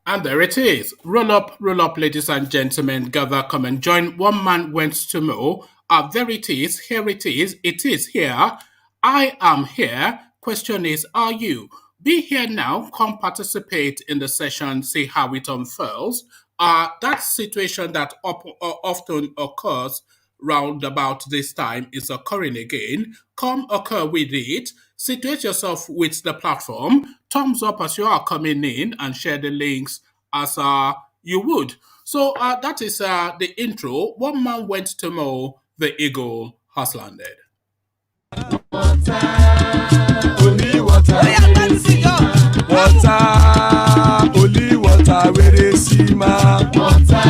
And there it is. Roll up, ladies and gentlemen. Gather, come and join. One man went to mow. There it is. Here it is. It is here. I am here. Question is, are you? Be here now. Come participate in the session. See how it unfurls. That situation that often occurs round about this time is occurring again. Come occur with it. Situate yourself with the platform. Thumbs up as you are coming in and share the links as you would. So that is the intro. One man went to mow, the eagle has landed. Water, only water, only water, where they see ma. Water,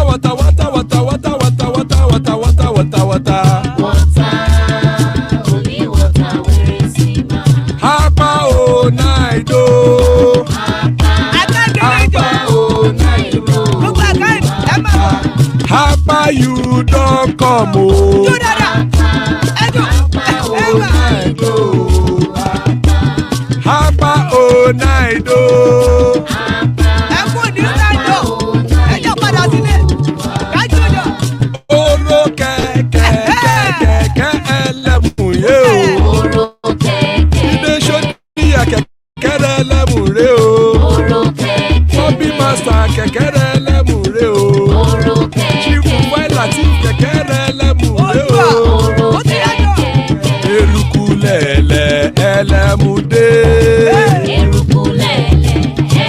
water, water, water, water, water, water, water, water, water, water. Only water, where they see ma. Hapa o naido. Hapa o naido. Hapa you don't come o. Hapa o naido. Oro kẹ̀kẹ́ ẹlẹ́mù yé o. Oro kẹ̀kẹ́. Ilé sọ́ni kẹ̀kẹ́ ẹlẹ́mù rẹ o. Oro kẹ̀kẹ́. Bobby master kẹ̀kẹ́ ẹlẹ́mù rẹ o. Oro kẹ̀kẹ́. Chifu Failati kẹ̀kẹ́ ẹlẹ́mù rẹ o. Oro kẹ̀kẹ́. Eruku lẹ̀lẹ̀ ẹlẹ́mù dé. Eruku lẹ̀lẹ̀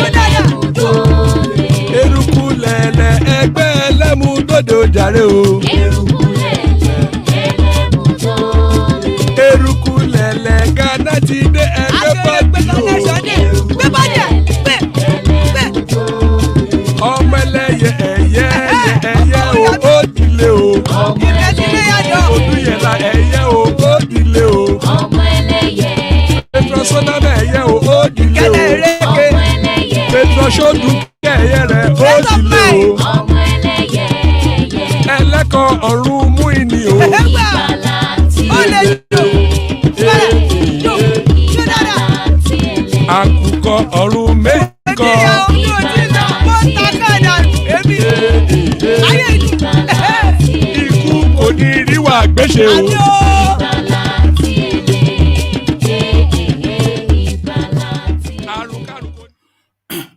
ẹlẹ́mù dòde. Eruku lẹ̀lẹ̀ ẹgbẹ́ ẹlẹ́mù dòde ó jàre o. Eruku lẹ̀lẹ̀ ẹlẹ́mù dòde. Eruku lẹ̀lẹ̀ Ghana ti dé ẹgbẹ́ pàdé o. Ọmọ ẹlẹ́yẹ ẹ̀yẹ o ó dilé o. Ọmọ ẹlẹ́yẹ Odúyẹlá ẹ̀yẹ o ó dilé o. Ọmọ ẹlẹ́yẹ Petrosoname ẹ̀yẹ o ó dilé o. Ọmọ ẹlẹ́yẹ Petrosodukẹ ẹ̀yẹ rẹ̀ ó dilé o. Ọmọ ẹlẹ́yẹ ẹlẹ́kọ̀ ọ̀run mú ìní o. Ìgbàlà tí àkùkọ ọ̀run méjì kọ. Ikú kò ní rí wa gbéṣe o.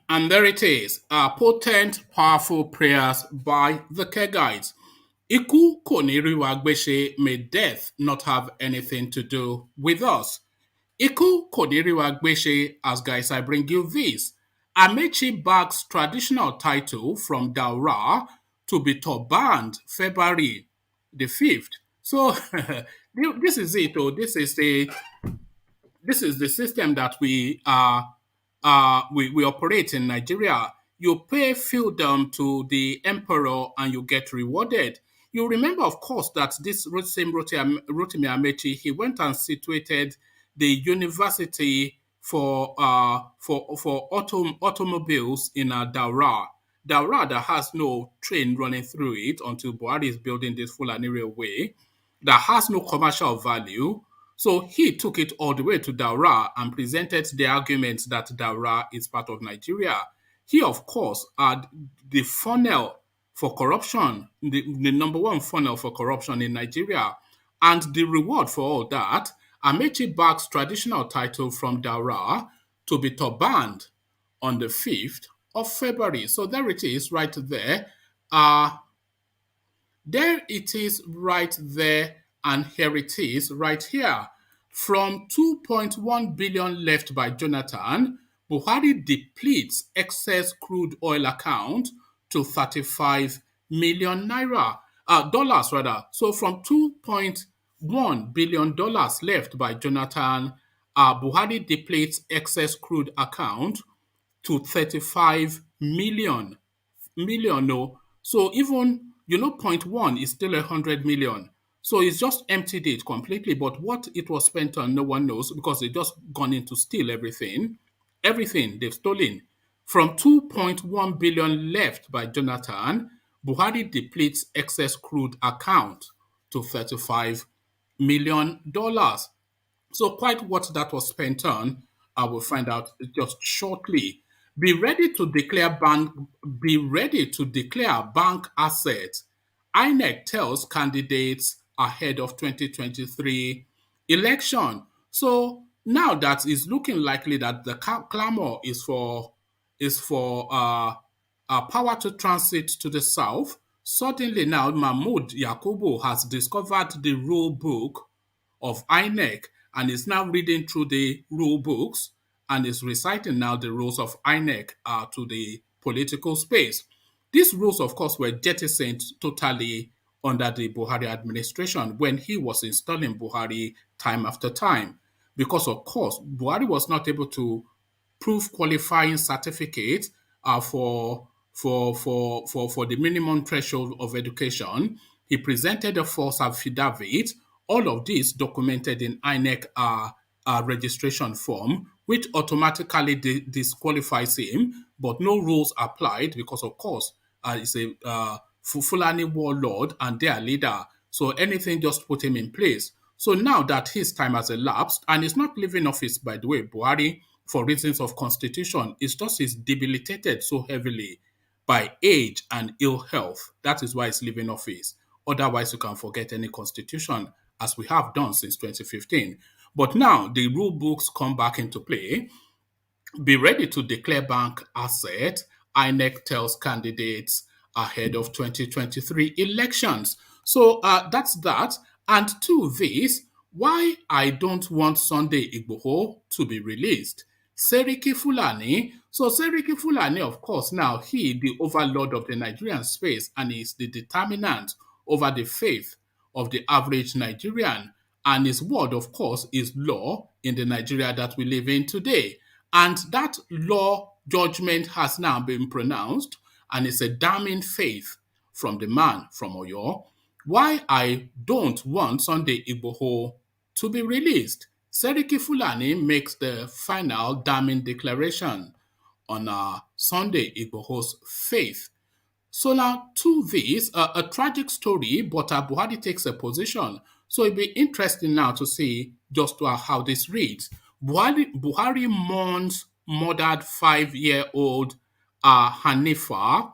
And there it is, potent, powerful prayers by the care guides. Iku koniri wagbeshe, may death not have anything to do with us. Iku koniri wagbeshe, as guys, I bring you this. AMAECHI bags traditional title from DAURA to be turbanned February the 5th. So this is it. Oh, this is the system that we operate in Nigeria. You pay feudum to the emperor and you get rewarded. You remember, of course, that this same Rotimi AMAECHI, he went and situated the university for automobiles in Daura. Daura that has no train running through it until Buhari is building this Fulani railway, that has no commercial value. So he took it all the way to Daura and presented the argument that Daura is part of Nigeria. He, of course, had the funnel for corruption, the number one funnel for corruption in Nigeria. And the reward for all that, AMAECHI bags traditional title from Daura to be turbanned on the 5th of February. So there it is right there. There it is right there, and here it is right here. From 2.1 billion left by Jonathan, Buhari depletes excess crude oil account to 35 million naira, dollars rather. So from 2.1 billion dollars left by Jonathan, Buhari depletes excess crude account to 35 million. No. So even, 0.1 is still 100 million. So it's just emptied it completely. But what it was spent on, no one knows, because they just gone in to steal everything. Everything they've stolen. From 2.1 billion left by Jonathan, Buhari depletes excess crude account to $35 million. So quite what that was spent on I will find out just shortly. Be ready to declare bank assets. INEC tells candidates ahead of 2023 election. So now that is looking likely that the clamor is for power to transit to the south. Suddenly now Mahmoud Yakubu has discovered the rule book of INEC and is now reading through the rule books and is reciting now the rules of INEC to the political space. These rules, of course, were jettisoned totally under the Buhari administration when he was installing Buhari time after time. Because, of course, Buhari was not able to prove qualifying certificate for the minimum threshold of education. He presented a false affidavit. All of this documented in INEC registration form, which automatically disqualifies him, but no rules applied because, of course, he's a Fulani warlord and their leader. So anything just put him in place. So now that his time has elapsed, and he's not leaving office, by the way, Buhari, for reasons of constitution, it's just he's debilitated so heavily by age and ill health. That is why he's leaving office. Otherwise, you can forget any constitution, as we have done since 2015. But now the rule books come back into play. Be ready to declare bank asset. INEC tells candidates ahead of 2023 elections. So that's that. And to this, why I don't want Sunday Igboho to be released. Seriki Fulani. So Seriki Fulani, of course, now he, the overlord of the Nigerian space, and is the determinant over the faith of the average Nigerian. And his word, of course, is law in the Nigeria that we live in today. And that law judgment has now been pronounced, and it's a damning faith from the man from Oyo. Why I don't want Sunday Igboho to be released. Seriki Fulani makes the final damning declaration on Sunday Igboho's faith. So now to this, a tragic story, but Buhari takes a position. So it'll be interesting now to see just how this reads. Buhari mourns murdered 5-year-old Hanifa,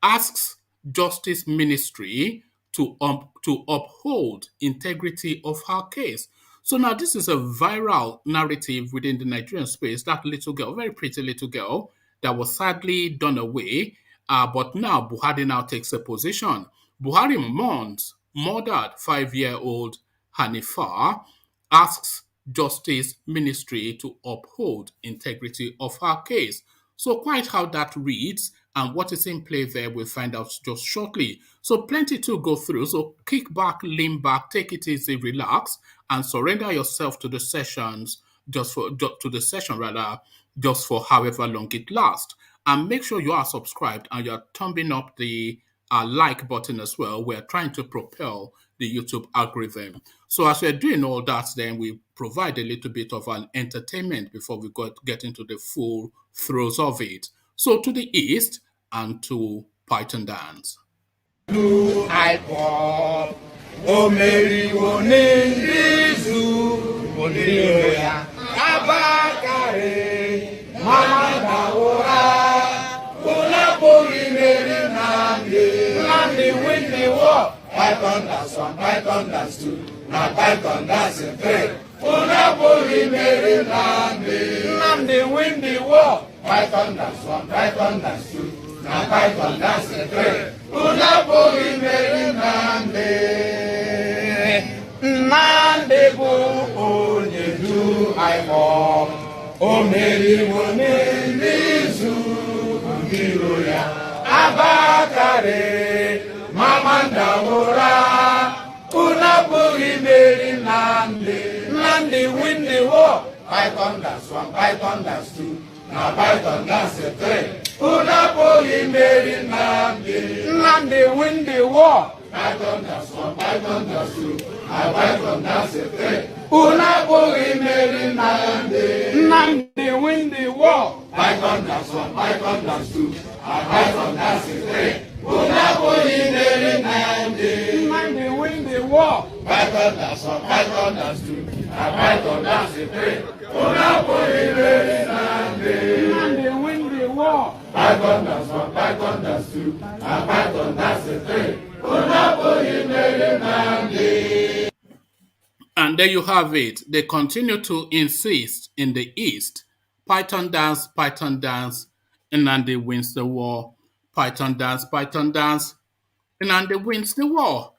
asks Justice Ministry to uphold integrity of her case. So now this is a viral narrative within the Nigerian space. That little girl, very pretty little girl, that was sadly done away. But now Buhari now takes a position. Buhari mourns murdered 5-year-old Hanifa, asks Justice Ministry to uphold integrity of her case. So quite how that reads and what is in play there, we'll find out just shortly. So plenty to go through. So kick back, lean back, take it easy, relax, and surrender yourself to the sessions, just for however long it lasts. And make sure you are subscribed and you're thumbing up the like button as well. We're trying to propel the YouTube algorithm. So as we're doing all that, then we provide a little bit of an entertainment before we get into the full throes of it. So to the east and to Python dance. Python dance 1, Python dance 2, now Python dance 3. Unaboli Mary Nandi win the war. Python dance 1, Python dance 2, now Python dance 3. Unaboli Mary Nandi bu onye du aimo. O Mary wone nizu ngiro ya abakare. Mamanda ora, Unaburi Mary Nandi win the war. Python dance 1, Python dance 2, now Python dance 3. Unaburi Mary Nandi win the war. Python dance 1, Python dance 2, now Python dance 3. Unaburi Mary Nandi win the war. Python dance 1, Python dance 2, now Python dance 3. Unaboli Mary Nandi win the war. Python dance 1, Python dance 2, now Python dance 3. Unaboli Mary Python dance 1, Python dance 2, and Python dance 3. Unabuhi Meri Nandi. And there you have it. They continue to insist in the East. Python dance, Nnamdi wins the war. Python dance, Nnamdi wins the war.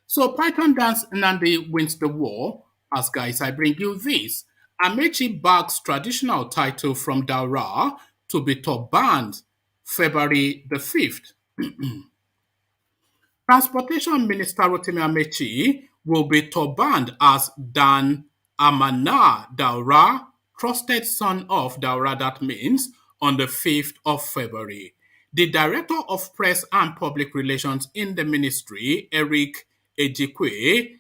So Python dance, Nnamdi wins the war. As guys, I bring you this. AMAECHI bags traditional title from DAURA to be banned February the 5th. Transportation Minister ROTIMI AMAECHI will be turbaned as Dan Amana DAURA, trusted son of DAURA, that means, on the 5th of February. The Director of Press and Public Relations in the ministry, Eric Ejikwe,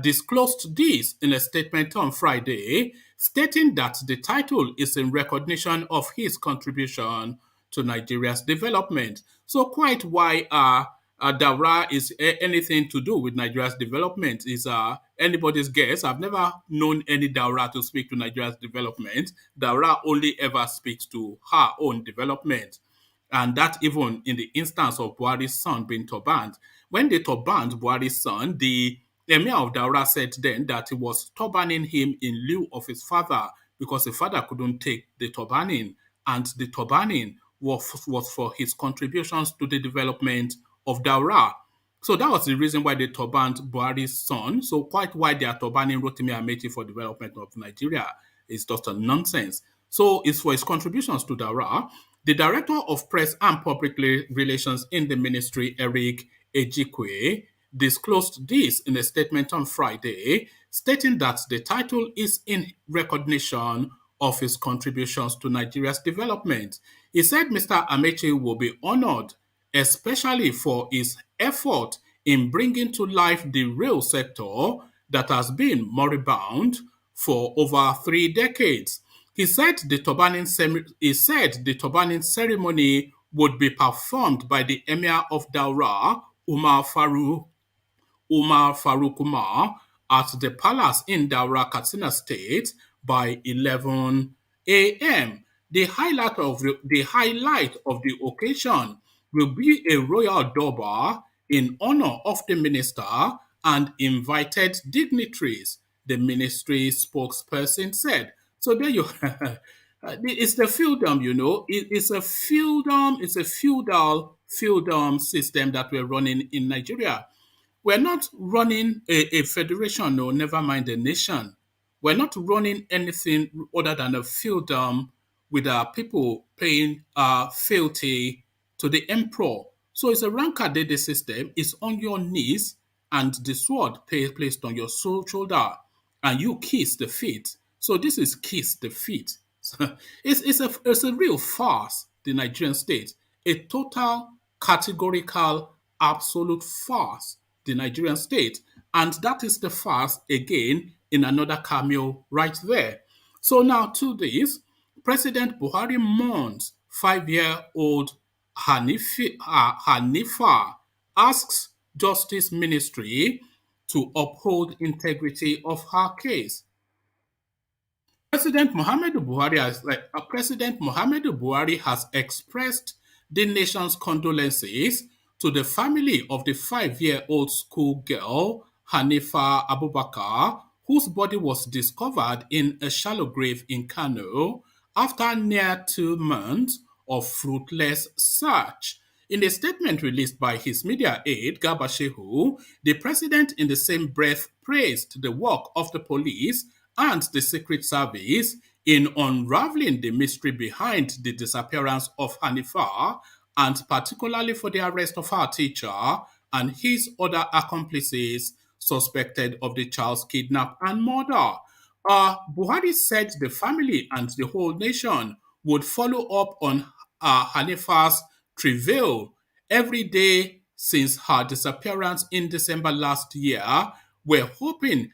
disclosed this in a statement on Friday, stating that the title is in recognition of his contribution to Nigeria's development. So quite why DAURA is anything to do with Nigeria's development is anybody's guess. I've never known any DAURA to speak to Nigeria's development. DAURA only ever speaks to her own development. And that even in the instance of Buhari's son being turbaned. When they turbaned Buhari's son, the Emir of DAURA said then that he was turbaning him in lieu of his father because the father couldn't take the turbaning, and the turbaning was for his contributions to the development of DAURA. So that was the reason why they turbaned Buhari's son. So quite why they are turbaning Rotimi AMAECHI for development of Nigeria is just a nonsense. So it's for his contributions to DAURA. The Director of Press and Public Relations in the ministry, Eric Ejikwe, disclosed this in a statement on Friday, stating that the title is in recognition of his contributions to Nigeria's development. He said Mr. AMAECHI will be honored, especially for his effort in bringing to life the rail sector that has been moribund for over 3 decades. He said the turbaning ceremony would be performed by the Emir of DAURA, Umar Faruk Umar, at the palace in Daura, Katsina State by 11 a.m. The highlight of the occasion will be a royal durbar in honor of the minister and invited dignitaries, the ministry spokesperson said. So there you it's the feudum, it's a feudal system that we're running in Nigeria. We're not running a federation, no, never mind a nation. We're not running anything other than a feudum with our people paying fealty to the emperor. So it's a rankadede system. It's on your knees and the sword placed on your shoulder, and you kiss the feet. So this is kiss the feet. It's a real farce, the Nigerian state. A total, categorical, absolute farce, the Nigerian state. And that is the farce again in another cameo right there. So now to this, President Buhari mourns 5-year-old Hanifa, asks Justice Ministry to uphold integrity of her case. President Muhammadu Buhari has expressed the nation's condolences to the family of the 5-year-old schoolgirl Hanifa Abubakar, whose body was discovered in a shallow grave in Kano after near 2 months of fruitless search. In a statement released by his media aide, Garba Shehu, the president in the same breath praised the work of the police and the Secret Service in unraveling the mystery behind the disappearance of Hanifa, and particularly for the arrest of her teacher and his other accomplices suspected of the child's kidnap and murder. Buhari said the family and the whole nation would follow up on Hanifa's travail every day since her disappearance in December last year. We're hoping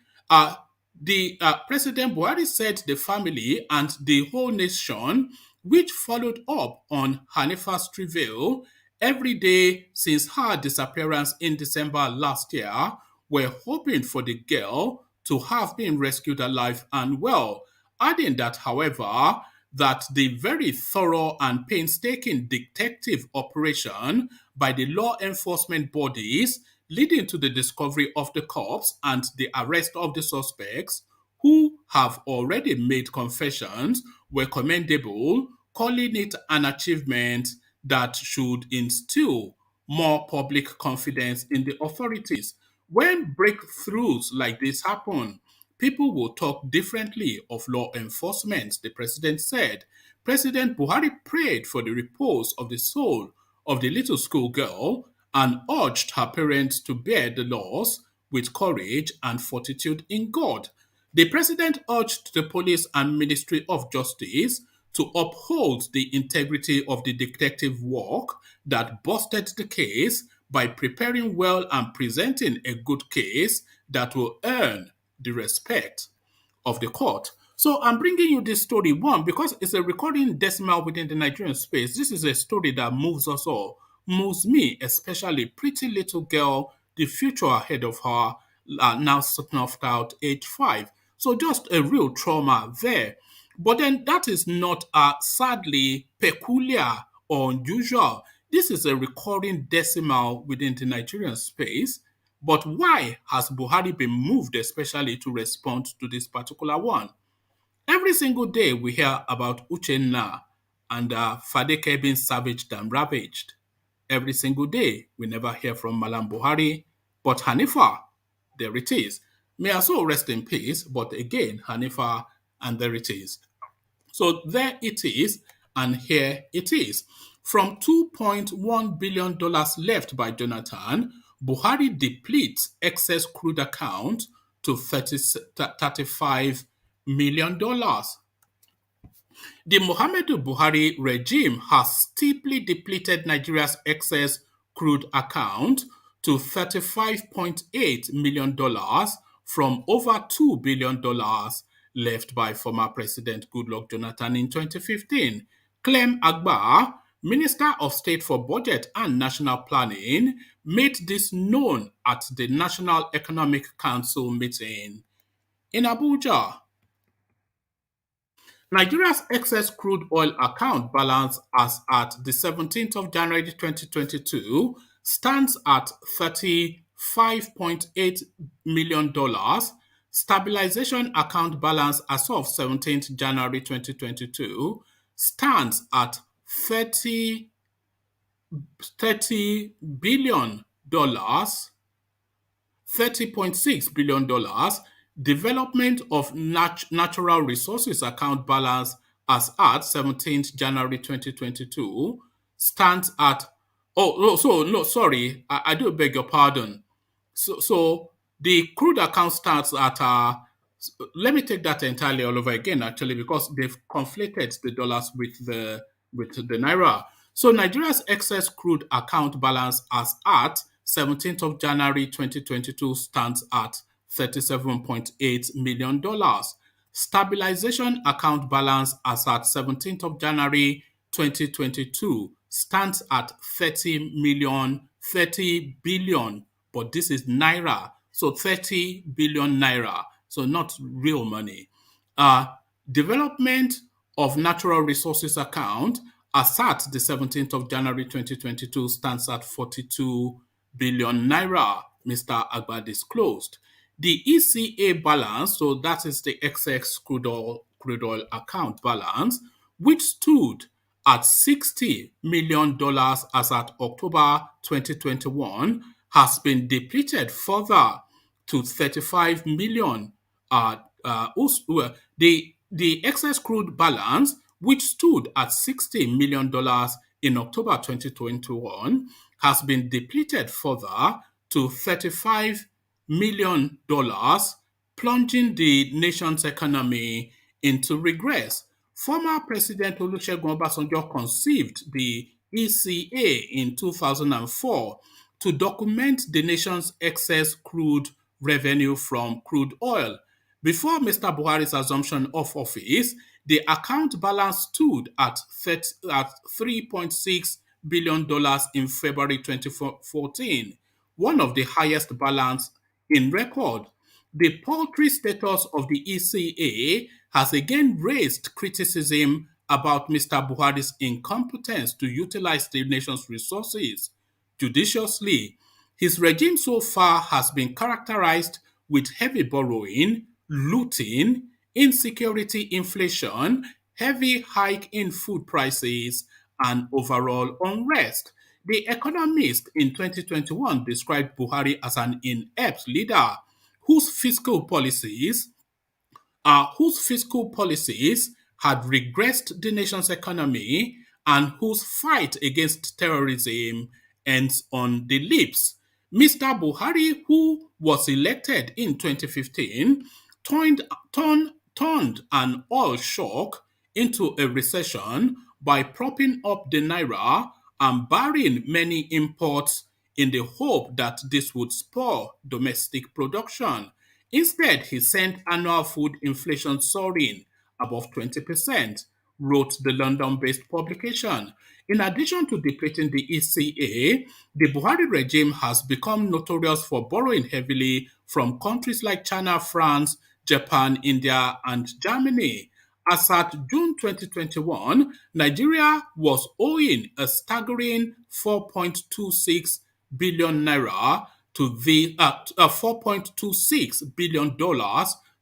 the President Buhari said the family and the whole nation, which followed up on Hanifa's travail every day since her disappearance in December last year, were hoping for the girl to have been rescued alive and well, adding that, however, that the very thorough and painstaking detective operation by the law enforcement bodies leading to the discovery of the corpse and the arrest of the suspects, who have already made confessions, were commendable, calling it an achievement that should instill more public confidence in the authorities. When breakthroughs like this happen, people will talk differently of law enforcement, the president said. President Buhari prayed for the repose of the soul of the little schoolgirl and urged her parents to bear the loss with courage and fortitude in God. The president urged the police and Ministry of Justice to uphold the integrity of the detective work that busted the case by preparing well and presenting a good case that will earn the respect of the court. So I'm bringing you this story, one, because it's a recurring decimal within the Nigerian space. This is a story that moves us all, moves me, especially pretty little girl, the future ahead of her, now snuffed out age 5. So just a real trauma there. But then that is not sadly peculiar or unusual. This is a recurring decimal within the Nigerian space. But why has Buhari been moved especially to respond to this particular one? Every single day we hear about Uchenna and Fadeke being savaged and ravaged. Every single day we never hear from Malam Buhari. But Hanifa, there it is. May her soul rest in peace, but again, Hanifa, and there it is. So there it is, and here it is. From $2.1 billion left by Jonathan, Buhari depletes excess crude account to $35 million. The Muhammadu Buhari regime has steeply depleted Nigeria's excess crude account to $35.8 million from over $2 billion left by former President Goodluck Jonathan in 2015. Clem Agba, Minister of State for Budget and National Planning, made this known at the National Economic Council meeting in Abuja. Nigeria's excess crude oil account balance as at the 17th of January 2022 stands at $35.8 million. Stabilization account balance as of 17th January 2022 stands at $30 billion, $30.6 billion. Development of Natural Resources account balance as at 17th January 2022 stands at, I do beg your pardon. So the crude account starts at, let me take that entirely all over again, actually, because they've conflated the dollars with the naira. So Nigeria's excess crude account balance as at 17th of January 2022 stands at $37.8 million. Stabilization account balance as at 17th of January 2022 stands at 30 billion, but this is naira. So 30 billion naira, so not real money. Development of Natural Resources account as at the 17th of January 2022 stands at 42 billion naira, Mr. Agba disclosed. The ECA balance, so that is the excess crude oil account balance, which stood at $60 million as at October 2021, has been depleted further to $35 million. The excess crude balance, which stood at $60 million in October 2021, has been depleted further to $35 million, plunging the nation's economy into regress. Former President Olusegun Obasanjo conceived the ECA in 2004 to document the nation's excess crude revenue from crude oil. Before Mr. Buhari's assumption of office, the account balance stood at $3.6 billion in February 2014, one of the highest balance in record. The paltry status of the ECA has again raised criticism about Mr. Buhari's incompetence to utilize the nation's resources judiciously. His regime so far has been characterized with heavy borrowing, looting, insecurity, inflation, heavy hike in food prices, and overall unrest. The Economist in 2021 described Buhari as an inept leader whose fiscal policies had regressed the nation's economy and whose fight against terrorism ends on the lips. Mr. Buhari, who was elected in 2015, turned an oil shock into a recession by propping up the naira and barring many imports in the hope that this would spur domestic production. Instead, he sent annual food inflation soaring above 20%, wrote the London-based publication. In addition to depleting the ECA, the Buhari regime has become notorious for borrowing heavily from countries like China, France, Japan, India, and Germany. As at June 2021, Nigeria was owing a staggering 4.26 billion naira to the $4.26 billion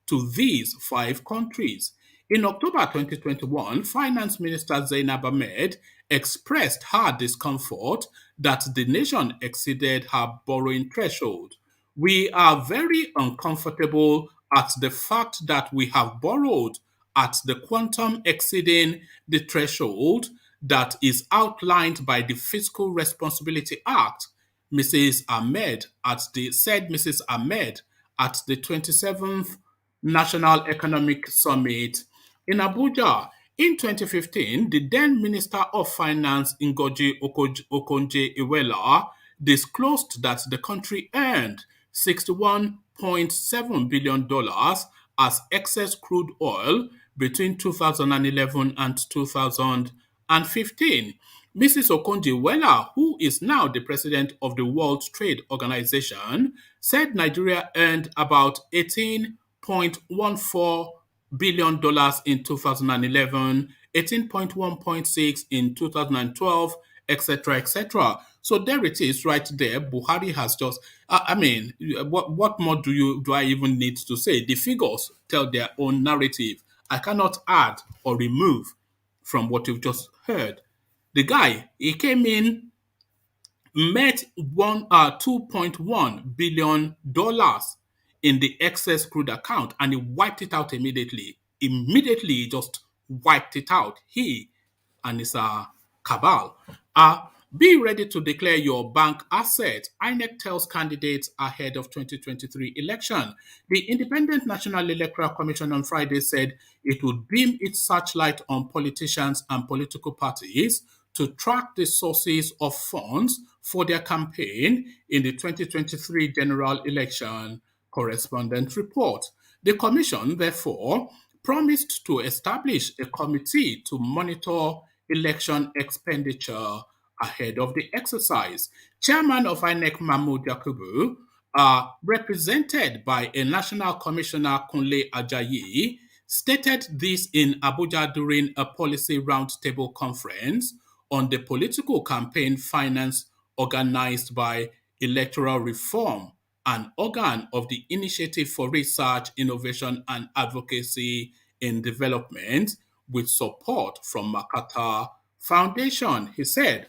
to these five countries. In October 2021, Finance Minister Zainab Ahmed expressed her discomfort that the nation exceeded her borrowing threshold. We are very uncomfortable at the fact that we have borrowed at the quantum exceeding the threshold that is outlined by the Fiscal Responsibility Act, said Mrs. Ahmed at the 27th National Economic Summit in Abuja. In 2015, the then Minister of Finance Ngozi Okonjo-Iweala disclosed that the country earned $61.7 billion as excess crude oil between 2011 and 2015. Mrs. Okonjo-Iweala, who is now the president of the World Trade Organization, said Nigeria earned about $18.14 billion in 2011, 18.1.6 in 2012, etc., etc. So there it is, right there. Buhari has just, what more do I even need to say? The figures tell their own narrative. I cannot add or remove from what you've just heard. The guy, he came in, met $2.1 billion in the excess crude account, and he wiped it out immediately. Immediately, he just wiped it out. He and his cabal. Be ready to declare your bank asset. Inec tells candidates ahead of 2023 election. The Independent National Electoral Commission on Friday said it would beam its searchlight on politicians and political parties to track the sources of funds for their campaign in the 2023 general election. Correspondent report. The commission, therefore, promised to establish a committee to monitor election expenditure ahead of the exercise. Chairman of INEC Mahmood Yakubu, represented by a National Commissioner Kunle Ajayi, stated this in Abuja during a policy roundtable conference on the political campaign finance organized by Electoral Reform, an organ of the Initiative for Research, Innovation and Advocacy in Development, with support from Makata Foundation. He said,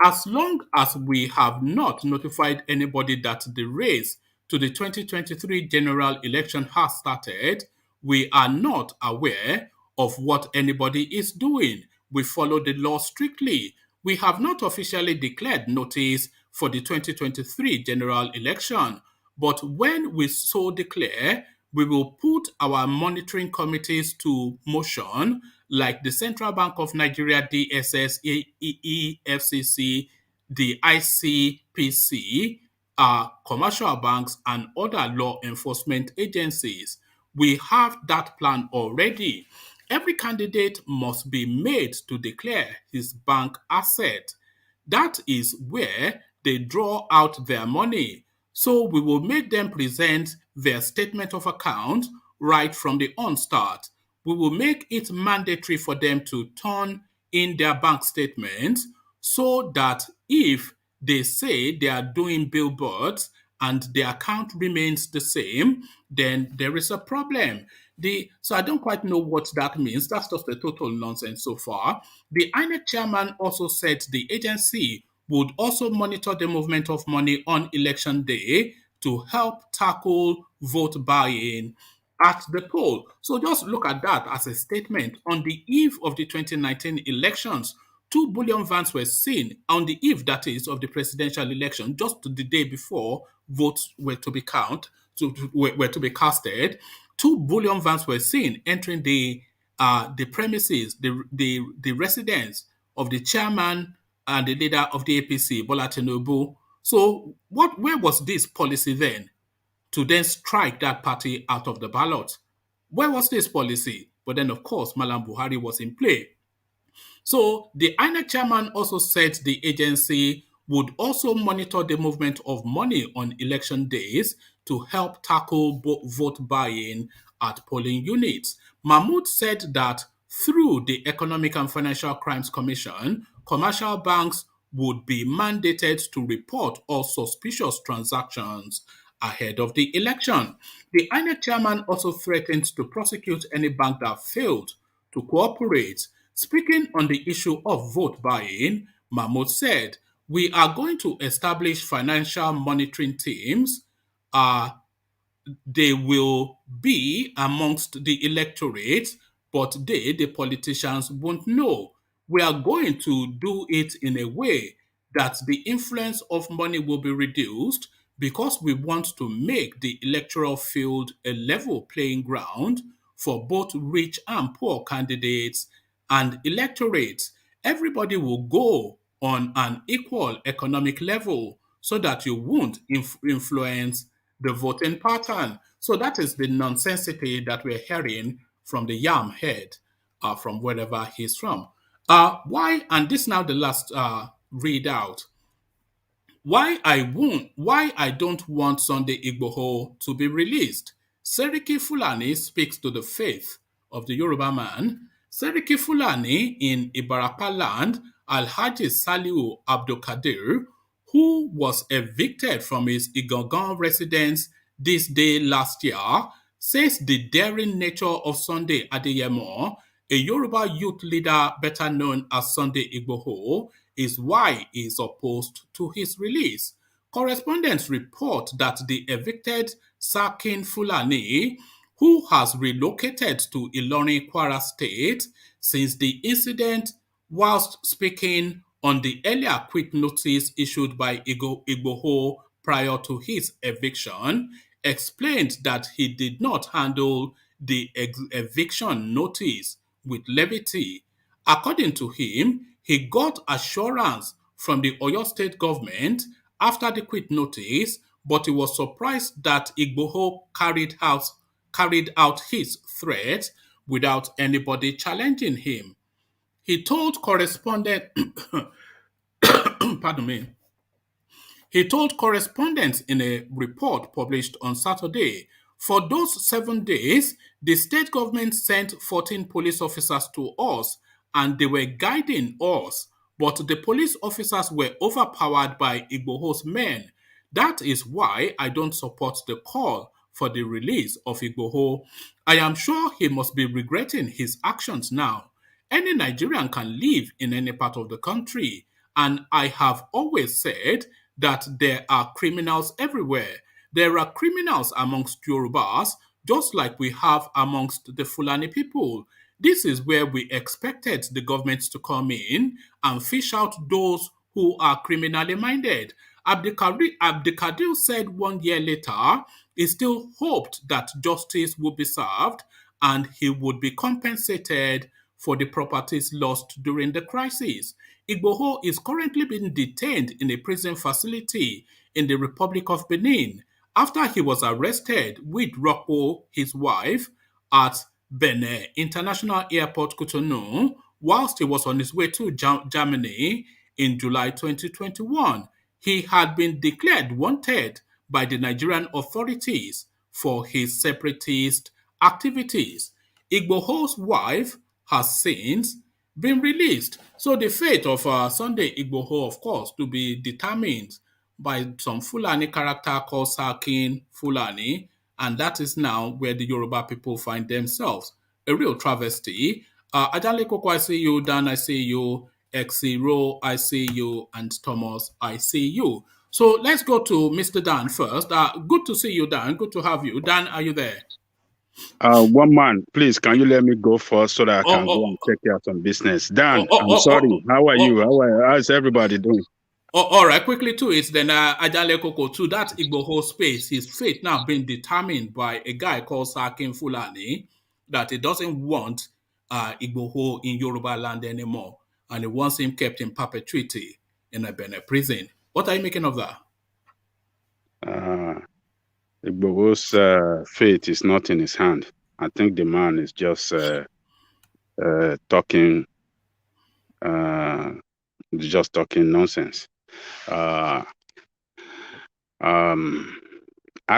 as long as we have not notified anybody that the race to the 2023 general election has started, we are not aware of what anybody is doing. We follow the law strictly. We have not officially declared notice for the 2023 general election, but when we so declare, we will put our monitoring committees to motion, like the Central Bank of Nigeria, DSS, EFCC, the ICPC, commercial banks, and other law enforcement agencies. We have that plan already. Every candidate must be made to declare his bank asset. That is where they draw out their money. So we will make them present their statement of account right from the onstart. we will make it mandatory for them to turn in their bank statements so that if they say they are doing billboards and the account remains the same, then there is a problem. So I don't quite know what that means. That's just a total nonsense so far. The INEC chairman also said the agency would also monitor the movement of money on election day to help tackle vote buying at the poll. So just look at that as a statement. On the eve of the 2019 elections, 2 billion vans were seen on the eve, that is, of the presidential election, just the day before votes were to be were to be casted. 2 billion vans were seen entering the premises, the residence of the chairman and the leader of the APC, Bola Tinubu. So where was this policy then? To then strike that party out of the ballot. Where was this policy? But then, of course, Malam Buhari was in play. So the INEC chairman also said the agency would also monitor the movement of money on election days to help tackle vote buying at polling units. Mahmood said that through the Economic and Financial Crimes Commission, commercial banks would be mandated to report all suspicious transactions ahead of the election. The INEC chairman also threatened to prosecute any bank that failed to cooperate. Speaking on the issue of vote buying, Mahmoud said, "We are going to establish financial monitoring teams. They will be amongst the electorate, but the politicians, won't know. We are going to do it in a way that the influence of money will be reduced because we want to make the electoral field a level playing ground for both rich and poor candidates and electorates. Everybody will go on an equal economic level so that you won't influence the voting pattern." So that is the nonsensity that we're hearing from the yam head, from wherever he's from. Why, and this now the last readout, why I don't want Sunday Igboho to be released. Seriki Fulani speaks to the faith of the Yoruba man. Seriki Fulani in Ibarapa land, Alhaji Saliu Abdulkadir, who was evicted from his Igangan residence this day last year, says the daring nature of Sunday Adeyemo, a Yoruba youth leader better known as Sunday Igboho, is why he is opposed to his release. Correspondents report that the evicted Sakin Fulani, who has relocated to Ilorin, Kwara State since the incident, whilst speaking on the earlier quit notice issued by Igboho prior to his eviction, explained that he did not handle the eviction notice with levity. According to him, he got assurance from the Oyo State government after the quit notice, but he was surprised that Igboho carried out his threat without anybody challenging him. He told correspondent pardon me. He told correspondents in a report published on Saturday, "For those 7 days, the state government sent 14 police officers to us and they were guiding us, but the police officers were overpowered by Igboho's men. That is why I don't support the call for the release of Igboho. I am sure he must be regretting his actions now. Any Nigerian can live in any part of the country, and I have always said that there are criminals everywhere. There are criminals amongst Yorubas, just like we have amongst the Fulani people. This is where we expected the government to come in and fish out those who are criminally minded." Abdikadir said 1 year later he still hoped that justice would be served and he would be compensated for the properties lost during the crisis. Igboho is currently being detained in a prison facility in the Republic of Benin after he was arrested with Rocco, his wife, at Benin International Airport, Cotonou, whilst he was on his way to Germany in July 2021. He had been declared wanted by the Nigerian authorities for his separatist activities. Igboho's wife has since been released. So the fate of Sunday Igboho, of course, to be determined by some Fulani character called Seriki Fulani, and that is now where the Yoruba people find themselves. A real travesty. Ajale Koko, I see you. Dan, I see you. Xero, I see you. And Thomas, I see you. So let's go to Mr. Dan first. Good to see you, Dan. Good to have you. Dan, are you there? One man, please, can you let me go first so that I can Oh, go and take care of some business? Dan, oh, I'm sorry. How are you? oh, How's everybody doing? all right, quickly to it, then Ajale Koko, to that Igboho space, his fate now been determined by a guy called Seriki Fulani, that he doesn't want Igboho in Yoruba land anymore, and he wants him kept in perpetuity in a Benin prison. What are you making of that? Igboho's fate is not in his hand. I think the man is just talking nonsense. I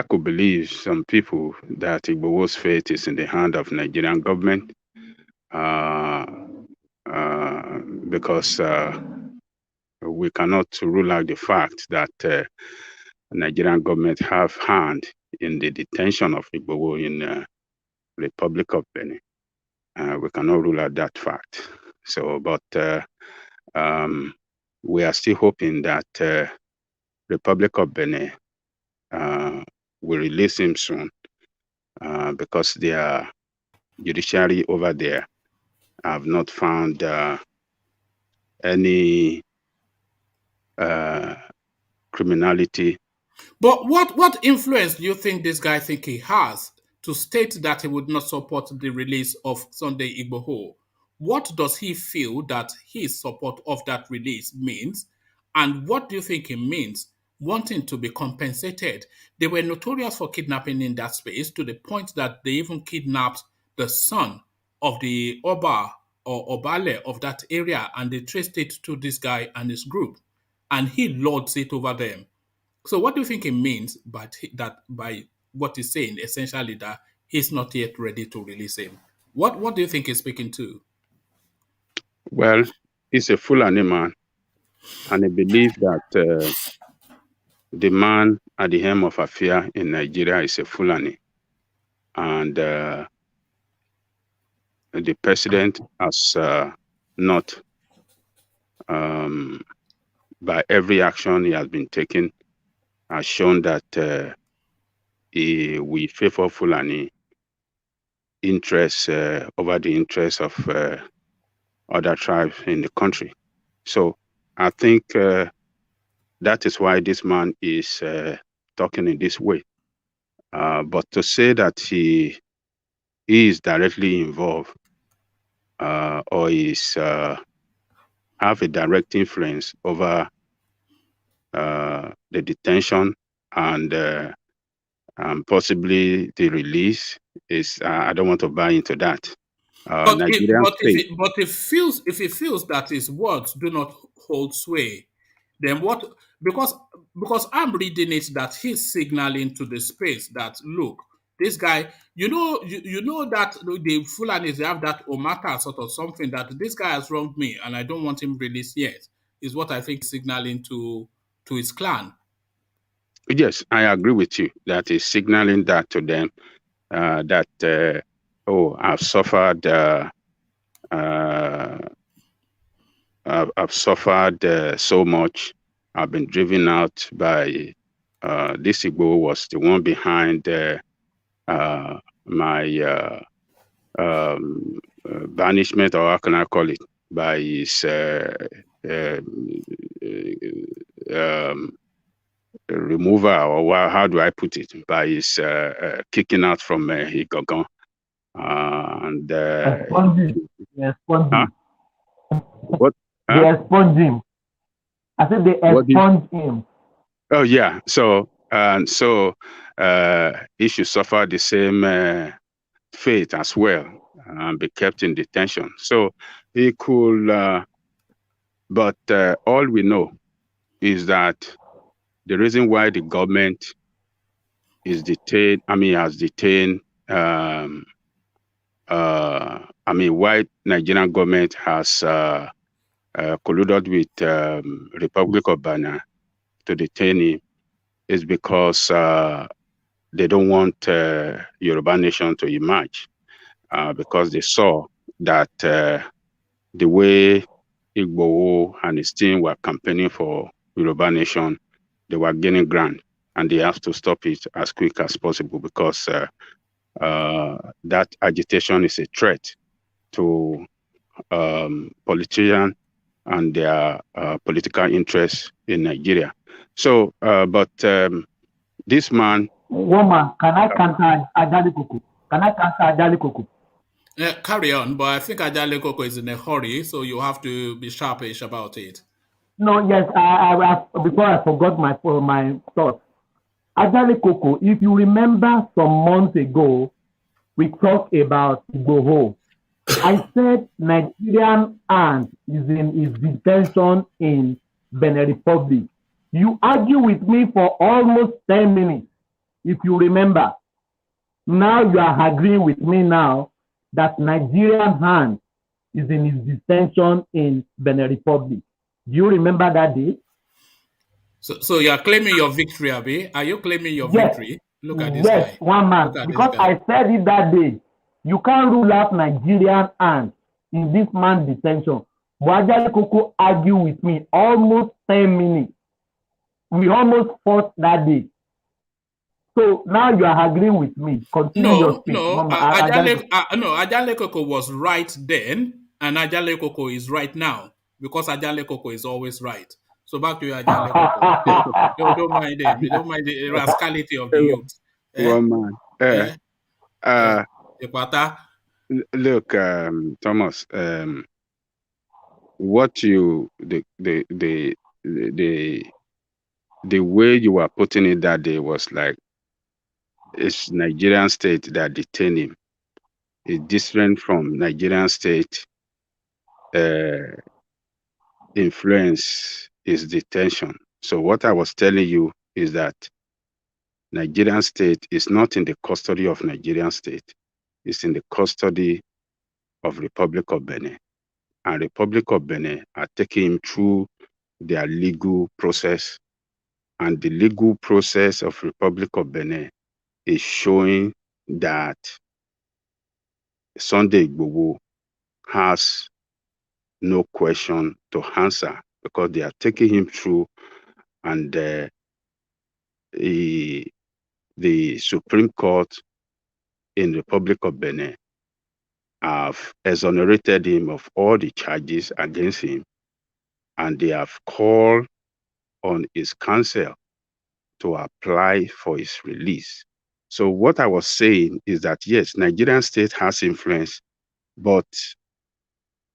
could believe some people that Igboho's fate is in the hand of Nigerian government because we cannot rule out the fact that Nigerian government have hand in the detention of Igboho in Republic of Benin. We cannot rule out that fact. So, but we are still hoping that Republic of Benin will release him soon because their judiciary over there have not found any criminality. But what influence do you think this guy think he has to state that he would not support the release of Sunday Igboho? What does he feel that his support of that release means? And what do you think it means wanting to be compensated? They were notorious for kidnapping in that space to the point that they even kidnapped the son of the Oba or Obale of that area, and they traced it to this guy and his group. And he lords it over them. So what do you think it means by what he's saying, essentially that he's not yet ready to release him? What do you think he's speaking to? Well, he's a Fulani man, and I believe that the man at the helm of affair in Nigeria is a Fulani, and the president has not, by every action he has been taking, has shown that we favor Fulani interests over the interests of other tribes in the country. So I think that is why this man is talking in this way. But to say that he is directly involved or is have a direct influence over the detention and possibly the release is I don't want to buy into that. If he feels that his words do not hold sway, then what? Because I'm reading it that he's signaling to the space that look, this guy, you know that the Fulanis, they have that omata sort of something that this guy has wronged me and I don't want him released yet, is what I think signaling to his clan. Yes, I agree with you. That is signaling that to them that I've suffered. I've suffered so much. I've been driven out by this Igbo was the one behind my banishment, or how can I call it, by his removal, or how do I put it, by his kicking out from Igogon. And expunging. What? They expunge him. I said they expunge him. Oh yeah. So he should suffer the same fate as well and be kept in detention. So he could, but all we know is that the reason why the government is detained, has detained why Nigerian government has colluded with Republic of Benin to detain him is because they don't want Yoruba nation to emerge, because they saw that the way Igboho and his team were campaigning for Yoruba nation, they were gaining ground, and they have to stop it as quick as possible, because that agitation is a threat to politicians and their political interests in Nigeria. So, but this man... Woman, can I counter Ajali Koko? Can I counter Ajali Koko? Carry on, but I think Ajali Koko is in a hurry, so you have to be sharpish about it. No, yes, I before I forgot my thoughts. Ajali Koko, if you remember some months ago, we talked about Igboho. I said Nigerian aunt is in his detention in Benin Republic. You argue with me for almost 10 minutes, if you remember. Now you are agreeing with me now that Nigerian aunt is in his detention in Benin Republic. Do you remember that day? So you are claiming your victory, Abi? Are you claiming your victory? Look at this guy. One man. Because I said it that day. You can't rule out Nigerian aunt in this man's detention. Ajali Koko argue with me almost 10 minutes. We almost fought that day. So now you are agreeing with me. Continue your speech. Ajali Koko was right then, and Ajali Koko is right now, because Ajali Koko is always right. So back to you, Ajali Koko. Don't mind him. You don't mind the rascality of the youth. One man. Look, Thomas. What you the way you were putting it that day was like, it's Nigerian state that detained him. It's different from Nigerian state influence his detention. So what I was telling you is that Nigerian state is not in the custody of Nigerian state. It's in the custody of Republic of Benin. And Republic of Benin are taking him through their legal process. And the legal process of Republic of Benin is showing that Sunday Igboho has no question to answer, because they are taking him through, and the Supreme Court in the Republic of Benin have exonerated him of all the charges against him, and they have called on his counsel to apply for his release. So what I was saying is that, yes, Nigerian state has influence, but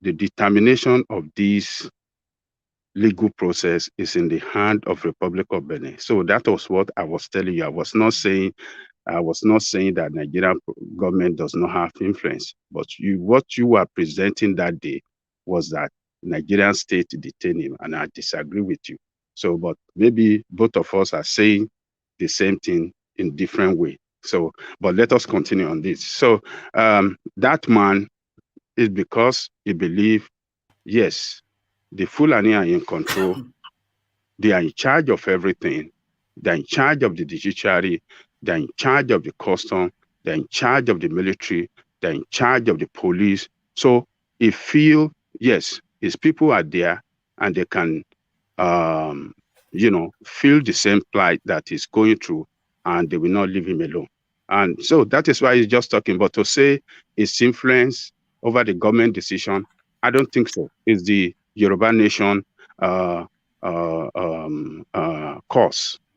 the determination of this legal process is in the hand of Republic of Benin. So that was what I was telling you. I was not saying that Nigerian government does not have influence, but what you were presenting that day was that Nigerian state detained him, and I disagree with you. So, but maybe both of us are saying the same thing in different way. So, but let us continue on this. So, that man is because he believes, yes, the Fulani are in control. They are in charge of everything. They're in charge of the judiciary. They're in charge of the custom. They're in charge of the military. They're in charge of the police. So he feel, yes, his people are there, and they can, feel the same plight that he's going through, and they will not leave him alone. And so that is why he's just talking. But to say it's influence over the government decision, I don't think so. It's the Yoruba nation cause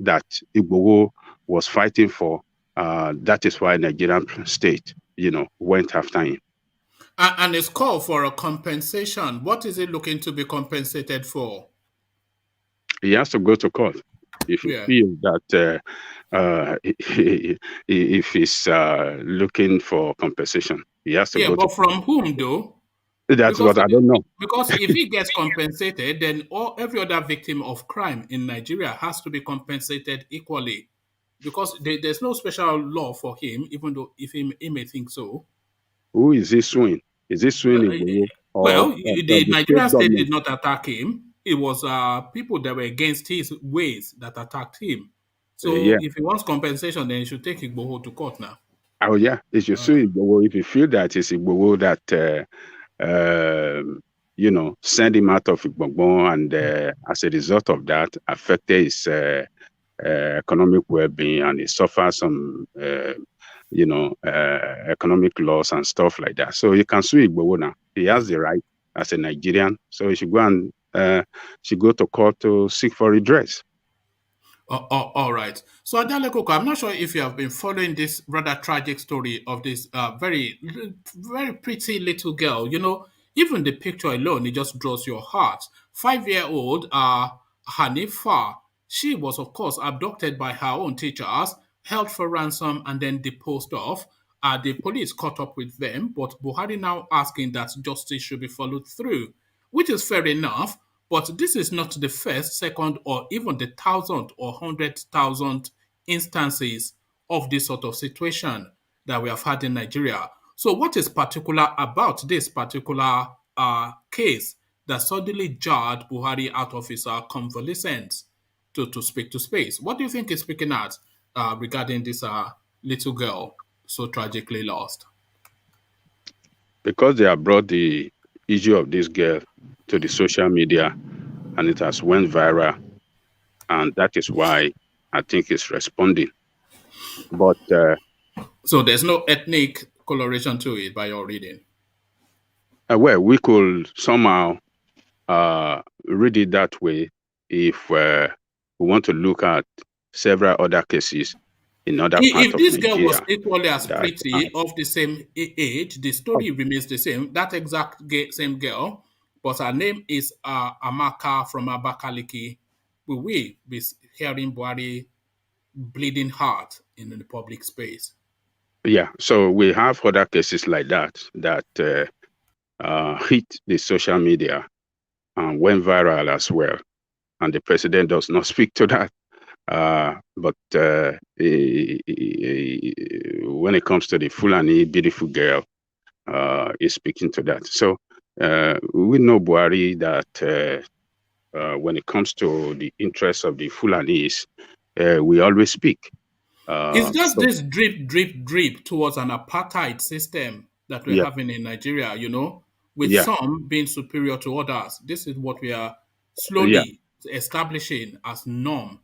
that Igboho was fighting for. That is why Nigerian state, went after him. And it's called for a compensation. What is it looking to be compensated for? He has to go to court if he feels that if he's looking for compensation. He has to go but from whom though? That's what I don't know. Because if he gets compensated, then every other victim of crime in Nigeria has to be compensated equally. Because there's no special law for him, even though if he may think so. Who is he suing? Is he suing Igboho or the the Nigerian state state did government? not attack him. It was people that were against his ways that attacked him. So Yeah. if he wants compensation, then he should take Igboho to court now. Oh, yeah. It should sue Igboho if you feel that it's Igboho that send him out of Igboho, and as a result of that, affected his economic well-being, and he suffers some, economic loss and stuff like that. So he can sue Igboho now. He has the right as a Nigerian. So he should go and go to court to seek for redress. All right. So, Adele Koko, I'm not sure if you have been following this rather tragic story of this very, very pretty little girl. Even the picture alone, it just draws your heart. 5-year-old Hanifa, she was, of course, abducted by her own teachers, held for ransom, and then disposed of. The police caught up with them, but Buhari now asking that justice should be followed through, which is fair enough. But this is not the first, second, or even the 1,000 or 100,000 instances of this sort of situation that we have had in Nigeria. So, what is particular about this particular case that suddenly jarred Buhari out of his convalescence to speak to space? What do you think is speaking out regarding this little girl so tragically lost? Because they have brought the issue of this girl to the social media, and it has went viral, and that is why I think it's responding. But so there's no ethnic coloration to it by your reading. Well, we could somehow read it that way if we want to look at several other cases in other parts of Nigeria. If this girl was equally as pretty, of the same age, the story remains the same. That exact same girl, but her name is Amaka from Abakaliki. Will we be hearing Buhari bleeding heart in the public space? Yeah, so we have other cases like that hit the social media and went viral as well. And the president does not speak to that. But when it comes to the Fulani beautiful girl, he's speaking to that. So we know Buhari that when it comes to the interests of the Fulanis, we always speak. It's just this drip towards an apartheid system that we're having in Nigeria, with some being superior to others. This is what we are slowly establishing as norm.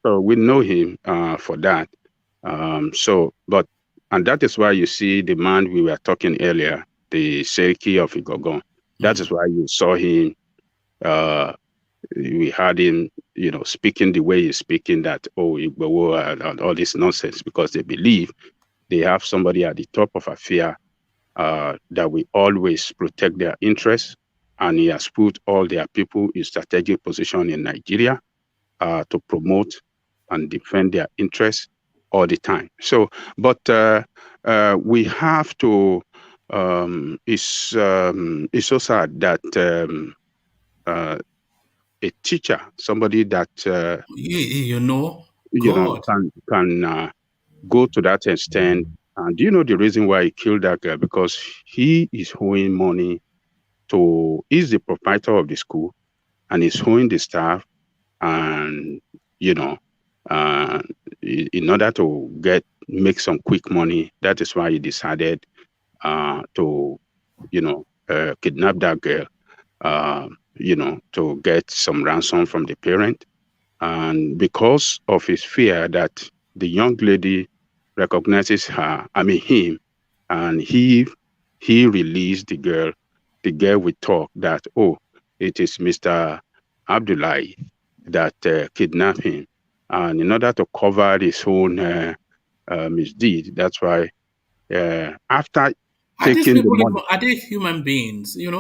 So we know him for that. And that is why you see the man we were talking earlier, the Seriki of Igboho. That is why you saw him. We had him, speaking the way he's speaking, that Igboho and all this nonsense, because they believe they have somebody at the top of affair that will always protect their interests, and he has put all their people in strategic position in Nigeria to promote and defend their interests all the time. So, but we have to. It's so sad that a teacher, somebody that can go to that extent. And do you know the reason why he killed that girl? Because he is owing money he's the proprietor of the school, and he's owing the staff, and in order to make some quick money, that is why he decided to kidnap that girl, to get some ransom from the parent. And because of his fear that the young lady recognizes him, and he released the girl will talk that, it is Mr. Abdullahi that kidnapped him. And in order to cover his own misdeed, that's why after taking the money, are they human beings? I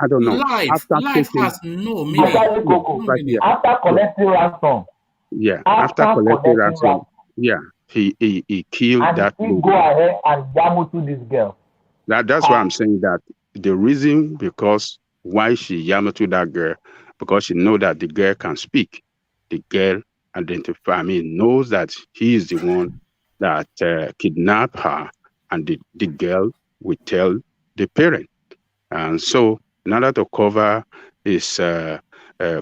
don't know. Life has no meaning. After collecting ransom. Yeah, after collecting ransom. Yeah, he killed and that. And he go ahead and yamutu this girl. That's why I'm saying that the reason because why she yamutu that girl, because she know that the girl can speak. The girl knows that he is the one that kidnapped her, and the girl will tell the parent. And so in order to cover his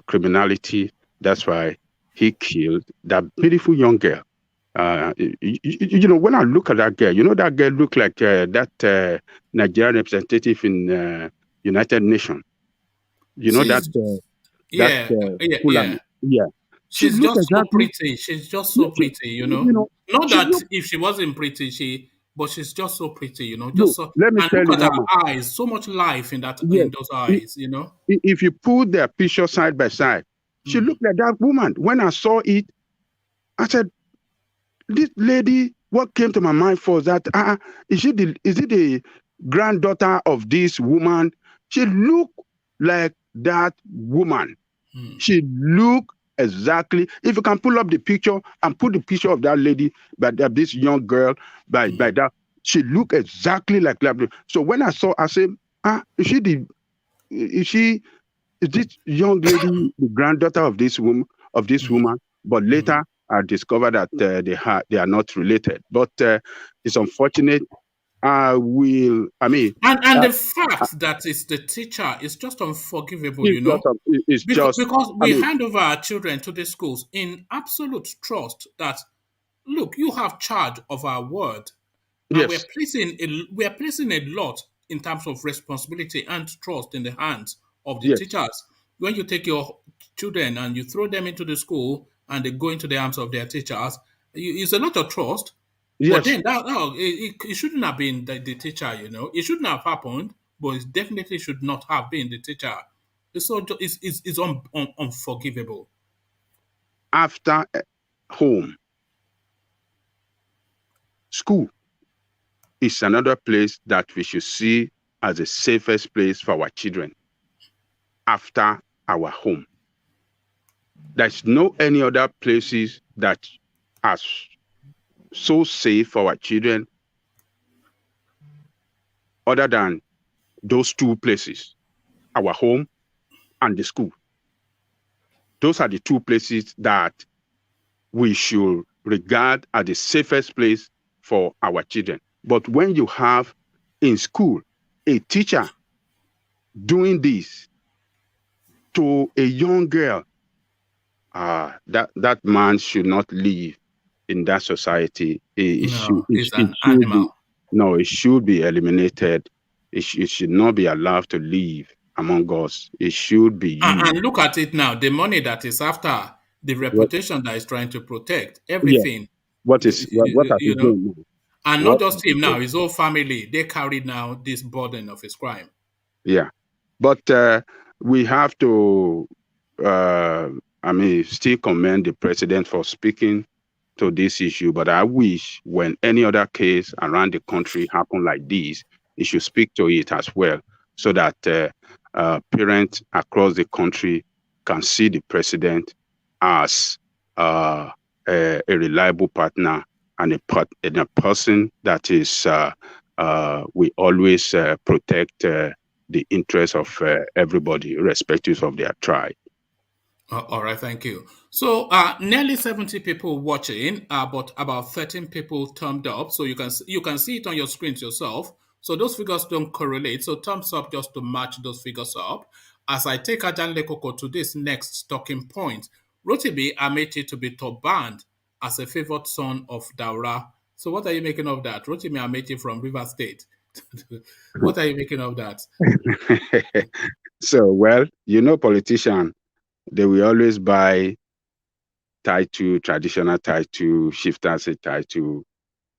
criminality, that's why he killed that beautiful young girl. When I look at that girl, that girl looked like that Nigerian representative in United Nations. Fulani. Yeah. She's just so pretty. She's just so pretty, Not that if she wasn't pretty, but she's just so pretty, Just so. Let me and tell look you, at her eyes. So much life in those eyes, If you put their picture side by side, she looked like that woman. When I saw it, I said, "This lady." What came to my mind was that is it the granddaughter of this woman? She looked like that woman. She looked exactly. If you can pull up the picture and put the picture of that lady, but this young girl, by that, she looked exactly like that. So when I saw, I said, is this young lady the granddaughter of this woman? But later I discovered that they are not related. But it's unfortunate. And the fact that it's the teacher is just unforgivable, because we hand over our children to the schools in absolute trust that, look, you have charge of our word, and yes. we're placing a lot in terms of responsibility and trust in the hands of the teachers. When you take your children and you throw them into the school and they go into the arms of their teachers, it's a lot of trust. Yes. But then it shouldn't have been the teacher, It shouldn't have happened, but it definitely should not have been the teacher. It's unforgivable. After home, school is another place that we should see as the safest place for our children. After our home, there's no any other places that are so safe for our children other than those two places, our home and the school. Those are the two places that we should regard as the safest place for our children. But when you have in school a teacher doing this to a young girl, that man should not live in that society. It should be eliminated. It should not be allowed to live among us. It should be used. And look at it now. The money that is after, the reputation that is trying to protect, everything. Yeah. What has he done? And not just him now, his whole family, they carry now this burden of his crime. Yeah. But we have to still commend the president for speaking to this issue, but I wish when any other case around the country happen like this, he should speak to it as well, so that parents across the country can see the president as a reliable partner and a person that is we always protect the interests of everybody, irrespective of their tribe. All right, thank you. So nearly 70 people watching, but about 13 people thumbed up. So you can see it on your screens yourself. So those figures don't correlate. So thumbs up just to match those figures up. As I take Ajanle Koko to this next talking point, ROTIMI AMAECHI to be banned as a favored son of DAURA. So what are you making of that? ROTIMI AMAECHI from River State. What are you making of that? So, well, politicians, they will always buy title, traditional title, chieftaincy title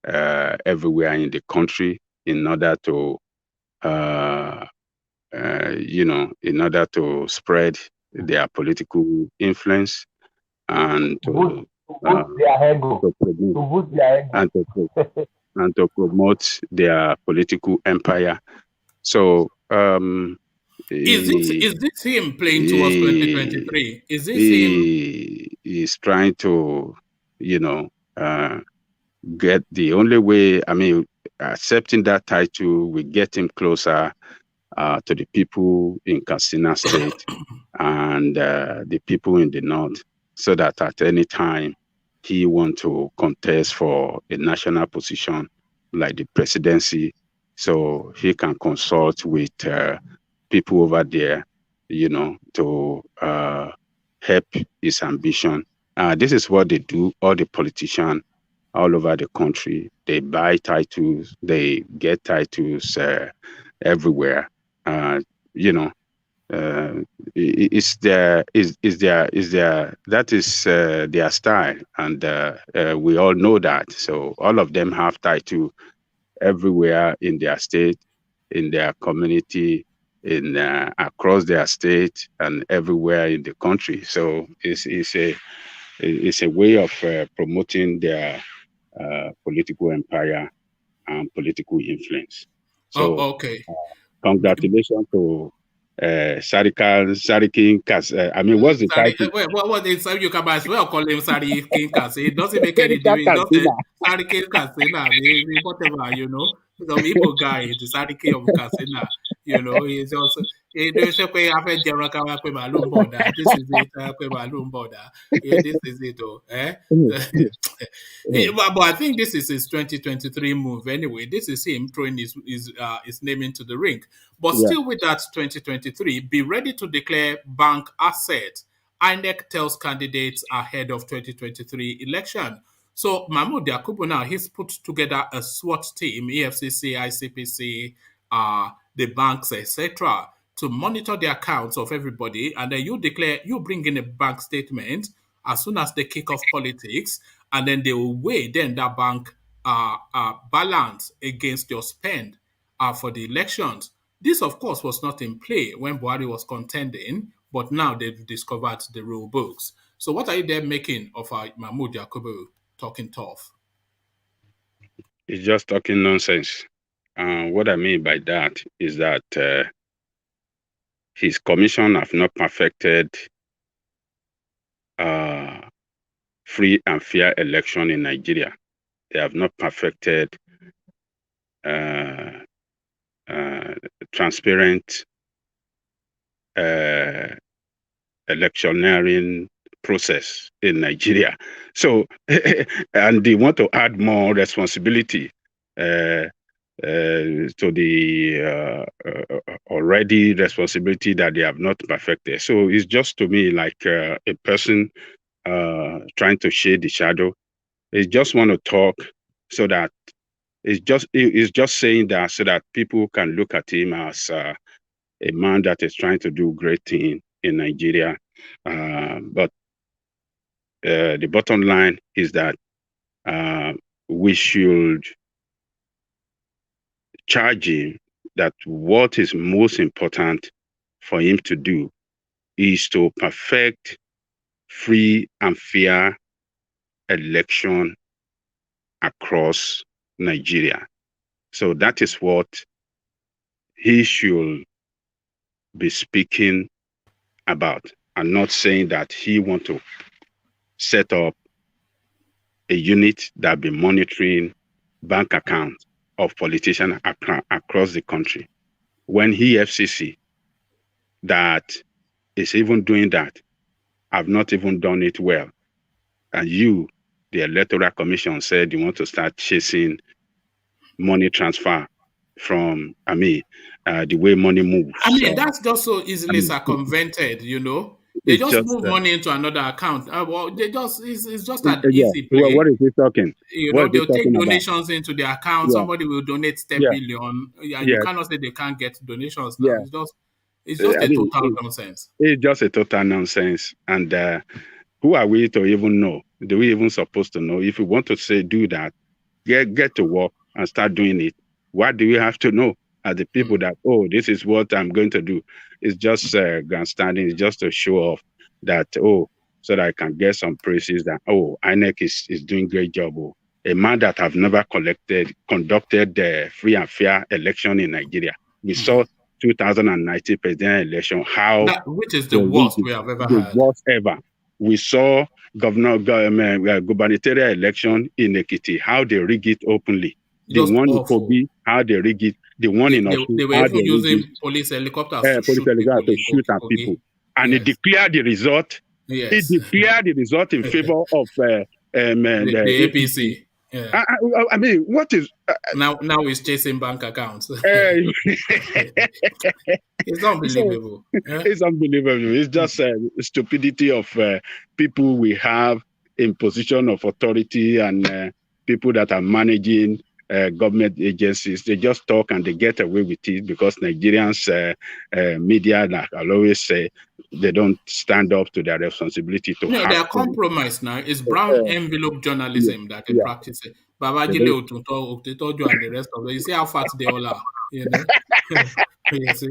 everywhere in the country in order to, in order to spread their political influence and to promote their political empire. So, is this him playing towards 2023? Is this him? He's trying to, get the only way. Accepting that title will get him closer to the people in Katsina State and the people in the North, so that at any time he wants to contest for a national position, like the presidency, so he can consult with people over there, to help his ambition. This is what they do. All the politicians all over the country, they buy titles, they get titles everywhere. It's their that is their style, and we all know that. So all of them have title everywhere in their state, in their community, in across their state, and everywhere in the country. So it's a way of promoting their political empire and political influence. So, okay. Congratulations to Seriki Fulani. I mean, what's the title? What is you can as well call him Seriki Fulani. It doesn't make any difference. It's just Seriki Fulani, whatever, Some Igbo guy is the Seriki of Katsina. He's also this is it, this is it, but I think this is his 2023 move anyway. This is him throwing his name into the ring. But still with that 2023, be ready to declare bank asset. Inec tells candidates ahead of 2023 election. So Mahmoud Yakubu now, he's put together a SWAT team, EFCC, ICPC, the banks, etc., to monitor the accounts of everybody. And then you bring in a bank statement as soon as they kick off politics, and then they will weigh then that bank balance against your spend for the elections. This, of course, was not in play when Buhari was contending, but now they've discovered the rule books. So what are you there making of Mahmoud Yakubu talking tough? It's just talking nonsense. What I mean by that is that his commission have not perfected free and fair election in Nigeria. They have not perfected transparent electioneering process in Nigeria. So, and they want to add more responsibility to the already responsibility that they have not perfected. So it's just to me like a person trying to shade the shadow. They just want to talk so that it's just saying that so that people can look at him as a man that is trying to do great thing in Nigeria. But the bottom line is that we should charge him that what is most important for him to do is to perfect free and fair election across Nigeria. So that is what he should be speaking about, and not saying that he want to set up a unit that be monitoring bank accounts of politicians across the country. When EFCC that is even doing that have not even done it well, and you, the Electoral Commission, said you want to start chasing money transfer from, the way money moves. That's just so easily circumvented, They just move money into another account. It's just an easy play. Well, what is he talking? They'll take donations into the account. Yeah. Somebody will donate 10 billion. You cannot say they can't get donations now. It's just a total nonsense. It's just a total nonsense. And who are we to even know? Do we even supposed to know? If you want to do that, get to work and start doing it. What do we have to know as the people that, this is what I'm going to do? It's just grandstanding. It's just to show off that, so that I can get some praises that, Inec is doing great job. A man that have never conducted the free and fair election in Nigeria. We saw 2019 presidential election, which is the worst we have ever had. The worst ever. We saw gubernatorial election in Ekiti, how they rig it openly. The one in Kogi, how they rig it. The one in Osun, they were even using police helicopters to shoot at people. And it declared the result. Yes. It declared the result in favor of the APC. Yeah. I mean, what is Now he's chasing bank accounts. It's unbelievable. It's unbelievable. It's just stupidity of people we have in position of authority and people that are managing government agencies. They just talk and they get away with it because Nigerians media, like I'll always say, they don't stand up to their responsibility to No, hack their things. compromise now is brown envelope journalism that they Yeah. practice. Babajile Ototojo and the rest of them. You see how fat they all are, you know. You see,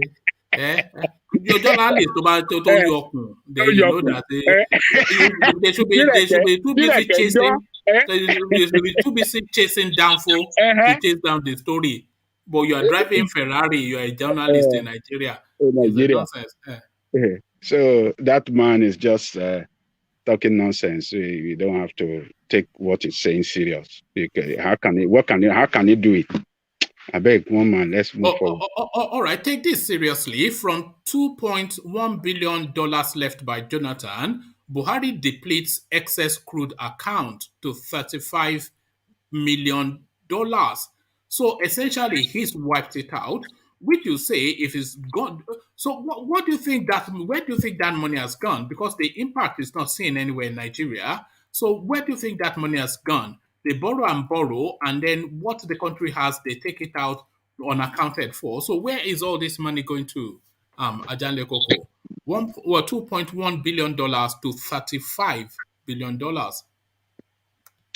your journalist about then you know that they should be too busy chasing. They should be too busy chasing downfall to chase down the story. But you are driving Ferrari. You are a journalist in Nigeria. It's a Nigeria. nonsense. So that man is just talking nonsense. You don't have to take what he's saying serious. How can he do it? I beg one man, let's move forward. All right, take this seriously. From $2.1 billion left by Jonathan, Buhari depletes excess crude account to $35 million. So essentially, he's wiped it out. Which you say if it's gone. So what do you think where do you think that money has gone? Because the impact is not seen anywhere in Nigeria. So where do you think that money has gone? They borrow, and then what the country has, they take it out unaccounted for. So where is all this money going to, Ajanle Koko? $2.1 billion to $35 billion.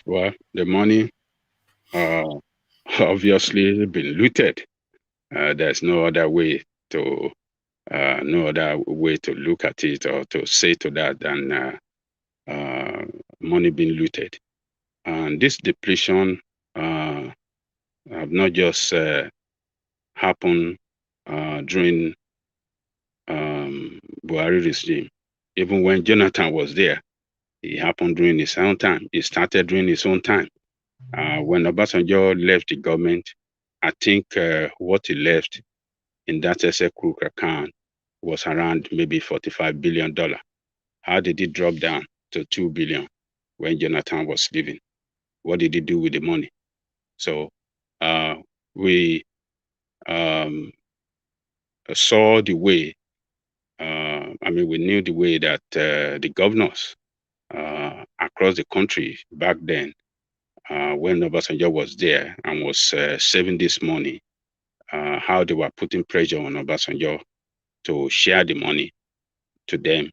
Well, the money obviously been looted. There's no other way to look at it or to say to that than money being looted. And this depletion have not just happened during Buhari regime. Even when Jonathan was there, it happened during his own time. It started during his own time. When Obasanjo left the government, I think what he left in that SL Crook account was around maybe $45 billion. How did it drop down to $2 billion when Jonathan was leaving? What did he do with the money? So we saw the way, we knew the way that the governors across the country back then, when Obasanjo was there and was saving this money, how they were putting pressure on Obasanjo to share the money to them,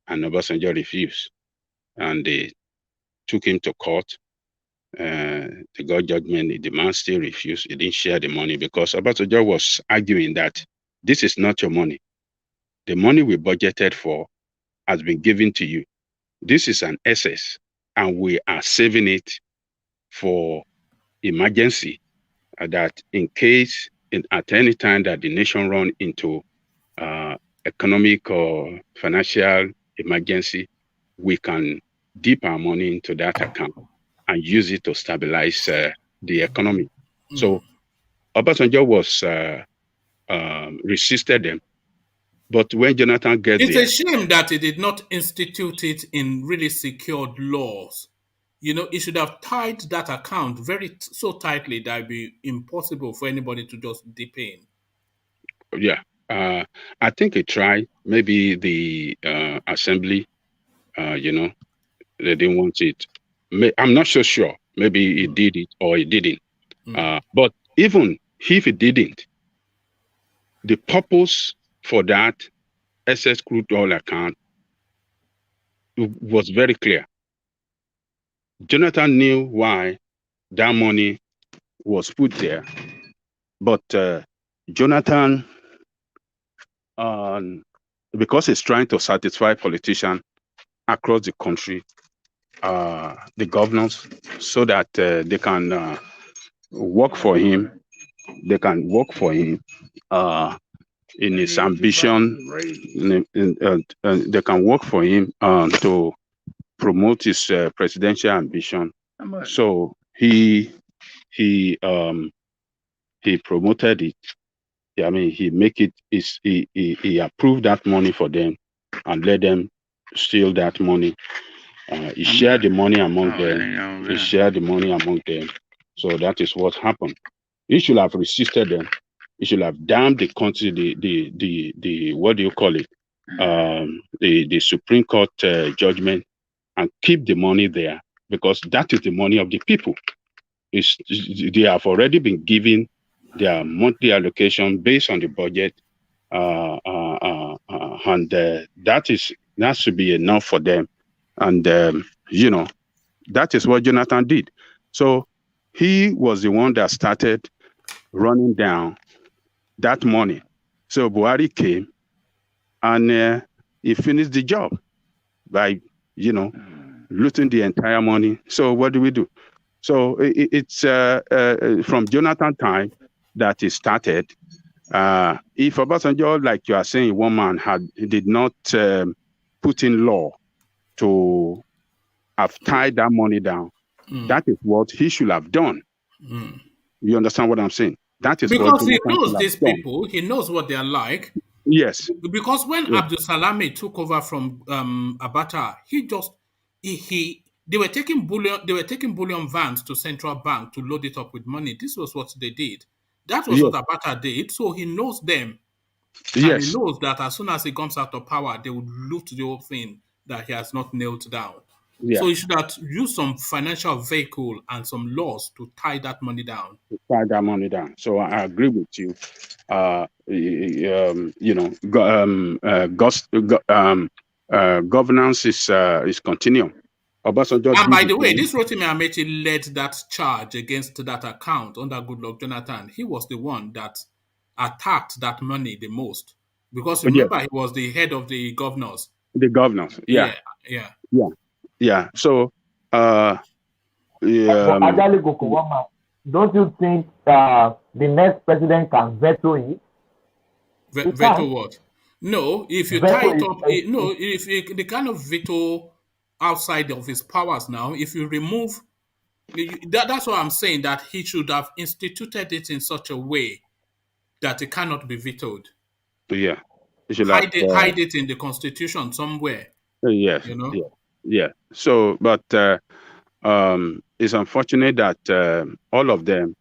and Obasanjo refused. And they took him to court. They got judgment. The man still refused. He didn't share the money because Obasanjo was arguing that this is not your money. The money we budgeted for has been given to you. This is an excess, and we are saving it for emergency, that in case at any time that the nation run into economic or financial emergency, we can dip our money into that account and use it to stabilize the economy. So Obasanjo was resisted them. But when Jonathan gets it's there, a shame that he did not institute it in really secured laws. You know, he should have tied that account so tightly that it'd be impossible for anybody to just dip in. Yeah, I think he tried. Maybe the assembly, they didn't want it. I'm not so sure. Maybe he did it or he didn't. But even if he didn't, the purpose for that SS crude oil account was very clear. Jonathan knew why that money was put there, but Jonathan, because he's trying to satisfy politicians across the country, the governors, so that they can work for him. They can work for him in his ambition. They can work for him to promote his presidential ambition. So he promoted it. I mean, he make it. He approved that money for them and let them steal that money He shared the money among them. He shared the money among them. So that is what happened. He should have resisted them. He should have damned the country, the what do you call it? The Supreme Court judgment, and keep the money there, because that is the money of the people. They have already been given their monthly allocation based on the budget, and that should be enough for them. And that is what Jonathan did. So he was the one that started running down that money. So Buhari came and he finished the job by looting the entire money. So what do we do? So it's from Jonathan time that it started. If Obasanjo, like you are saying, one man did not put in law to have tied that money down, that is what he should have done. You understand what I'm saying? That is because what he knows these people. He knows what they are like. Yes. Because when Abdul Salami took over from Abacha, they were taking bullion vans to central bank to load it up with money. This was what they did. That was what Abacha did. So he knows them. Yes. And he knows that as soon as he comes out of power, they would loot the whole thing that he has not nailed down. Yeah. So he should have used some financial vehicle and some laws to tie that money down. So I agree with you. Governance is continuum. And by the way, this ROTIMI AMAECHI led that charge against that account under Goodluck Jonathan. He was the one that attacked that money the most. Because remember, he was the head of the governors. The governors, yeah. So, don't you think the next president can veto it? Veto what? No, if you tie it up, if the kind of veto outside of his powers now, if you remove, that's what I'm saying, that he should have instituted it in such a way that it cannot be vetoed. Yeah. Hide it in the constitution somewhere. Yes. Yeah. So, but it's unfortunate that all of them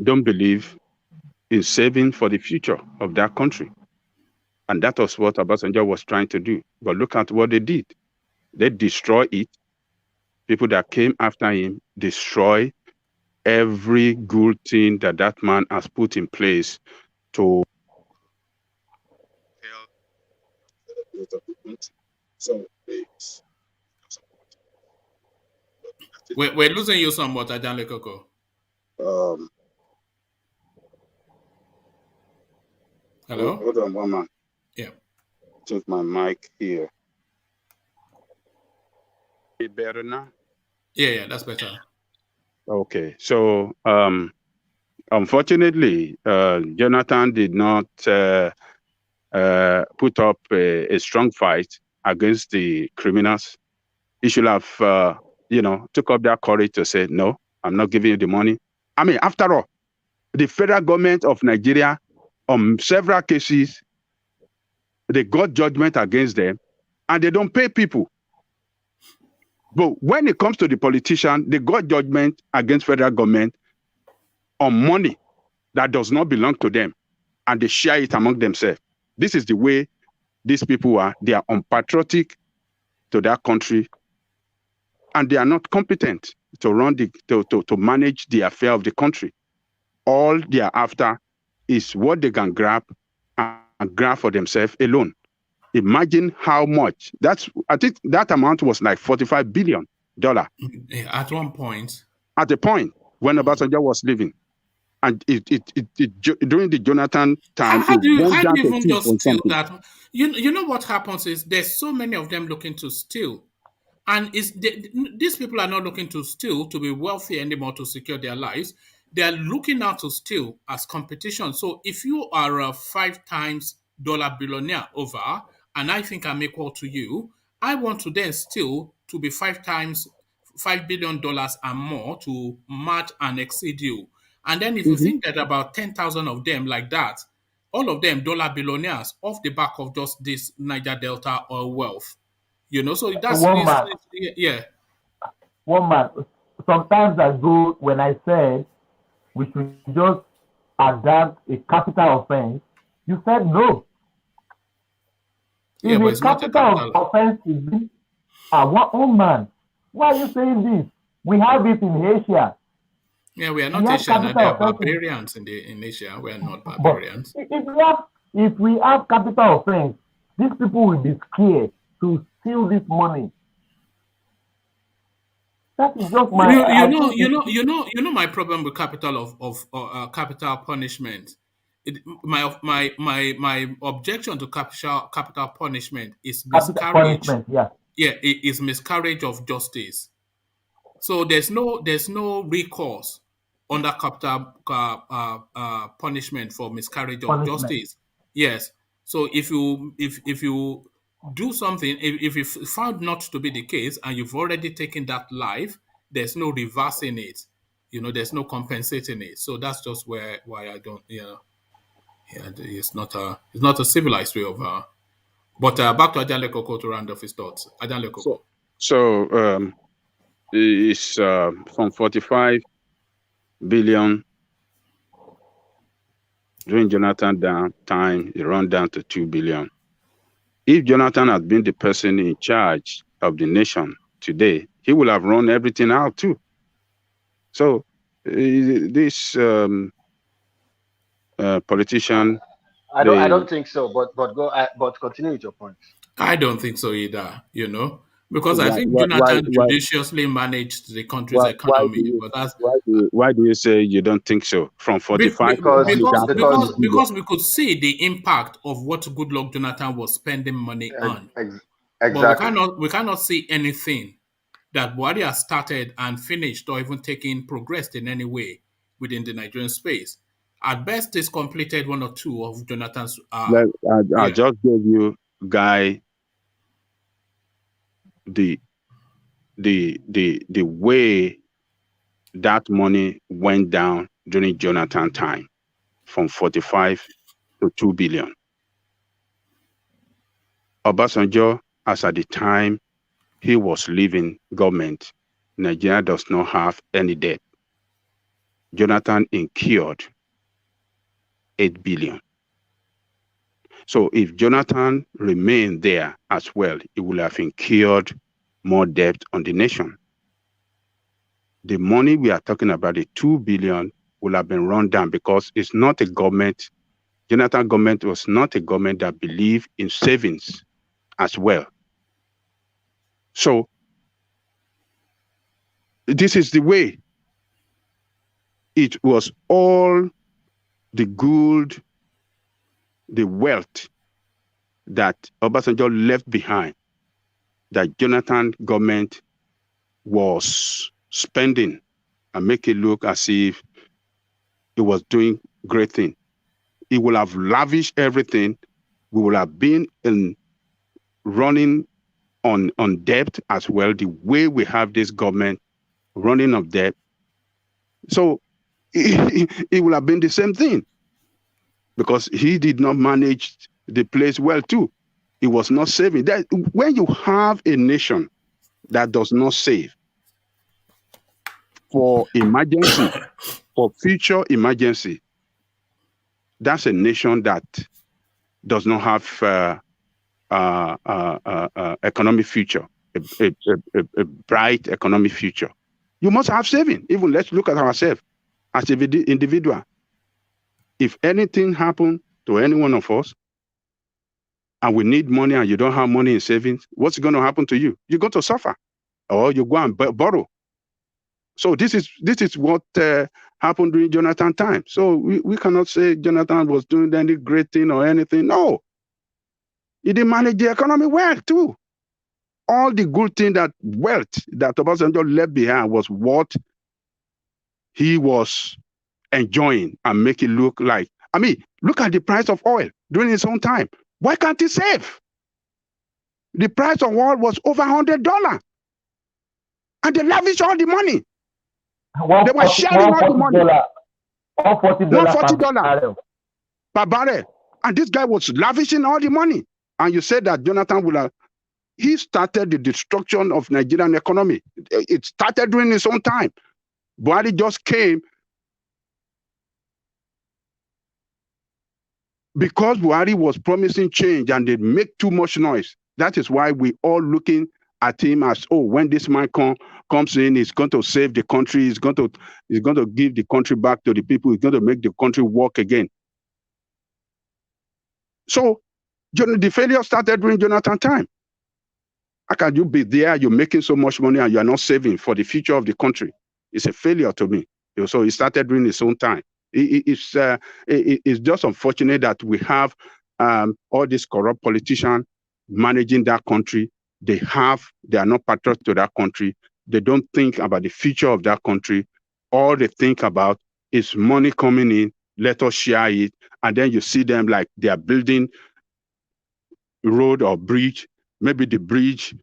don't believe in saving for the future of that country. And that was what Obasanjo was trying to do. But look at what they did. They destroy it. People that came after him destroy every good thing that man has put in place to help. So we're losing you somewhat, Ajanle Koko. Hello? Hold on one minute. Yeah. Take my mic here. It better now? Yeah, that's better. Okay. So unfortunately, Jonathan did not put up a strong fight against the criminals. He should have took up that courage to say, no, I'm not giving you the money. I mean, after all, the federal government of Nigeria, on several cases, they got judgment against them and they don't pay people. But when it comes to the politician, they got judgment against federal government on money that does not belong to them, and they share it among themselves. This is the way these people are. They are unpatriotic to that country, and they are not competent to run to manage the affair of the country. All they are after is what they can grab and grab for themselves alone. Imagine how much. I think that amount was like $45 billion. At one point. At the point when Obasanjo was living. And it during the Jonathan time, how do you even just steal that? You know what happens is there's so many of them looking to steal. And these people are not looking to steal to be wealthy anymore to secure their lives. They are looking out to steal as competition. So if you are a 5 times dollar billionaire over, and I think I'm equal to you, I want to then steal to be 5 times $5 billion and more to match and exceed you. And then if you think that about 10,000 of them like that, all of them dollar billionaires off the back of just this Niger Delta oil wealth, You know, so that's One man. yeah. One man. Sometimes I go when I said we should just adapt a capital offense. You said no. Yeah, If but a it's not a capital capital. offense is one man, why are you saying this? We have it in Asia. Yeah, we are We not have Asian, and they capital are offense, barbarians in Asia. We are not but barbarians. if we have capital offense, these people will be scared to steal this money. That is just my. You know my problem with capital capital punishment. My objection to capital punishment is Capital miscarriage. punishment, yeah. Yeah, it is miscarriage of justice. So there's no recourse under capital punishment for miscarriage of Punishment. justice. Yes. So if you do something, if it's found not to be the case, and you've already taken that life, there's no reversing it. You know, there's no compensating it. So that's just why I don't. Yeah, it's not a civilized way of. But back to Ajan Lekoko to round off his thoughts. Ajan Lekoko. So it's from 45 billion during Jonathan time, it run down to 2 billion. If Jonathan had been the person in charge of the nation today, he would have run everything out too. So this politician, I don't think so. But continue with your point. I don't think so either. You know, because I think Jonathan judiciously managed the country's economy. But that's why do you say you don't think so? From 45 because we could see the impact of what Goodluck Jonathan was spending money on. Exactly. But we cannot see anything that Buhari has started and finished or even progressed in any way within the Nigerian space. At best, it's completed one or two of Jonathan's. I just gave you, Guy, the way that money went down during Jonathan time, from 45 to 2 billion. Obasanjo, as at the time he was leaving government, Nigeria does not have any debt. Jonathan incurred 8 billion. So if Jonathan remained there as well, he would have incurred more debt on the nation. The money we are talking about, the 2 billion, will have been run down because it's not a government. Jonathan government was not a government that believed in savings as well. So this is the way. It was all the good, the wealth that Obasanjo left behind, that Jonathan government was spending and make it look as if it was doing great thing. It will have lavished everything. We will have been running on debt as well, the way we have this government running of debt. So it will have been the same thing, because he did not manage the place well too. He was not saving. That when you have a nation that does not save for emergency, for future emergency, that's a nation that does not have economic future, a bright economic future. You must have saving. Even let's look at ourselves as an individual. If anything happened to any one of us, and we need money and you don't have money in savings, what's going to happen to you? You're going to suffer, or you go and borrow. So this is what happened during Jonathan time. So we cannot say Jonathan was doing any great thing or anything. No. He didn't manage the economy well too. All the good thing, that wealth that Obasanjo left behind, was what he was enjoying and make it look like. I mean, look at the price of oil during his own time. Why can't he save? The price of oil was over $100, and they lavished all the money. They were sharing all the money. $140 per barrel. And this guy was lavishing all the money. And you said that Jonathan would have He started the destruction of Nigerian economy. It started during his own time. Buhari just came because Buhari was promising change and they make too much noise. That is why we all looking at him as, oh, when this man comes in, he's going to save the country, he's going to give the country back to the people, he's going to make the country work again. So the failure started during Jonathan time. How can you be there, you're making so much money and you're not saving for the future of the country? It's a failure to me. So he started during his own time. It's just unfortunate that we have all these corrupt politicians managing that country. They are not patriots to that country. They don't think about the future of that country. All they think about is money coming in, let us share it. And then you see them like they are building road or bridge. Maybe the bridge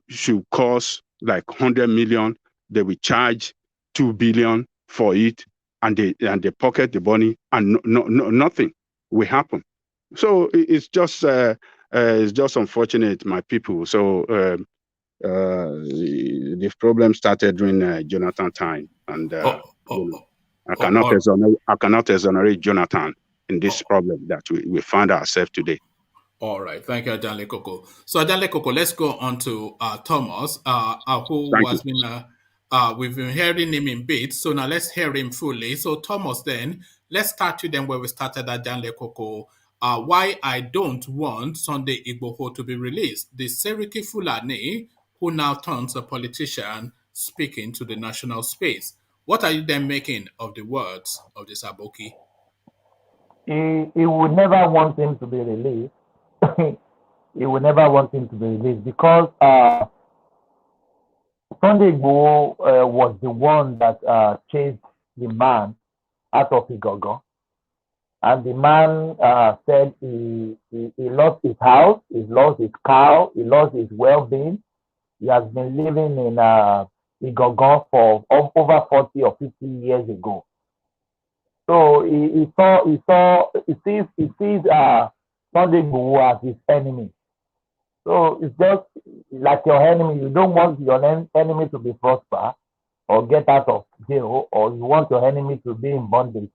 should cost like 100 million. They will charge 2 billion for it, and they pocket the money, and nothing will happen. So it's just unfortunate, my people. So the problem started during Jonathan time, and I cannot exonerate Jonathan in this problem that we find ourselves today. All right, thank you, Ajanle Koko. So Ajanle Koko, let's go on to Thomas, who has been we've been hearing him in bits, so now let's hear him fully. So Thomas, then let's start with them where we started at Ajanle Koko. Why I don't want Sunday Igboho to be released. The Seriki Fulani, who now turns a politician, speaking to the national space. What are you then making of the words of this Aboki? He would never want him to be released. He would never want him to be released because Sunday Igboho was the one that chased the man out of Igboho. And the man said he lost his house, he lost his cow, he lost his well-being. He has been living in Igboho for over 40 or 50 years ago. So he sees Sunday Igboho as his enemy. So it's just like your enemy. You don't want your enemy to be prosper or get out of jail, or you want your enemy to be in bondage.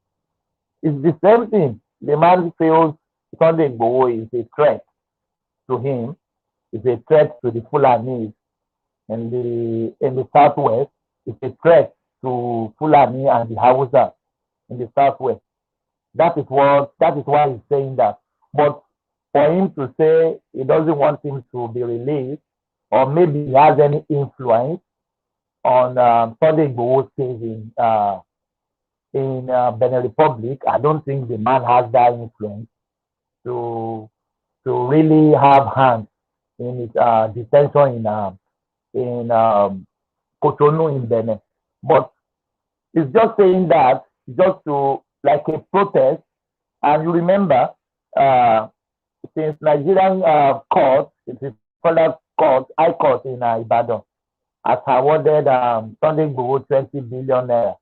It's the same thing. The man feels Sunday Igboho is a threat to him. It's a threat to the Fulani in the southwest. It's a threat to Fulani and the Hausa in the southwest. That is why he's saying that. But for him to say he doesn't want him to be released, or maybe he has any influence on Sunday Igboho's case in Benin Republic, I don't think the man has that influence to really have hands in his detention in Cotonou in Benin. But it's just saying that just to like a protest. And you remember, since Nigerian court, it is federal court, High Court in Ibadan, has awarded Sunday Igboho 20 billion naira.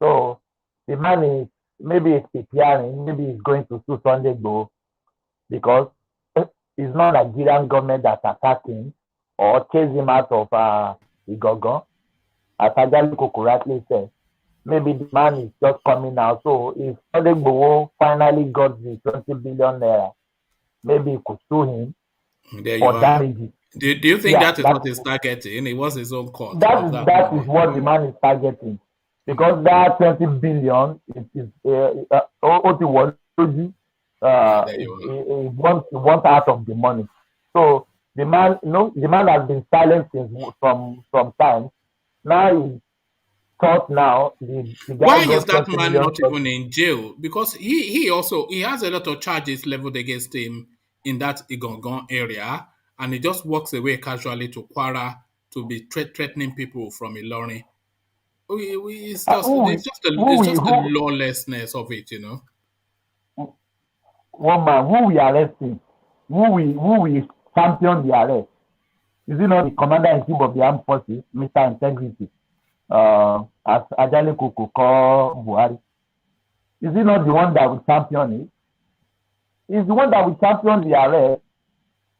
So the man is maybe preparing, maybe he's going to sue Sunday Igboho because it's not Nigerian government that's attacking or chase him out of Igboho. As Ajanle Koko correctly said, maybe the man is just coming out. So if Sunday Igboho finally got the 20 billion naira, maybe he could sue him for damages. Do you think that is what he's targeting? It was his own cause. That is what the man is targeting. Because that 20 billion is what he wants out of the money. So the man has been silent since from time. Now he's thought now the guy. Why is that man not even in jail? Because he has a lot of charges leveled against him in that Igongon area, and he just walks away casually to Kwara to be threatening people from Ilorin. It's just the lawlessness of it, you know. One man who we arresting, who we champion the arrest. Is it not the commander-in-chief of the armed forces, Mr. Integrity, as Ajanle Koko call Buhari? Is it not the one that will champion it? He's the one that will champion the arrest.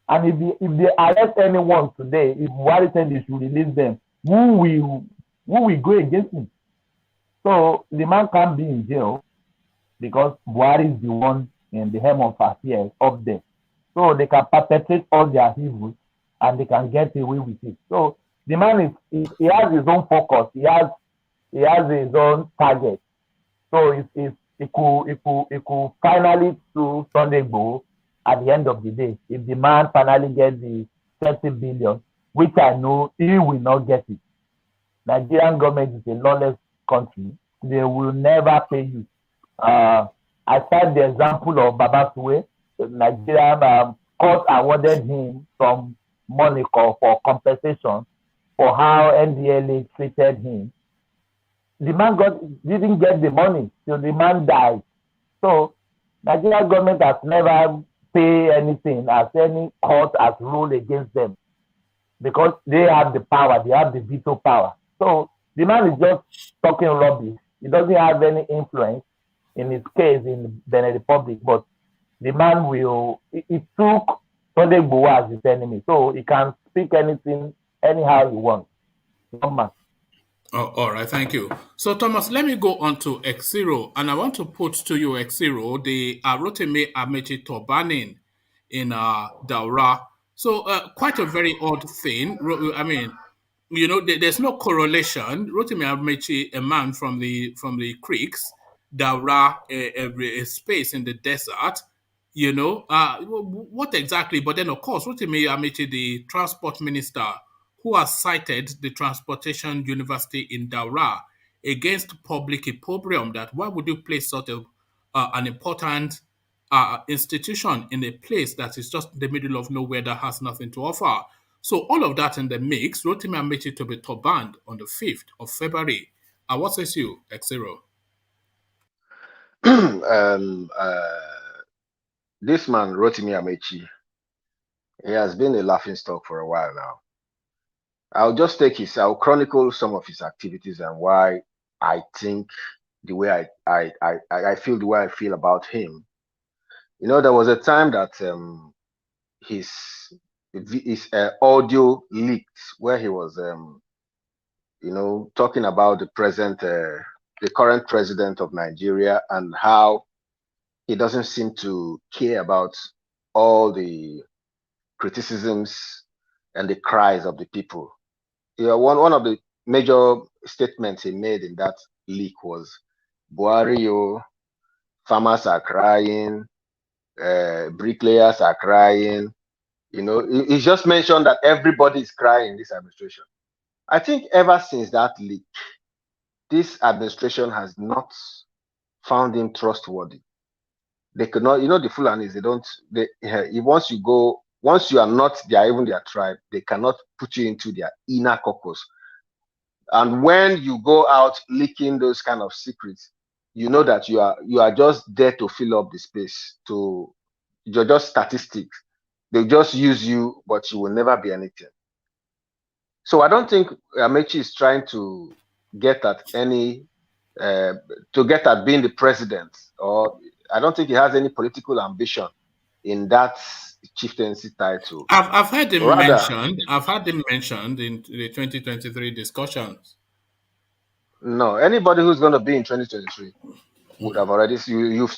And if they arrest anyone today, if Buhari said they should release them, who will go against him? So the man can't be in jail because Buhari is the one in the helm of affairs up there. So they can perpetrate all their evils and they can get away with it. So the man he has his own focus. He has his own target. So if it could finally sue Sunday Igboho at the end of the day, if the man finally gets the 30 billion, which I know he will not get it. Nigerian government is a lawless country. They will never pay you. I cite the example of Babasue. The Nigerian court awarded him some money for compensation for how NDLA treated him. The man didn't get the money till the man died. So Nigerian government has never paid anything as any court has ruled against them because they have the power, they have the veto power. So the man is just talking rubbish. He doesn't have any influence in his case in Benin Republic, but the man he took Sunday Igboho as his enemy. So he can speak anything, anyhow he wants. Oh, all right, thank you. So, Thomas, let me go on to X0, and I want to put to you, X0, the ROTIMI AMAECHI turbanning in DAURA. So, quite a very odd thing. I mean, you know, there's no correlation. ROTIMI AMAECHI, a man from the creeks, DAURA, a space in the desert. You know, what exactly? But then, of course, ROTIMI AMAECHI, the transport minister, who has cited the Transportation University in DAURA against public opprobrium that why would you place such an important institution in a place that is just in the middle of nowhere that has nothing to offer. So all of that in the mix, ROTIMI AMAECHI to be banned on the 5th of February. What says you, X0? This man, ROTIMI AMAECHI, he has been a laughingstock for a while now. I'll chronicle some of his activities and why I think the way I feel the way I feel about him. You know, there was a time that his audio leaked where he was, you know, talking about the current president of Nigeria and how he doesn't seem to care about all the criticisms and the cries of the people. You know, one of the major statements he made in that leak was, Buhari, farmers are crying, bricklayers are crying. You know, he just mentioned that everybody is crying in this administration. I think ever since that leak, this administration has not found him trustworthy. They could not, you know, the Fulanis, once you are not even their tribe, they cannot put you into their inner caucus. And when you go out leaking those kind of secrets, you know that you are just there to fill up the space. You're just statistics. They just use you, but you will never be anything. So I don't think AMAECHI is trying to get at being the president, or I don't think he has any political ambition in that chieftaincy title. I've heard him mentioned. I've heard him mentioned in the 2023 discussions. No, anybody who's going to be in 2023 would have already. You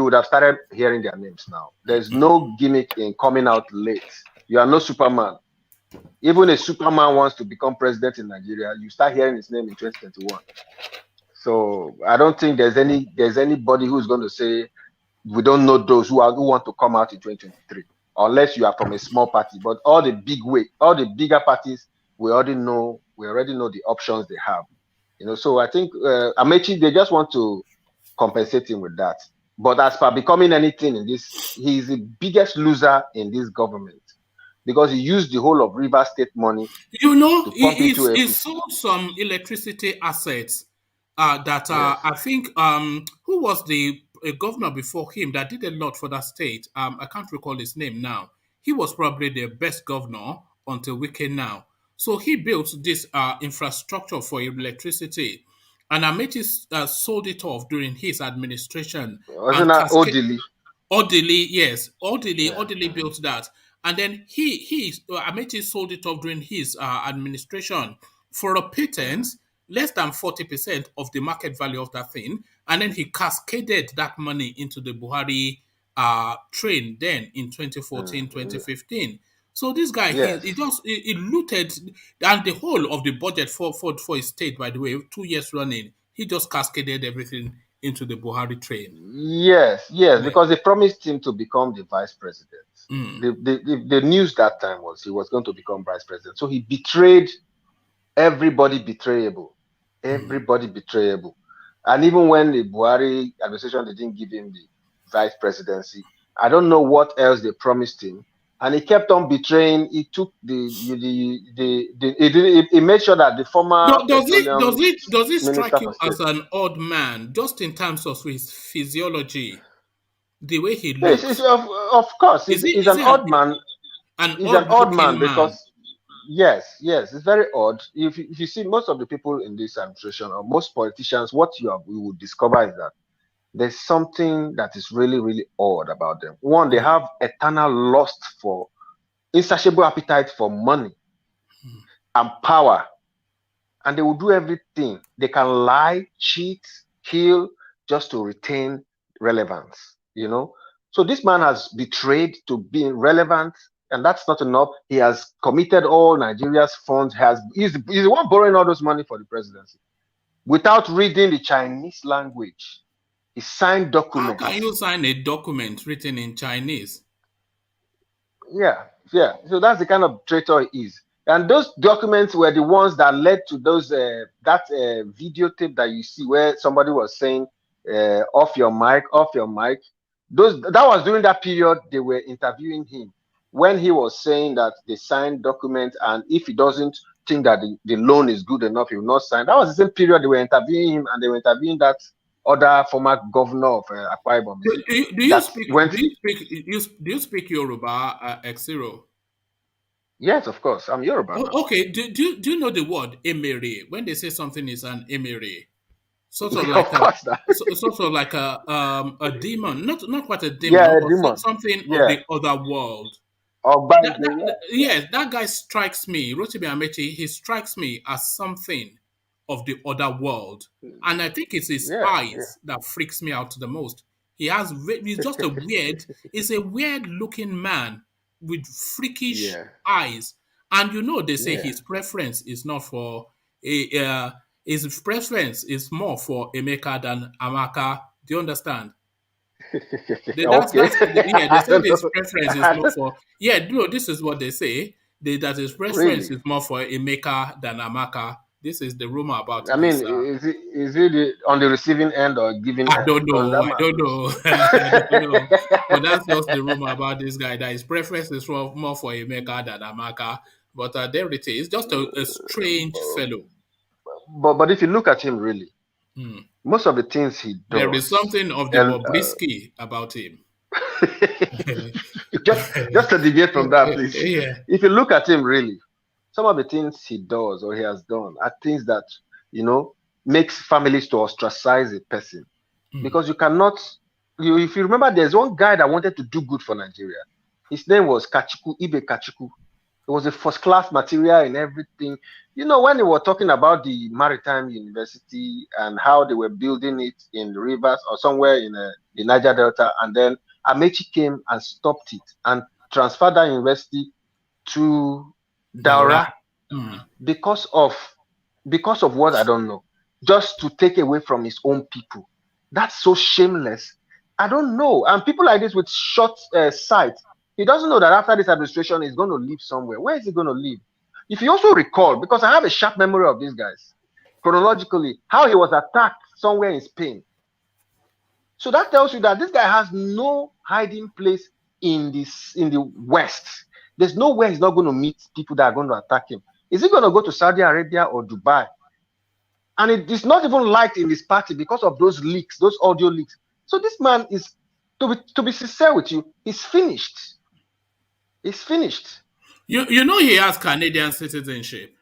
would have started hearing their names now. There's no gimmick in coming out late. You are no Superman. Even a Superman wants to become president in Nigeria, you start hearing his name in 2021. So I don't think there's anybody who's going to say we don't know those who want to come out in 2023, unless you are from a small party. But all the bigger parties, we already know the options they have. You know, so I think AMAECHI, they just want to compensate him with that. But as for becoming anything in this, he's the biggest loser in this government because he used the whole of Rivers State money. You know, he sold some electricity assets that yes. I think who was the governor before him that did a lot for that state? I can't recall his name now. He was probably the best governor until Wike now. So he built this infrastructure for electricity, and AMAECHI sold it off during his administration. Wasn't that Odili? Orderly, yes, orderly built that, and then Amechi sold it off during his administration for a pittance, less than 40% of the market value of that thing, and then he cascaded that money into the Buhari train then in 2014, 2015. So this guy, Yes. he looted, and the whole of the budget for his state, by the way, 2 years running, he just cascaded everything into the Buhari train. Yes, Yeah. because they promised him to become the vice president. Mm. The news that time was he was going to become vice president. So he betrayed everybody betrayable. Everybody betrayable. And even when the Buhari administration, they didn't give him the vice presidency, I don't know what else they promised him. And he kept on betraying. He took he made sure that the former Does petroleum it strike minister you for state, as an odd man, just in terms of his physiology, the way he yes, looks? of course, he's an odd man. An He's an odd odd looking man man? because yes, it's very odd. If you see most of the people in this administration or most politicians, what you will discover is that there's something that is really, really odd about them. One, they have eternal lust for insatiable appetite for money and power, and they will do everything. They can lie, cheat, kill just to retain relevance. So this man has betrayed to being relevant, and that's not enough. He has committed all Nigeria's funds. He's the one borrowing all those money for the presidency without reading the Chinese language. He signed documents. How can you sign a document written in Chinese? Yeah. So that's the kind of traitor he is. And those documents were the ones that led to those that videotape that you see where somebody was saying, off your mic. That was during that period they were interviewing him when he was saying that they signed documents, and if he doesn't think that the loan is good enough, he will not sign. That was the same period they were interviewing him, and they were interviewing that other former governor of Akwa Ibom. Do you speak Yoruba, Exiro? Yes, of course. I'm Yoruba. Okay. Do you know the word emere? When they say something is an emere, sort of like a demon, not quite a demon, yeah, but demon. Something of the other world. That guy strikes me, Rotimi Amechi. He strikes me as something of the other world, and I think it's his eyes that freaks me out the most. He's just he's a weird looking man with freakish eyes, and they say his preference is not for his preference is more for Emeka than Amaka. Do you understand? They say his preference is more for this is what they say. That his preference is more for Emeka than Amaka. This is the rumor about. I mean, is it on the receiving end or giving? I don't know. I don't know. But that's just the rumor about this guy. That his preference is more for Emeka than Amaka. But there it is. Just a strange fellow. But if you look at him, really, most of the things he does, there is something of the Bobrisky about him. just to deviate from that, please. If you look at him, really, some of the things he does or he has done are things that makes families to ostracize a person, because you cannot. If you remember, there's one guy that wanted to do good for Nigeria. His name was Ibe Kachiku. It was a first-class material in everything. When they were talking about the Maritime University and how they were building it in the rivers or somewhere in the Niger Delta, and then Amechi came and stopped it and transferred that university to DAURA because of what I don't know, just to take away from his own people. That's so shameless. I don't know. And people like this with short sight. He doesn't know that after this administration, he's going to live somewhere. Where is he going to live? If you also recall, because I have a sharp memory of these guys, chronologically, how he was attacked somewhere in Spain. So that tells you that this guy has no hiding place in the West. There's nowhere he's not going to meet people that are going to attack him. Is he going to go to Saudi Arabia or Dubai? And it is not even liked in his party because of those leaks, those audio leaks. So this man is, to be sincere with you, he's finished. He's finished. He has Canadian citizenship.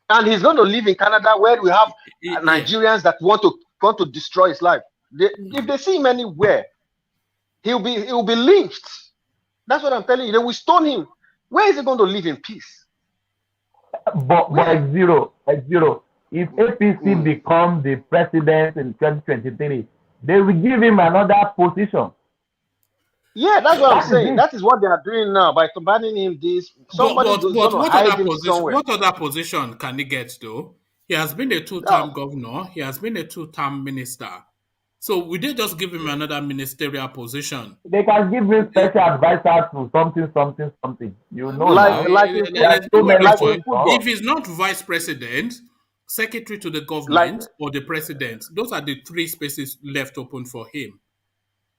And he's going to live in Canada where we have Nigerians that want to destroy his life. If they see him anywhere, He'll be lynched. That's what I'm telling you. They will stone him. Where is he going to live in peace? But zero. If APC become the president in 2023, they will give him another position. Yeah, that's what I'm saying. That is what they are doing now by banning him. Somebody goes going to hide him somewhere. What other position can he get though? He has been a two-term governor. He has been a two-term minister. So would they just give him another ministerial position? They can give him special advisor to something. You know, if he's not vice president, secretary to the government, or the president, those are the three spaces left open for him.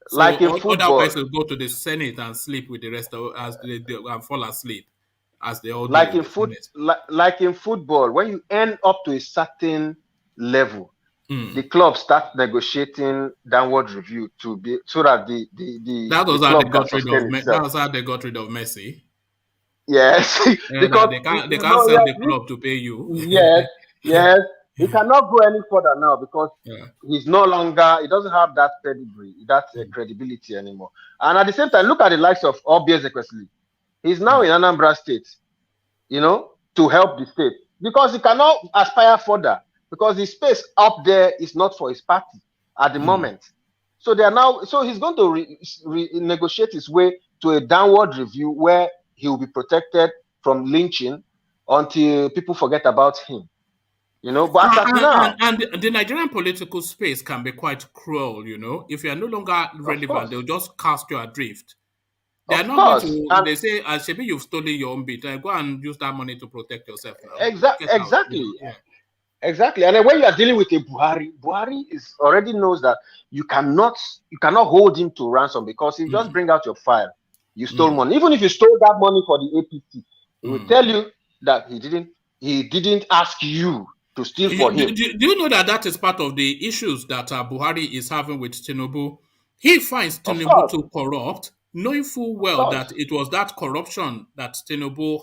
So like in football, other persons go to the Senate and sleep with the rest of as they and fall asleep as they all like do. Like in football, when you end up to a certain level, the club start negotiating downward review to be so that that was how they got rid of that was how they got rid of Messi. Yes, because they can't sell the club to pay you. Yes. He cannot go any further now because he doesn't have that pedigree, that credibility anymore. And at the same time, look at the likes of Obieze Ekwesili. He's now in Anambra State, to help the state because he cannot aspire further because the space up there is not for his party at the moment. So he's going to renegotiate his way to a downward review where he will be protected from lynching until people forget about him. But the Nigerian political space can be quite cruel, If you are no longer relevant, they'll just cast you adrift. They are not going to, they say, Shebi, you've stolen your own bit. Go and use that money to protect yourself now. Exactly. Exactly. And then when you are dealing with a Buhari already knows that you cannot hold him to ransom because if you just bring out your file, you stole money. Even if you stole that money for the APC, he will tell you that he didn't ask you to steal for him. Do you know that is part of the issues that Buhari is having with Tinubu? He finds Tinubu to corrupt, knowing full well that it was that corruption that Tinubu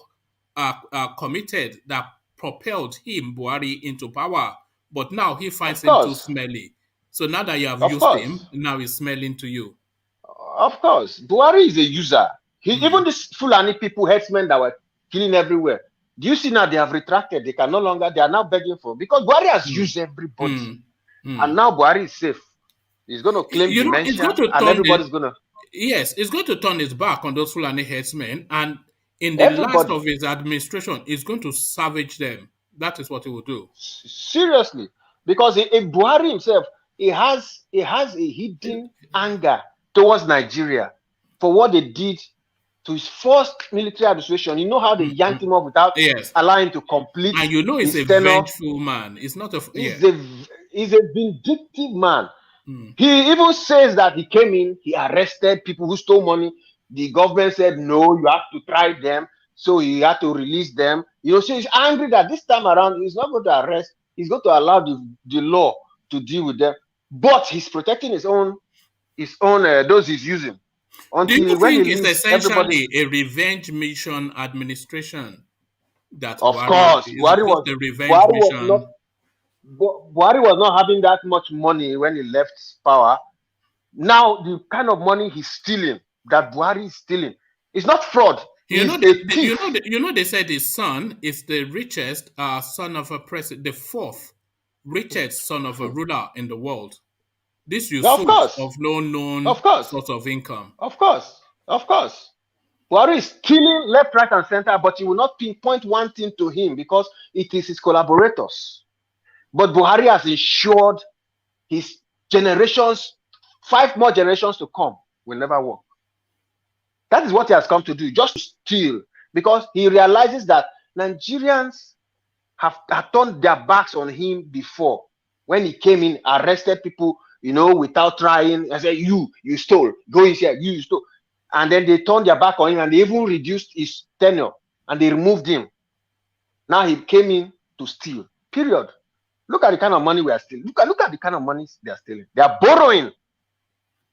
committed that propelled him, Buhari, into power. But now he finds him too smelly. So now that you have used him, now he's smelling to you. Of course. Buhari is a user. Even these Fulani people, headsmen that were killing everywhere, do you see now they have retracted? They are now begging for, because Buhari has used everybody. And now Buhari is safe. He's going to claim dementia and everybody's going to. Yes, it's going to turn his back on those Fulani headsmen. And in the last of his administration, he's going to savage them. That is what he will do. Seriously. Because Buhari himself, he has a hidden anger towards Nigeria for what they did to his first military administration. You know how they yanked him up without allowing him to complete. And he's a vengeful man. It's not he's a vindictive man. He even says that he came in, he arrested people who stole money. The government said, no, you have to try them. So he had to release them. So he's angry that this time around, he's not going to arrest. He's going to allow the law to deal with them. But he's protecting his own those he's using. Do you think it's essentially a revenge mission administration? That of course, Buhari was the revenge mission. Buhari was not having that much money when he left power. Now the kind of money he's stealing, that Buhari is stealing, it's not fraud. You know they said his son is the richest son of a president, the fourth richest son of a ruler in the world. This use of known source of income. Of course. Buhari is stealing left, right, and center, but you will not pinpoint one thing to him because it is his collaborators. But Buhari has ensured his generations, 5 more generations to come, will never work. That is what he has come to do, just to steal, because he realizes that Nigerians have turned their backs on him before. When he came in, arrested people, without trying, and said, you stole, go in here, you stole. And then they turned their back on him and they even reduced his tenure and they removed him. Now he came in to steal, period. Look at the kind of money we are stealing. Look at the kind of money they are stealing. They are borrowing.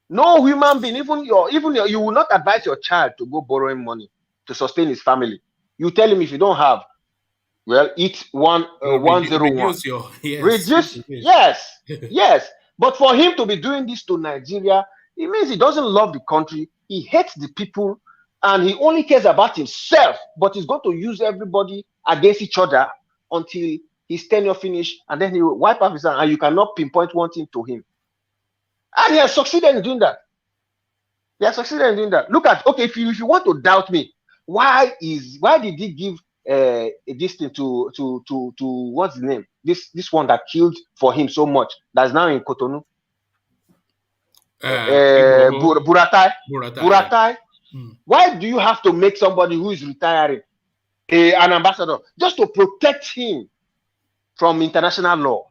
No human being, even you will not advise your child to go borrowing money to sustain his family. You tell him if you don't have, well, eat 101. Reduce, yes. But for him to be doing this to Nigeria it means he doesn't love the country. He hates the people, and he only cares about himself. But he's going to use everybody against each other until his tenure finish, and then he will wipe off his hand, and you cannot pinpoint one thing to him. And he has succeeded in doing that. He has succeeded in doing that. Look at, okay, if you want to doubt me, why did he give this thing to what's the name? This one that killed for him so much, that's now in Cotonou. Buratai. Why do you have to make somebody who is retiring an ambassador just to protect him from international law?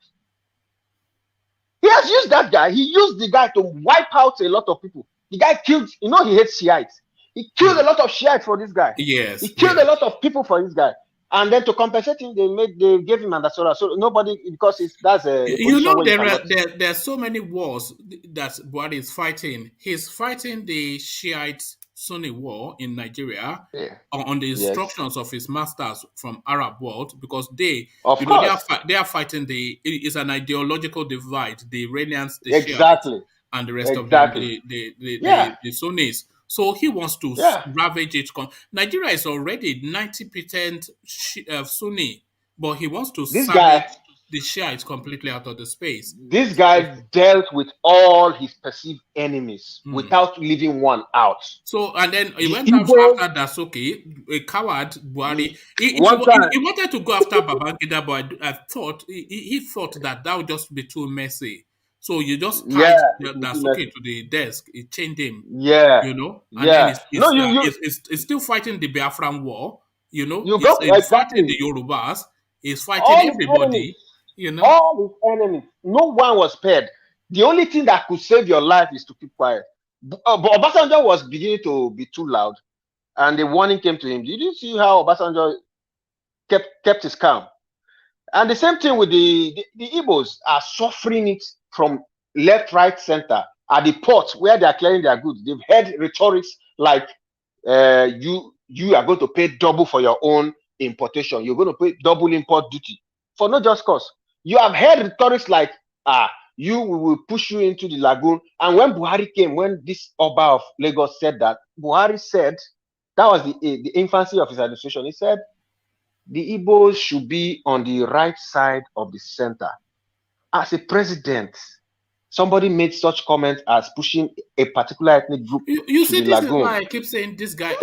He has used that guy. He used the guy to wipe out a lot of people. The guy killed, he hates Shiites. He killed a lot of Shiites for this guy. Yes. He killed a lot of people for this guy. And then to compensate him, they gave him ambassador. So nobody, because that's a there are so many wars that Buhari is fighting. He's fighting the Shiite Sunni war in Nigeria on the instructions of his masters from Arab world, because they are fighting it's an ideological divide. The Iranians, the Shiites, and the rest of them, the Sunnis. So he wants to ravage it. Nigeria is already 90% Sunni, but he wants to savage the Shiites completely out of the space. This guy dealt with all his perceived enemies without leaving one out. So, and then he went after Dasuki, a coward Buhari. He wanted to go after Babangida, but I thought he thought that would just be too messy. So you just tied Dasuki to the desk, it changed him. And then he's still fighting the Biafran war, he's fighting the Yorubas, he's fighting everybody, All his enemies. No one was spared. The only thing that could save your life is to keep quiet. But Obasanjo was beginning to be too loud, and the warning came to him. Did you see how Obasanjo kept his calm? And the same thing with the Igbos are suffering it from left, right, center. At the port where they are clearing their goods, they've heard rhetorics like, you are going to pay double for your own importation. You're going to pay double import duty for no just cause. You have heard rhetorics like, we will push you into the lagoon. And when Buhari came, when this Oba of Lagos said that, Buhari said, that was the infancy of his administration. He said, the Igbos should be on the right side of the center. As a president, somebody made such comment as pushing a particular ethnic group you see, this lagoon. Is why I keep saying this guy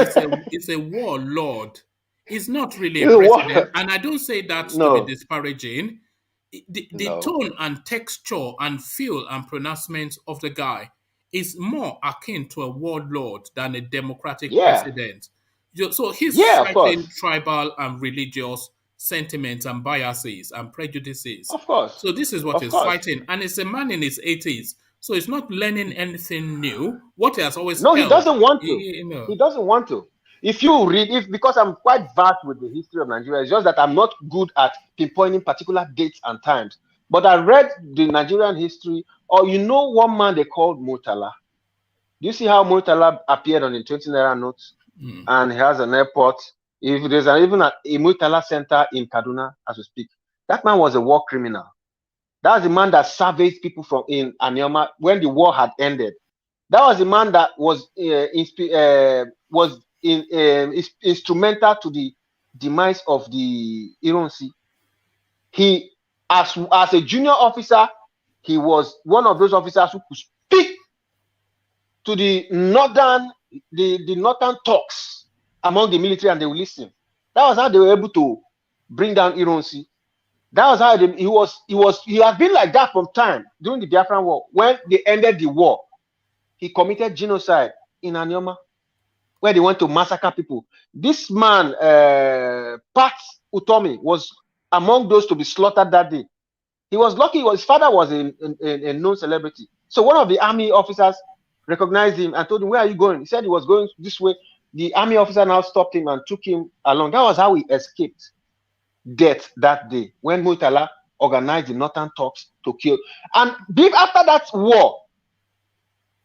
is a warlord. He's not really a president. And I don't say that to be disparaging. The tone and texture and feel and pronouncement of the guy is more akin to a warlord than a democratic president. So he's fighting tribal and religious sentiments and biases and prejudices. Of course. So this is what he's fighting. And it's a man in his 80s. So he's not learning anything new. What he has always he doesn't want to. He doesn't want to. If you read, because I'm quite vast with the history of Nigeria, it's just that I'm not good at pinpointing particular dates and times. But I read the Nigerian history, or one man they called Murtala. Do you see how Murtala appeared on the 20 Naira notes? And he has an airport. If there's even a Murtala center in Kaduna as we speak, that man was a war criminal. That was the man that savaged people in Anioma when the war had ended. That was the man that was instrumental to the demise of the Ironsi. He, as a junior officer, he was one of those officers who could speak to the northern talks among the military, and they will listen. That was how they were able to bring down Ironsi. That was how he has been like that from time during the Biafran War. When they ended the war, he committed genocide in Anioma, where they went to massacre people. This man, Pat Utomi, was among those to be slaughtered that day. He was lucky. His father was a known celebrity. So one of the army officers recognized him and told him, "Where are you going?" He said he was going this way. The army officer now stopped him and took him along. That was how he escaped death that day, when Murtala organized the northern talks to kill. And after that war,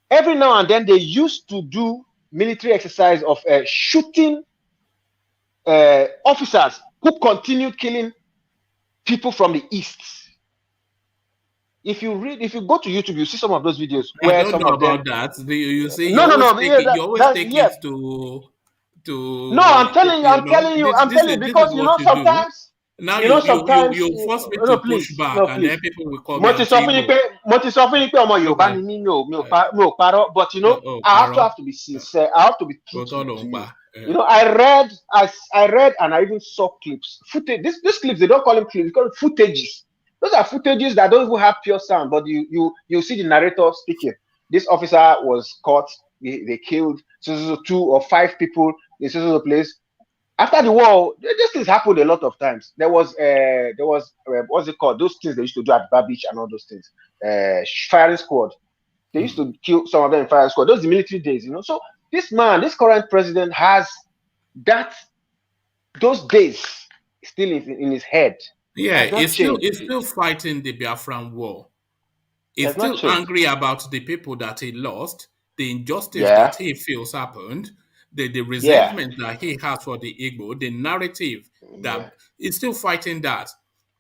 every now and then they used to do military exercise of shooting officers who continued killing people from the east. if you go to YouTube, you see some of those videos I where don't some know of them. about that. You see, No, no, no. Yeah, you always that, take yeah. it to No, I'm telling you, this is because what you do. sometimes, Now sometimes, you force me no, to push please, back, no, and then please. people will call me Mo ti sọ fún yín anti-Igbo. pé ọmọ Yorùbá Okay. ni mí, mi ò parọ́, but I have to be sincere. I have to be truthful to you. I read and I even saw clips, footage. These clips, they don't call them clips, they call them footages. Those are footages that don't even have pure sound, but you see the narrator speaking. This officer was caught. They killed 2 or 5 people in a place. After the war, these things happened a lot of times. There was what's it called? Those things they used to do at Bar Beach and all those things. Firing squad. They used to kill some of them in firing squad. Those are the military days, So this current president, has those days still in his head. Yeah, It's still fighting the Biafran war. He's still angry about the people that he lost, the injustice that he feels happened, the resentment that he has for the Igbo, the narrative that he's still fighting that.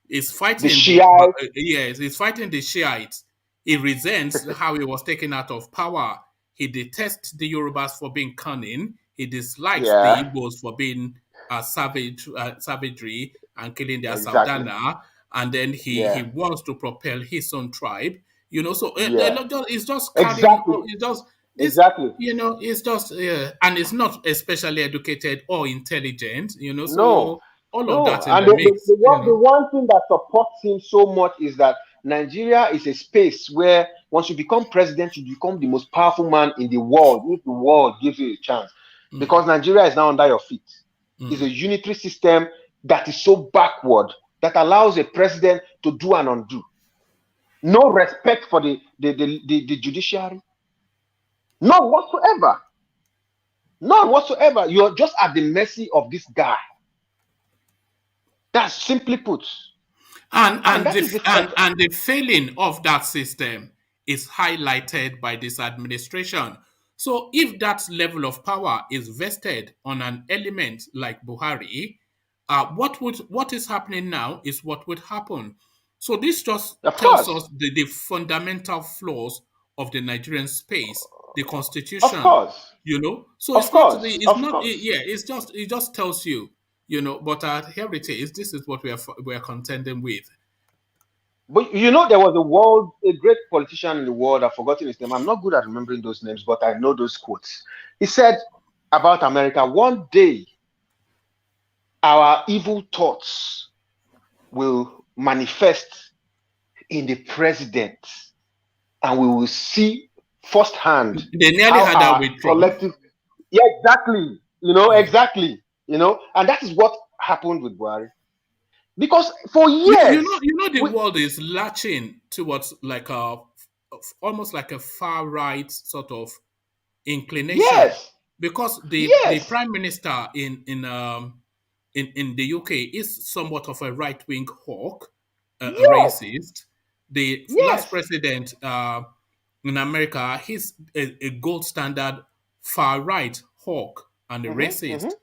He's fighting the Shiites. Yes, he's fighting the Shiites. He resents how he was taken out of power. He detests the Yorubas for being cunning. He dislikes the Igbos for being savagery and killing their Saldana. And then he wants to propel his own tribe. So it's just carrying. It's just and it's not especially educated or intelligent. So all of that in the mix. The one thing that supports him so much is that Nigeria is a space where once you become president, you become the most powerful man in the world if the world gives you a chance. Because Nigeria is now under your feet. It's a unitary system that is so backward that allows a president to do and undo. No respect for the judiciary. None whatsoever. You're just at the mercy of this guy. That's simply put. And the failing of that system is highlighted by this administration. So if that level of power is vested on an element like Buhari, what is happening now is what would happen. So this just tells us the fundamental flaws of the Nigerian space, the constitution. Of course. So it just tells you, but here it is. This is what we are contending with. But there was a great politician in the world. I've forgotten his name. I'm not good at remembering those names, but I know those quotes. He said about America, one day our evil thoughts will manifest in the president, and we will see firsthand. They nearly had that with Trump. Yeah, exactly. Exactly. And that is what happened with Buhari. Because for years, the world is latching towards like almost like a far right sort of inclination. Yes. Because the prime minister in the UK is somewhat of a right wing hawk, a racist. The last president in America, he's a gold standard far right hawk and a racist.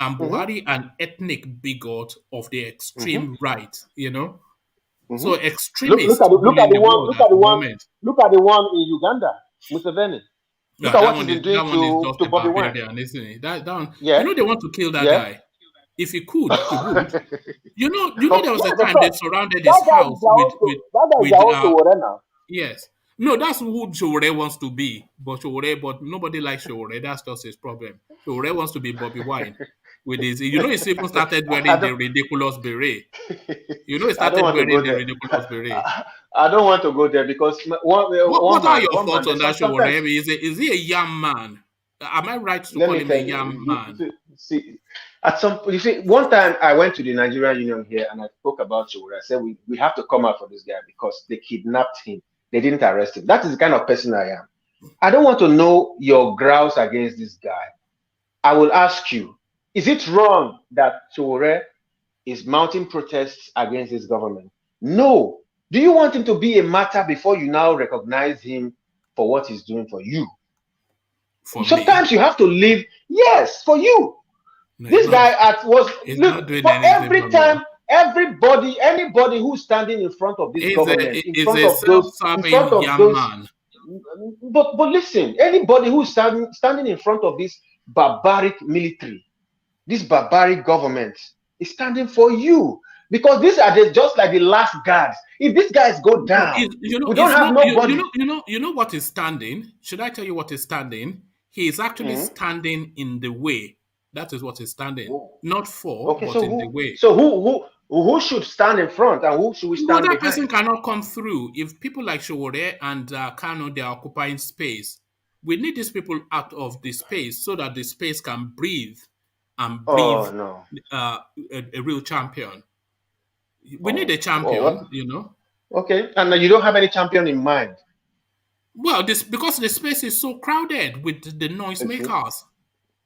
And Buhari, an ethnic bigot of the extreme right, So extremists. Look at the one in Uganda, Museveni. Look at what he's been doing to Bobby Wine. That one, they want to kill that guy. If he could, he would. There was a time they surrounded his house with yes. No, that's who Showore wants to be. But nobody likes Showore. That's just his problem. Showore wants to be Bobby Wine. With his, he's even started wearing the ridiculous beret. He started wearing the ridiculous beret. I don't want to go there because what are your thoughts on that Showore? Is he a young man? Am I right to call him a young man? See, one time I went to the Nigerian Union here and I spoke about Showore. I said we have to come out for this guy because they kidnapped him. They didn't arrest him. That is the kind of person I am. I don't want to know your grouse against this guy. I will ask you, is it wrong that Showore is mounting protests against his government? No. Do you want him to be a martyr before you now recognize him for what he's doing for you? Sometimes you have to live. Yes, for you. No, this guy was look, for Anybody who's standing in front of this government, in front of young man. But listen, anybody who's standing in front of this barbaric military, this barbaric government, is standing for you, because these are just like the last guards. If these guys go down, we don't have nobody. You know what is standing? Should I tell you what is standing? He is actually standing in the way. That is what is standing, not for, but in the way. So who should stand in front and who should we stand behind? That person cannot come through. If people like Sowore and Kano, they are occupying space, we need these people out of the space so that the space can breathe and breathe a real champion. We need a champion, Okay, and you don't have any champion in mind. Well, because the space is so crowded with the noisemakers.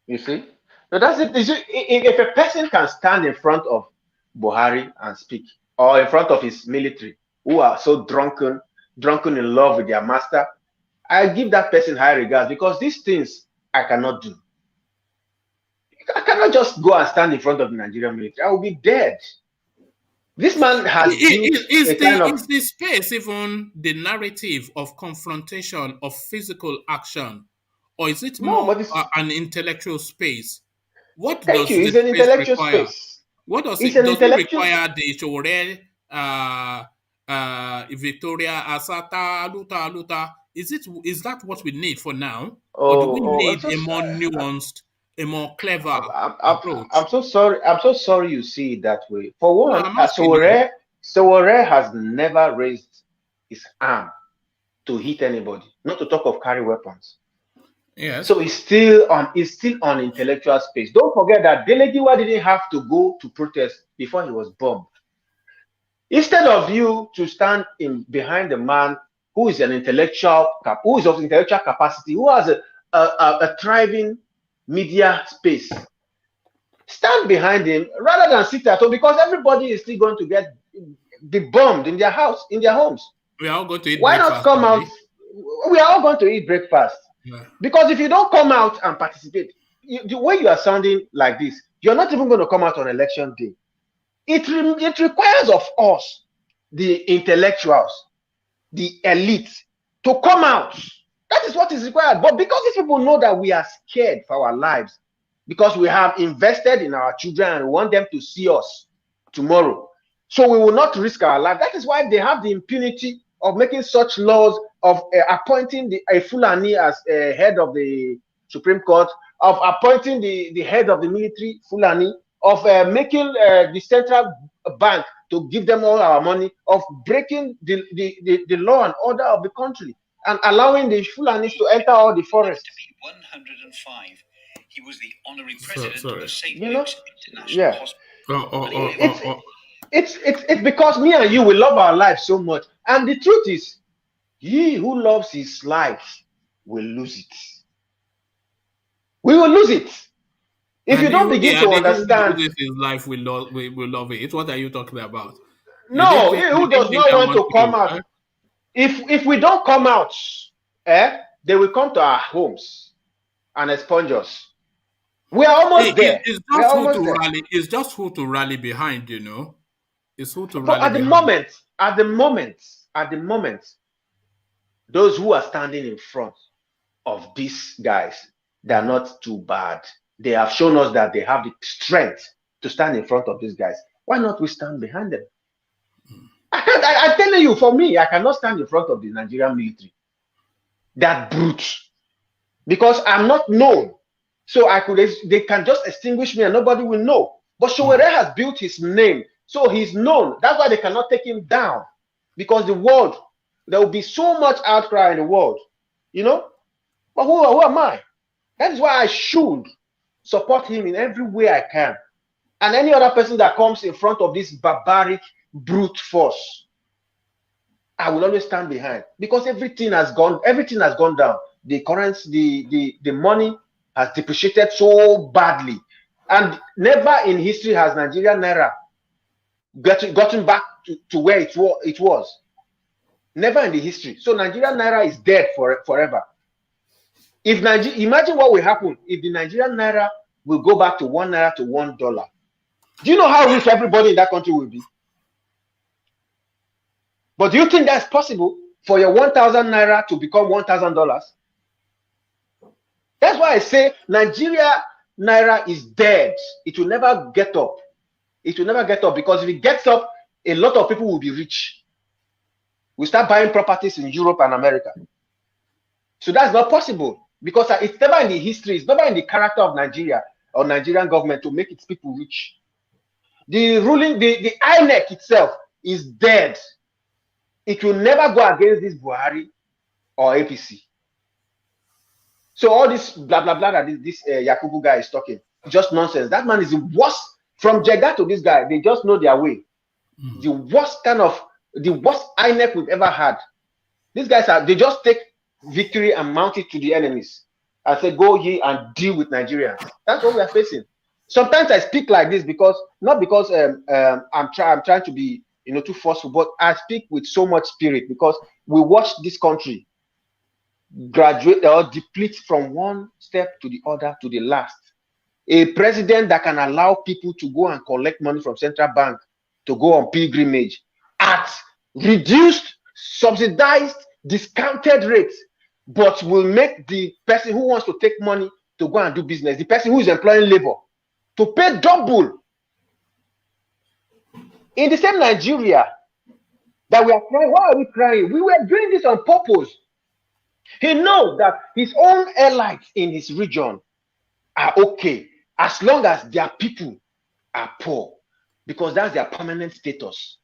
You see? So that's it. If a person can stand in front of Buhari and speak, or in front of his military, who are so drunken in love with their master, I give that person high regards, because these things I cannot do. I cannot just go and stand in front of the Nigerian military. I will be dead. This man has is the space even the narrative of confrontation, of physical action, or is it more an intellectual space? What does it's an intellectual space. What does it require? The Sowore, Victoria, Asata, Luta? Is that what we need for now, or do we need a more nuanced, a more clever approach? I'm so sorry. I'm so sorry you see it that way. For one, Sowore has never raised his arm to hit anybody, not to talk of carry weapons. Yes. So he's still on intellectual space. Don't forget that Delegiwa didn't have to go to protest before he was bombed. Instead of you to stand behind the man who is of intellectual capacity, who has a thriving media space, stand behind him rather than sit at home, because everybody is still going to be bombed in their homes. We are all going to eat Why breakfast, not come out? We are all going to eat breakfast. Yeah. Because if you don't come out and participate, the way you are sounding like this, you're not even going to come out on election day. It requires of us, the intellectuals, the elite, to come out. That is what is required. But because these people know that we are scared for our lives, because we have invested in our children and we want them to see us tomorrow, so we will not risk our life. That is why they have the impunity of making such laws, of appointing a Fulani as head of the Supreme Court, of appointing the head of the military Fulani, of making the central bank to give them all our money, of breaking the law and order of the country, and allowing the Fulanis to enter all the forests. 105. He was the honorary president of the St. Luke's International Hospital. It's because me and you, we love our life so much. And the truth is, he who loves his life will lose it. We will lose it. If you don't begin to understand, his life will love it. What are you talking about? No, he who does not want to come out. If we don't come out, they will come to our homes and expunge us. We are almost there. It's just who to rally behind, It's who to rally behind. At the moment, those who are standing in front of these guys, they are not too bad. They have shown us that they have the strength to stand in front of these guys. Why not we stand behind them? I'm telling you, for me, I cannot stand in front of the Nigerian military. That brute. Because I'm not known. So they can just extinguish me and nobody will know. But Sowore has built his name. So he's known. That's why they cannot take him down. Because there will be so much outcry in the world. But who am I? That is why I should support him in every way I can. And any other person that comes in front of this barbaric brute force, I will always stand behind, because everything has gone down. The currency, the money has depreciated so badly, and never in history has Nigerian naira gotten back to where it was. Never in the history. So Nigerian naira is dead forever. Imagine what will happen if the Nigerian naira will go back to 1 naira to $1. Do you know how rich everybody in that country will be? But do you think that's possible for your 1,000 naira to become $1,000? That's why I say Nigeria naira is dead. It will never get up. It will never get up, because if it gets up, a lot of people will be rich. We start buying properties in Europe and America. So that's not possible, because it's never in the history, it's never in the character of Nigeria or Nigerian government to make its people rich. The Inec itself is dead. It will never go against this Buhari or APC. So all this blah blah blah that this Yakubu guy is talking, just nonsense. That man is the worst. From Jega to this guy, they just know their way. The worst Inec we've ever had. These guys they just take victory and mount it to the enemies and say, go ye and deal with Nigerians. That's what we are facing. Sometimes I speak like this because not because I'm trying to be too forceful, but I speak with so much spirit because we watch this country graduate or deplete from one step to the other to the last. A president that can allow people to go and collect money from central bank to go on pilgrimage at reduced, subsidized, discounted rates, but will make the person who wants to take money to go and do business, the person who is employing labor, to pay double. In the same Nigeria that we are crying, why are we crying? We were doing this on purpose. He knows that his own allies in his region are okay as long as their people are poor, because that's their permanent status.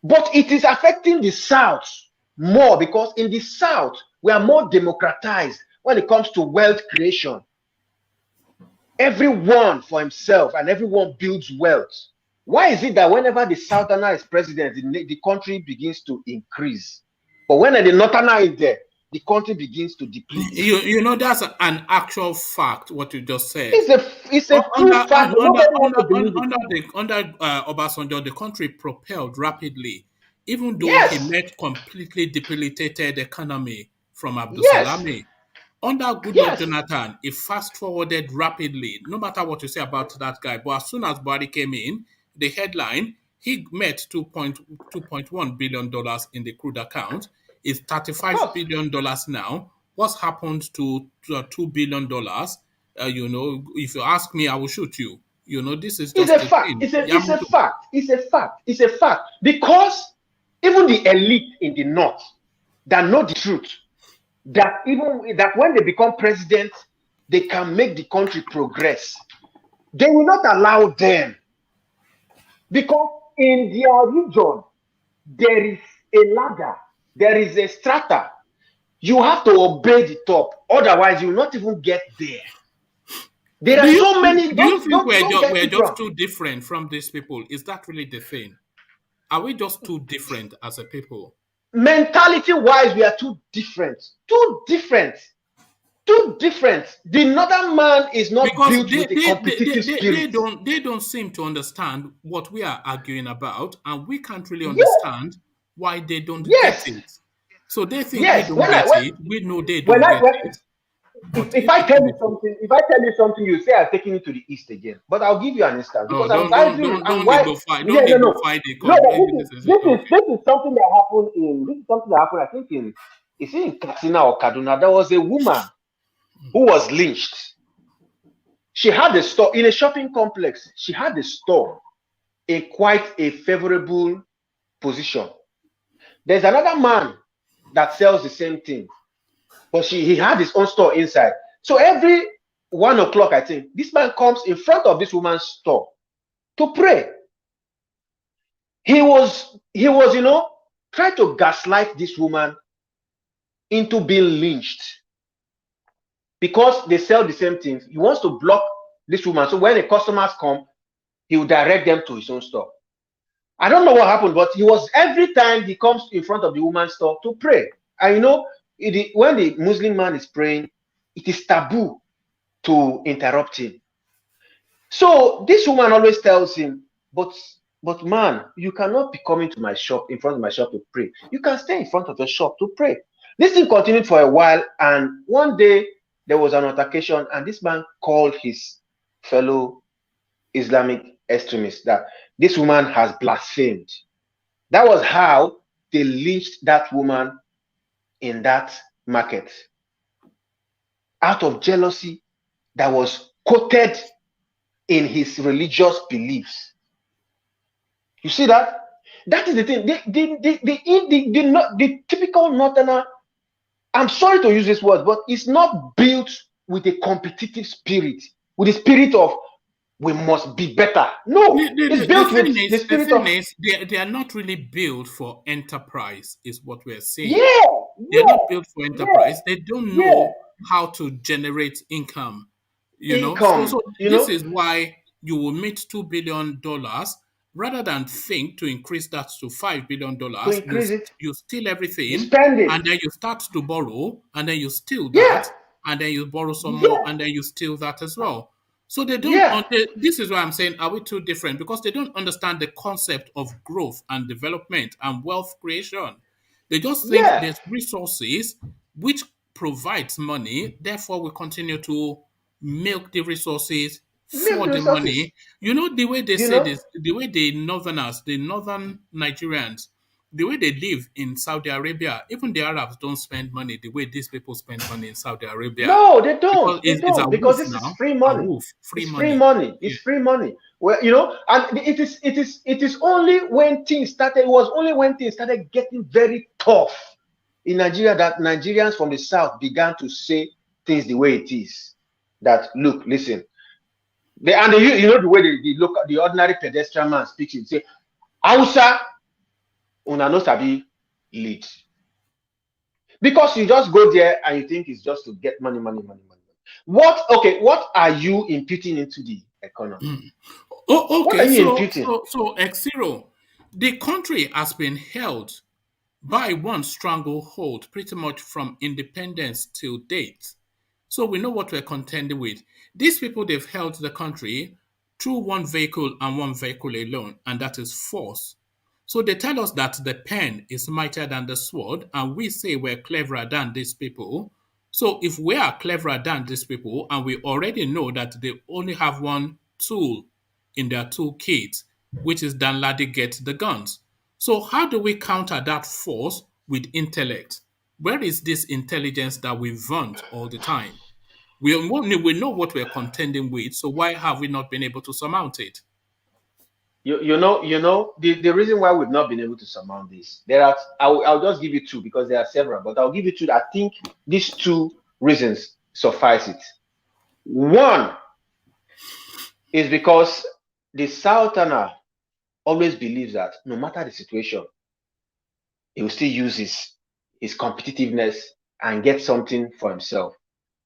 But it is affecting the South more, because in the South, we are more democratized when it comes to wealth creation. Everyone for himself and everyone builds wealth. Why is it that whenever the Southerner is president, the country begins to increase? But when the Northerner is there, the country begins to deplete. You know, that's an actual fact, what you just said. It's a true fact. Under Obasanjo, the country propelled rapidly, even though Yes. he met completely debilitated economy from Abdul Yes. Salami. Under Goodluck Jonathan, it fast-forwarded rapidly, no matter what you say about that guy. But as soon as Buhari came in, the headline, he met $2.1 billion in the crude account. It's $35 billion now. What's happened to $2 billion? If you ask me, I will shoot you. This is just a fact. It's a fact. Because even the elite in the North that know the truth, that when they become president, they can make the country progress. They will not allow them. Because in their region, there is a ladder. There is a strata. You have to obey the top. Otherwise, you will not even get there. There are so many. Do you think we're just too different from these people? Is that really the thing? Are we just too different as a people? Mentality-wise, we are too different. The northern man is not built with a competitive spirit. They don't seem to understand what we are arguing about, and we can't really understand why they don't get it. So they think we don't get it. We know they don't get it. If I tell you something, you say I'm taking it to the east again. But I'll give you an instance. Because Don't go fight. This is something that happened. I think in Katsina or Kaduna. There was a woman who was lynched. She had a store in a shopping complex. She had a store in quite a favorable position. There's another man that sells the same thing, but he had his own store inside. So every 1 o'clock, I think, this man comes in front of this woman's store to pray. He was, trying to gaslight this woman into being lynched because they sell the same things. He wants to block this woman. So when the customers come, he will direct them to his own store. I don't know what happened, but every time he comes in front of the woman's store to pray. And when the Muslim man is praying, it is taboo to interrupt him. So this woman always tells him, but man, you cannot be coming to my shop, in front of my shop to pray. You can stay in front of your shop to pray. This thing continued for a while, and one day there was an altercation, and this man called his fellow Islamic extremists that this woman has blasphemed. That was how they lynched that woman in that market. Out of jealousy that was quoted in his religious beliefs. You see that? That is the thing. The typical northerner, I'm sorry to use this word, but it's not built with a competitive spirit, with the spirit of we must be better. No, it's built with the spirit of... They are not really built for enterprise, is what we're saying. Yeah, they're not built for enterprise. They don't know how to generate income. So this is why you will meet $2 billion rather than think to increase that to $5 billion. You steal everything, you spend it, and then you start to borrow, and then you steal that, and then you borrow some more, and then you steal that as well. So they don't. This is why I'm saying, are we too different? Because they don't understand the concept of growth and development and wealth creation. They just think there's resources which provides money. Therefore, we continue to milk the resources for the money. The way they say this, the way the northerners, the northern Nigerians, the way they live in Saudi Arabia, even the Arabs don't spend money the way these people spend money in Saudi Arabia. No, they don't. Because this is free money. It's free money. It's free money. Well, and it is only when things started. It was only when things started getting very tough in Nigeria that Nigerians from the south began to say things the way it is. That look, listen. The way the ordinary pedestrian man speaks, he say, "Hausa, una no sabi lead." Because you just go there and you think it's just to get money. What are you imputing into the economy? What are you imputing? So X0, the country has been held by one stranglehold pretty much from independence till date. So we know what we're contending with. These people, they've held the country through one vehicle and one vehicle alone, and that is force. So they tell us that the pen is mightier than the sword, and we say we're cleverer than these people. So if we are cleverer than these people, and we already know that they only have one tool in their toolkit, which is Danladi get the guns. So how do we counter that force with intellect? Where is this intelligence that we vaunt all the time? We know what we're contending with, so why have we not been able to surmount it? The reason why we've not been able to surmount this, I'll just give you two because there are several, but I'll give you two. I think these two reasons suffice it. One is because the southerner always believes that no matter the situation, he will still use his competitiveness and get something for himself.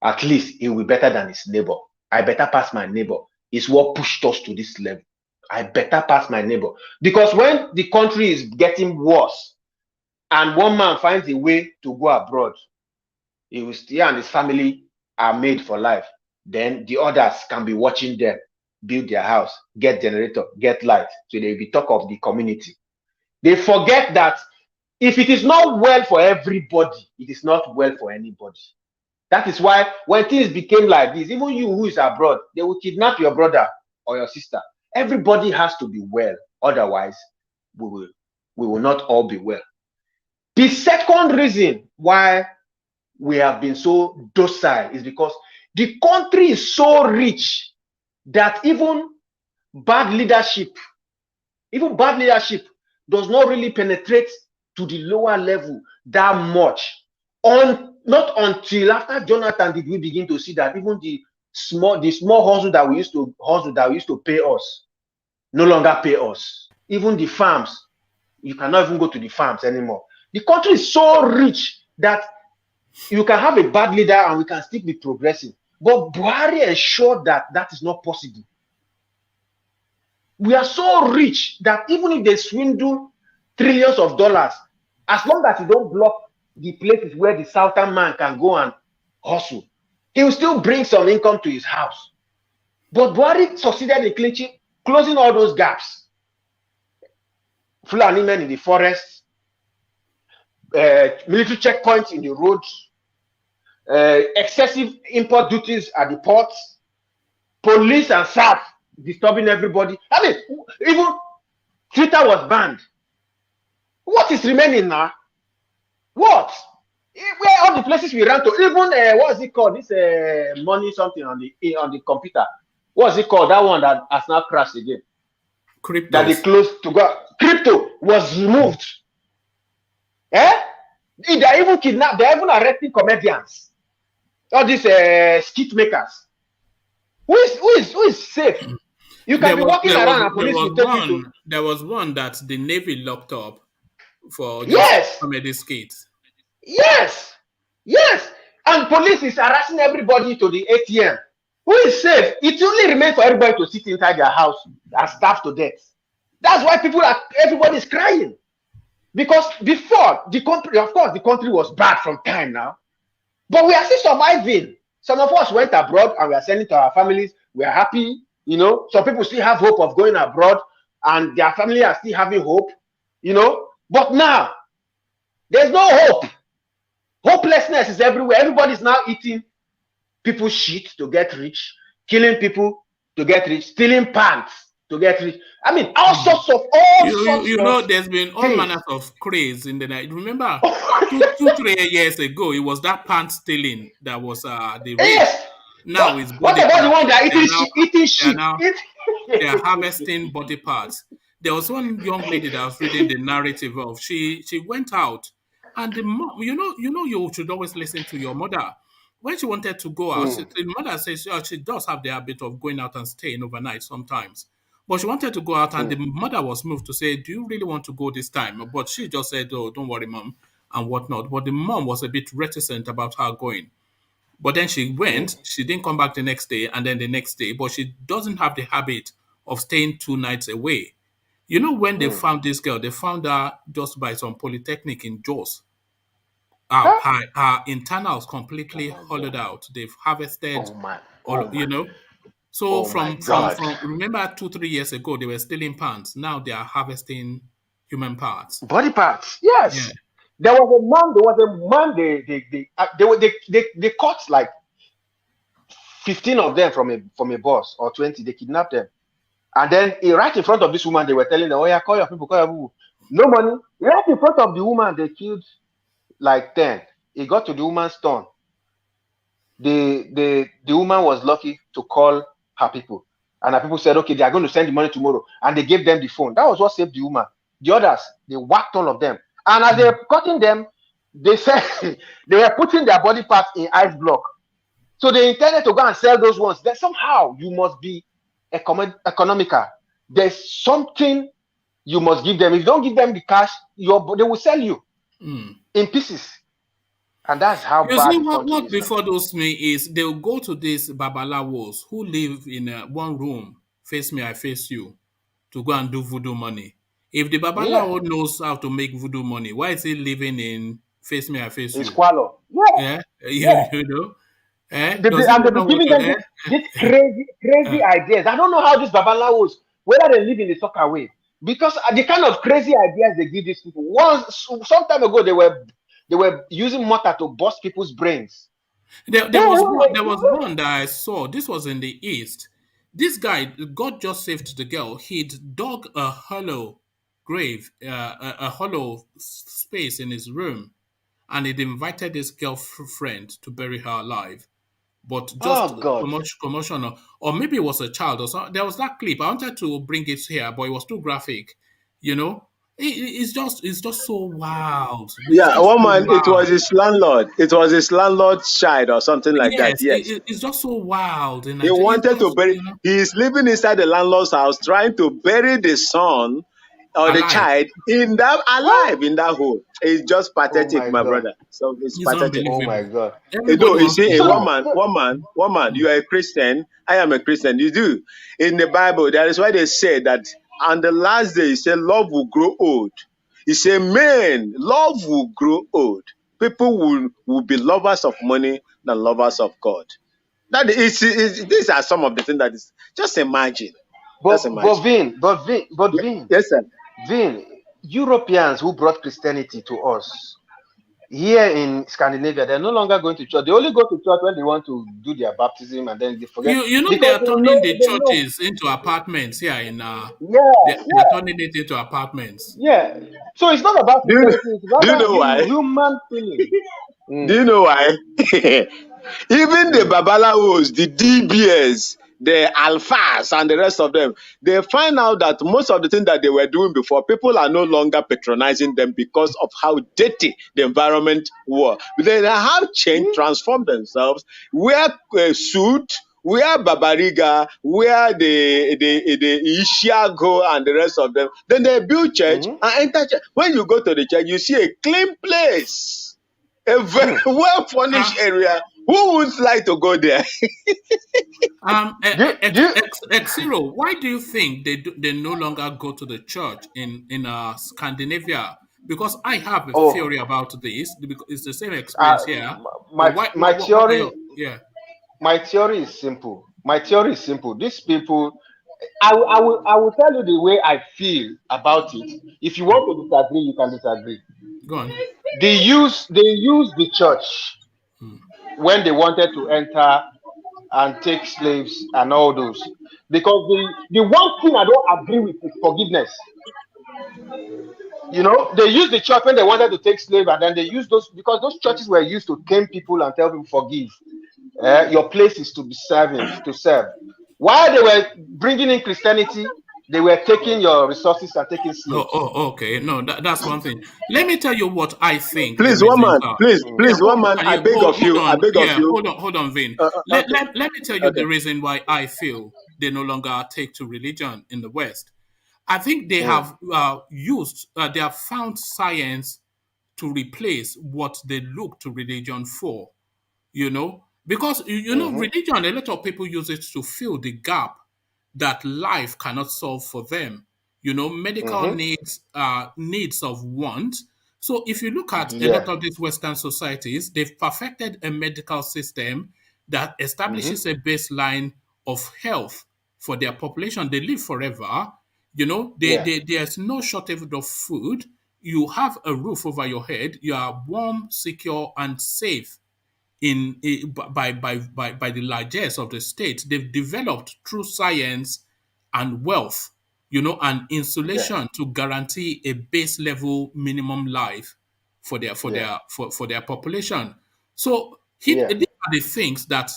At least he will be better than his neighbor. I better pass my neighbor. It's what pushed us to this level. I better pass my neighbor. Because when the country is getting worse and one man finds a way to go abroad, he and his family are made for life. Then the others can be watching them build their house, get generator, get light. So they will be talk of the community. They forget that if it is not well for everybody, it is not well for anybody. That is why when things became like this, even you who is abroad, they will kidnap your brother or your sister. Everybody has to be well. Otherwise, we will not all be well. The second reason why we have been so docile is because the country is so rich that even bad leadership does not really penetrate to the lower level that much. Not until after Jonathan did we begin to see that even the small hustle that we used to pay us no longer pay us. Even the farms, you cannot even go to the farms anymore. The country is so rich that you can have a bad leader and we can still be progressing. But Buhari ensured that that is not possible. We are so rich that even if they swindle trillions of dollars, as long as you don't block the places where the southern man can go and hustle, he will still bring some income to his house. But Buhari succeeded in closing all those gaps. Fulani men in the forest, military checkpoints in the roads, excessive import duties at the ports, police and SAF disturbing everybody. I mean, even Twitter was banned. What is remaining now? What? Where all the places we ran to, even what is it called? This money something on the computer. What is it called? That one that has now crashed again. Crypto. That they closed to go. Crypto was removed. They're even kidnapped. They're even arresting comedians. All these skit makers. Who is safe? You can be walking around and police will take you to. There was one that the Navy locked up for just comedy skits. Yes. And police is harassing everybody to the ATM. Who is safe? It only remains for everybody to sit inside their house and starve to death. That's why everybody is crying. Because before, the country was bad from time now. But we are still surviving. Some of us went abroad and we are sending to our families. We are happy. You know, some people still have hope of going abroad and their family are still having hope. You know, but now there's no hope. Hopelessness is everywhere. Everybody's now eating people's shit to get rich, killing people to get rich, stealing pants to get rich. I mean, all sorts of You know, there's been all manners of craze in the night. Remember, 2-3 years ago, it was that pants stealing that was the race. Yes. Now it's what about the one that eating shit? They are harvesting body parts. There was one young lady that was reading the narrative of. She went out, and the mom, you should always listen to your mother. When she wanted to go out, the mother says she does have the habit of going out and staying overnight sometimes. But she wanted to go out, and the mother was moved to say, "Do you really want to go this time?" But she just said, "Oh, don't worry, mom," and whatnot. But the mom was a bit reticent about her going. But then she went, she didn't come back the next day, and then the next day, but she doesn't have the habit of staying 2 nights away. You know, when they found this girl, they found her just by some polytechnic in Jos. Her internals completely hollowed out. They've harvested, So from remember 2-3 years ago, they were stealing pants. Now they are harvesting human parts. Body parts, yes. Yeah. There was a man. They caught like 15 of them from a bus or 20. They kidnapped them, and then right in front of this woman, they were telling them, "Oh yeah, call your people, call your people." No money. Right in front of the woman, they killed like 10. It got to the woman's turn. The woman was lucky to call her people, and her people said, "Okay, they are going to send the money tomorrow," and they gave them the phone. That was what saved the woman. The others, they whacked all of them. And as they were cutting them, they said they were putting their body parts in ice block. So they intended to go and sell those ones. Then somehow you must be economical. There's something you must give them. If you don't give them the cash, they will sell you in pieces. And that's how you see what before those me is they'll go to these babalawos who live in one room, face me, I face you, to go and do voodoo money. If the babalawo knows how to make voodoo money, why is he living in face me, I face you? Squalor. You know. And they've been giving them these crazy ideas. I don't know how these babalawos, whether they live in the soccer way, because the kind of crazy ideas they give these people. Some time ago, they were using mortar to bust people's brains. There was one that I saw. This was in the East. This guy, God just saved the girl. He'd dug a hollow grave, a hollow space in his room, and he'd invited his girlfriend to bury her alive. But just commotion, or maybe it was a child or something. There was that clip. I wanted to bring it here, but it was too graphic. You know, it's just so wild. Yeah, one man, it was his landlord. It was his landlord's child or something like that. Yes, it's just so wild. And he wanted to bury. He's living inside the landlord's house, trying to bury the son or the child in that hole. It's just pathetic, my brother. So it's pathetic. Oh my God! You see, one man. You are a Christian. I am a Christian. You do in the Bible. That is why they say that on the last day, he said, "Love will grow old." He said, "Man, love will grow old. People will be lovers of money than lovers of God." That is, these are some of the things that is. Just imagine. But Vin, yes, sir. Vin, Europeans who brought Christianity to us, Here in Scandinavia, they're no longer going to church. They only go to church when they want to do their baptism, and then they forget You know they because are they turning know the they know. churches into apartments here in Yeah, they are turning it into apartments. yeah. So it's not about Do you, security; it's do you rather know why? human feeling. Do you know why? Even the Mm, Babalawos, the DBS, the Alphas, and the rest of them, they find out that most of the things that they were doing before, people are no longer patronizing them because of how dirty the environment was. They have changed, mm, transformed themselves, wear a suit, wear Babariga, wear the Ishiago and the rest of them. Then they build church mm, and enter church. When you go to the church, you see a clean place, a very mm. well furnished Uh, area. Who would like to go there? Do Xero, why do you think they no longer go to the church in Scandinavia? Because I have a oh, theory about this. Because it's the same experience here. But my why? my What are theory your yeah? my theory is simple. My theory is simple. These people, I will tell you the way I feel about it. If you want to disagree, you can disagree. Go on. They use the church when they wanted to enter and take slaves and all those. Because the one thing I don't agree with is forgiveness. They use the church when they wanted to take slaves, and then they use those because those churches were used to tame people and tell people forgive. Your place is to be serving, to serve. While they were bringing in Christianity, they were taking your resources and taking slaves. Okay. No, that's one thing. Let me tell you what I think the Please, one reasons man, are. please, Mm, Yeah, please, one man, I beg of hold you, I on. beg of Yeah, you. hold on, Vin. Okay, Let me tell you okay. the reason why I feel they no longer take to religion in the West. I think they mm, have they have found science to replace what they look to religion for, because mm-hmm, religion, a lot of people use it to fill the gap that life cannot solve for them. Medical mm-hmm. needs of want. So if you look at a lot Yeah. of these Western societies, they've perfected a medical system that Mm-hmm. establishes a baseline of health for their population. They live forever. Yeah. There's no shortage of food. You have a roof over your head. You are warm, secure, and safe by the largesse of the state. They've developed through science and wealth, and Yeah. insulation to guarantee a base level minimum life for their for Yeah. their for their population. So Yeah. these are the things that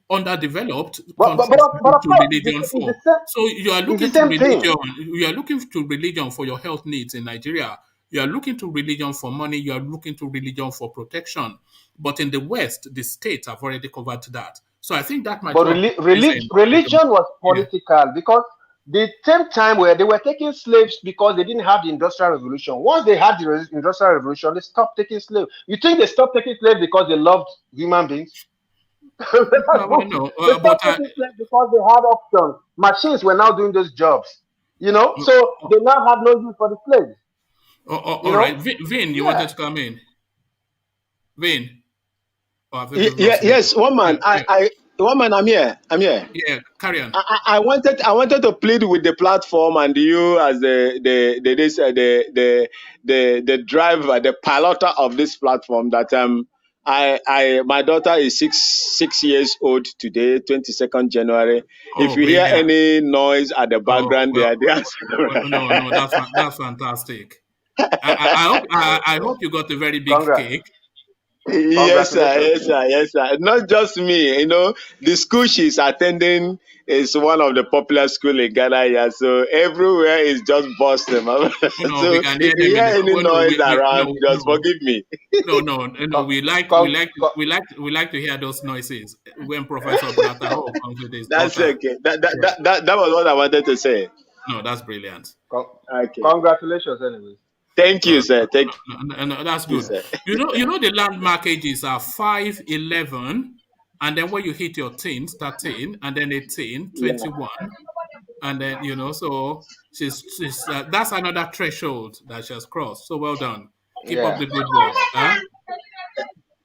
underdeveloped But countries of look to course, religion it's the for. same. So you are It's the looking to same thing. religion. You are looking to religion for your health needs in Nigeria. You are looking to religion for money. You are looking to religion for protection. But in the West, the states have already covered that. So I think that might But well be the reason. religion was Yeah. political because the same time where they were taking slaves because they didn't have the industrial revolution. Once they had the industrial revolution, they stopped taking slaves. You think they stopped taking slaves because they loved human beings? Well, no, They but stopped taking slaves because they had options. Machines were now doing those jobs. So they now have no use for the slaves. You all right. know? Vin, you wanted Yeah. to come in? Vin? Oh, I think we've Yeah, lost Vin. yes, one Yeah, man. yeah, One man. I'm here. I'm here. yeah. Carry on. I wanted to plead with the platform and you as the driver, the piloter of this platform that I my daughter is six years old today, 22nd January. If Oh, you hear brilliant. any noise at the Oh, background, well, they are no, that's fantastic. I hope you got a very big Congrats. cake. Yes, sir. Congratulations. Yes, sir. Yes, sir. Not just me. The school she's attending is one of the popular school in Ghana. Yeah, so everywhere is just busting. We So can if hear you them hear in the. any Oh no, noise around, just no, forgive me. no. Con- We like we con- like con- we like we like to hear those noises when Professor Brataho comes with his That's daughter. okay. That, that Yeah. that that that was what I wanted to say. No, that's brilliant. con- Okay. Congratulations, anyways. Thank you, sir. Thank That's you, good. sir. The landmark ages are 5, 11, and then when you hit your teens, 13, and then 18, Yeah. 21, and then so she's that's another threshold that she has crossed. So well done. Keep up Yeah. the good work. Huh?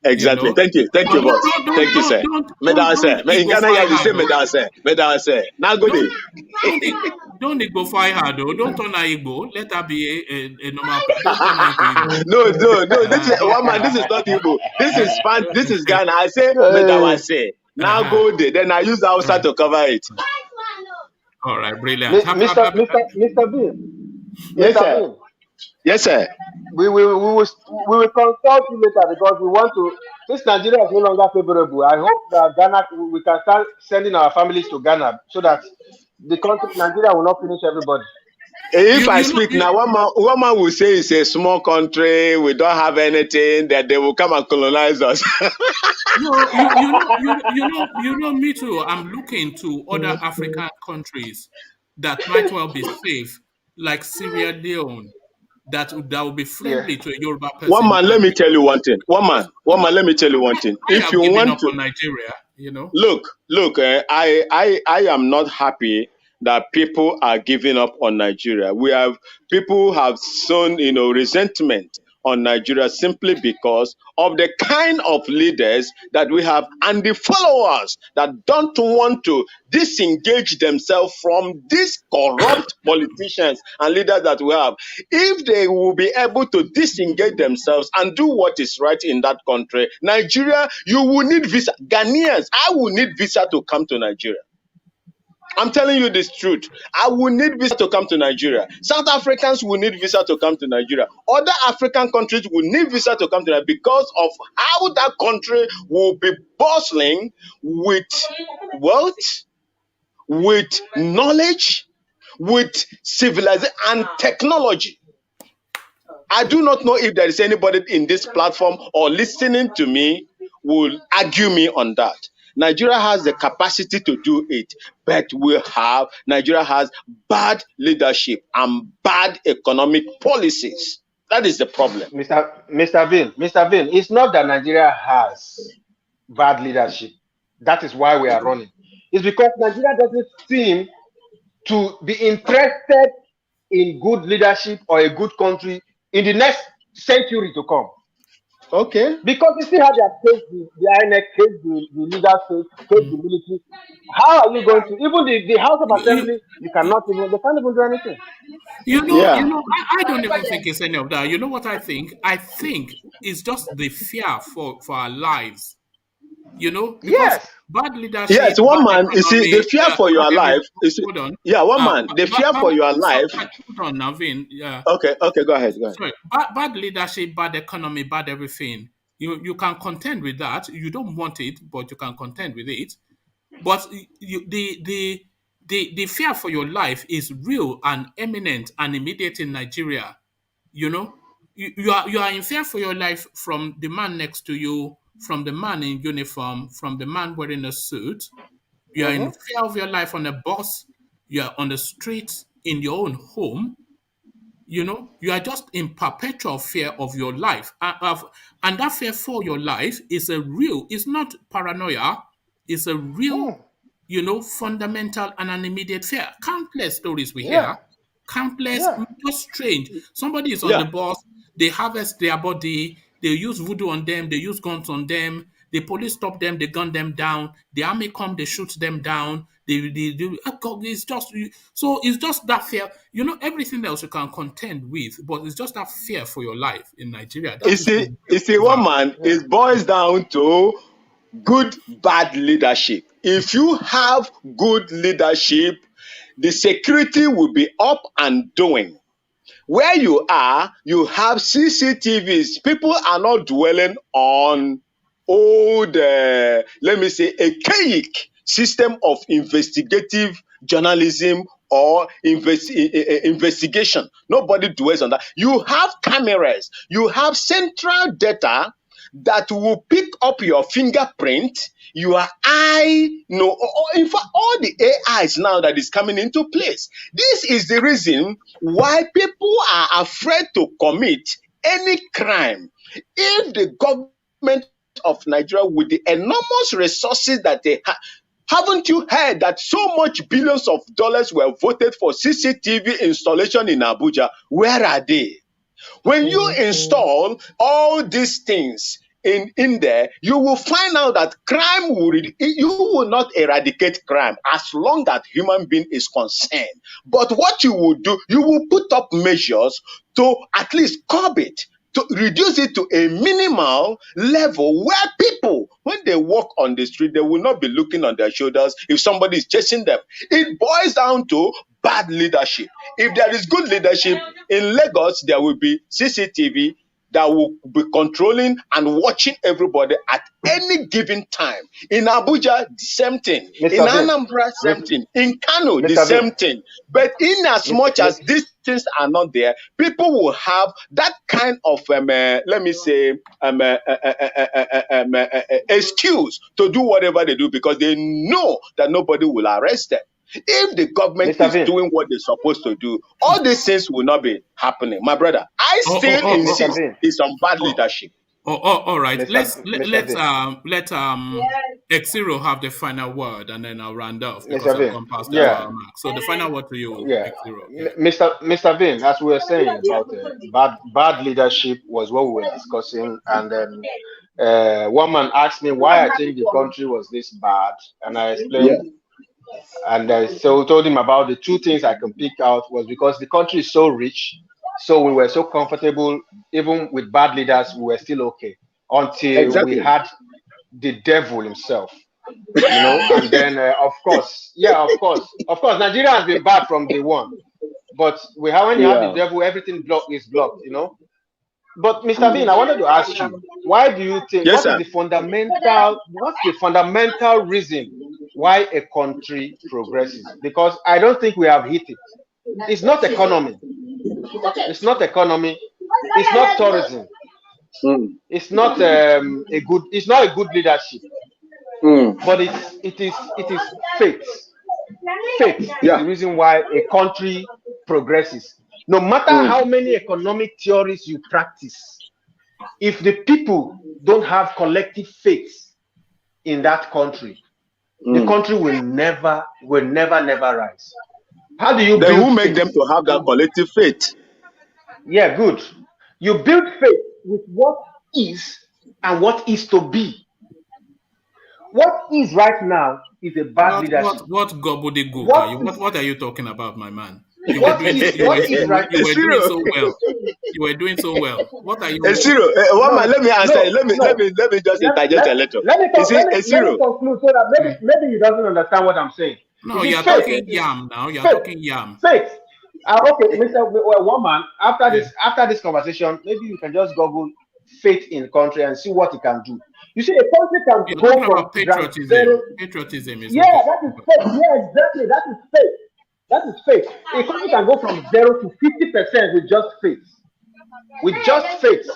Exactly. You know, Thank you, boss. Thank you, sir. Madam, sir. In Ghana, you have the same madam, sir. Madam, sir. Now go there. Don't Igbo fire her though. Don't turn her Igbo. Let her be a normal. Don't turn her into Igbo. No. This is one man. This is not Igbo. This is fun. This is Ghana. I say, Madam, say. Now go there. Then I use Hausa to cover it. All right, brilliant. Mr. Bill. Yes, sir. Yes, sir. We will consult you later because we want to. Since Nigeria is no longer favorable, I hope that Ghana we can start sending our families to Ghana so that the country Nigeria will not finish everybody. If I speak now, one man will say it's a small country, we don't have anything, that they will come and colonize us. You know, me too. I'm looking to other African countries that might well be safe, like Sierra Leone, that will be friendly to a Yoruba person. One man, let me tell you one thing. One man, let me tell you one thing. If you want to, Nigeria, you know, look. I am not happy that people are giving up on Nigeria. People have shown, resentment on Nigeria simply because of the kind of leaders that we have and the followers that don't want to disengage themselves from these corrupt politicians and leaders that we have. If they will be able to disengage themselves and do what is right in that country, Nigeria, you will need visa. Ghanaians, I will need visa to come to Nigeria. I'm telling you this truth. I will need visa to come to Nigeria. South Africans will need visa to come to Nigeria. Other African countries will need visa to come to Nigeria because of how that country will be bustling with wealth, with knowledge, with civilization and technology. I do not know if there is anybody in this platform or listening to me will argue me on that. Nigeria has the capacity to do it, but Nigeria has bad leadership and bad economic policies. That is the problem. Mr. Vin, it's not that Nigeria has bad leadership. That is why we are running. It's because Nigeria doesn't seem to be interested in good leadership or a good country in the next century to come. Okay. Because you see how they have faced the Inec, faced the leaders, faced the military. How are you going to, even the House of Assembly, they can't even do anything. I don't even think it's any of that. You know what I think? I think it's just the fear for our lives. Because bad leadership. Yes, one man, you see, the fear for your life is. Yeah, one man, the fear for your life. Hold on, Navin. Yeah. Okay, go ahead. Sorry, bad leadership, bad economy, bad everything. You can contend with that. You don't want it, but you can contend with it. But the fear for your life is real and imminent and immediate in Nigeria. You are in fear for your life from the man next to you, from the man in uniform, from the man wearing a suit. You are in fear of your life on a bus. You are on the street, in your own home. You are just in perpetual fear of your life. And that fear for your life is it's not paranoia. It's a real, fundamental and an immediate fear. Countless stories we hear. Countless, just strange. Somebody is on the bus, they harvest their body, they use voodoo on them, they use guns on them, the police stop them, they gun them down, the army come, they shoot them down, it's just that fear. Everything else you can contend with, but it's just that fear for your life in Nigeria. You see, one man, it boils down to good, bad leadership. If you have good leadership, the security will be up and doing. Where you are, you have CCTVs. People are not dwelling on old, let me say, archaic system of investigative journalism or investigation. Nobody dwells on that. You have cameras. You have central data that will pick up your fingerprint, your eye, in fact, all the AIs now that is coming into place. This is the reason why people are afraid to commit any crime. If the government of Nigeria, with the enormous resources that they have, haven't you heard that so much billions of dollars were voted for CCTV installation in Abuja? Where are they? When you install all these things in there, you will find out that crime you will not eradicate crime as long as human being is concerned. But what you will do, you will put up measures to at least curb it, to reduce it to a minimal level where people, when they walk on the street, they will not be looking on their shoulders if somebody is chasing them. It boils down to bad leadership. If there is good leadership in Lagos, there will be CCTV that will be controlling and watching everybody at any given time. In Abuja, the same thing. In Anambra, same thing. In Kano, the same thing. But in as much as these things are not there, people will have that kind of, let me say, excuse to do whatever they do because they know that nobody will arrest them. If the government is doing what they're supposed to do, all these things will not be happening. My brother, I still insist it's on bad leadership. All right. Let X0 have the final word, and then I'll round off because I've gone past the hour mark. So the final word to you, X0. Yeah. Mr. Vin, as we were saying about bad leadership was what we were discussing, and then one man asked me why I think the country was this bad, and I explained. Yeah. And so told him about the two things I can pick out was because the country is so rich, so we were so comfortable, even with bad leaders, we were still okay until we had the devil himself, you know. And then, of course, Nigeria has been bad from day one, but when you have the devil, everything is blocked, you know. But Mr. Vin, I wanted to ask you, why do you think what's the fundamental reason why a country progresses? Because I don't think we have hit it. It's not economy. It's not economy. It's not tourism. It's not a good leadership. But it is faith. Faith is the reason why a country progresses. No matter how many economic theories you practice, if the people don't have collective faith in that country, the country will never rise. How do you build who make them to have that collective faith? Yeah, good. You build faith with what is and what is to be. What is right now is a bad leadership. What gobbledygook? What are you talking about, my man? You were doing so well. You were doing so well. What are you? Let me answer. Let me just interject a little. Let me conclude so that maybe he doesn't understand what I'm saying. No, you're talking yam now. You're talking yam. Faith. Okay, Mr. Woman. After this conversation, maybe you can just Google faith in country and see what it can do. You see, a country can go from patriotism. Patriotism is that is faith. Yeah, exactly. That is faith. That is faith. A country can go from 0 to 50% with just faith. With just faith.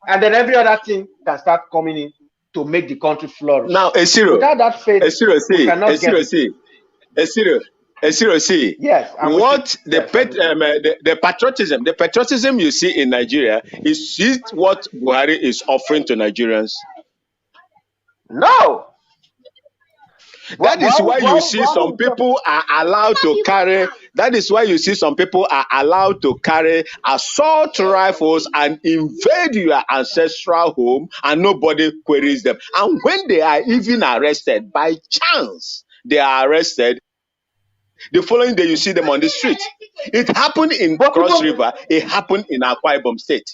And then every other thing can start coming in to make the country flourish. Now, without that faith, we cannot get it. Yes. What the patriotism you see in Nigeria is what Buhari is offering to Nigerians? No. That is why you see some people are allowed to carry. That is why you see some people are allowed to carry assault rifles and invade your ancestral home, and nobody queries them. And when they are even arrested, by chance they are arrested, the following day you see them on the street. It happened in Cross River. It happened in Akwa Ibom State.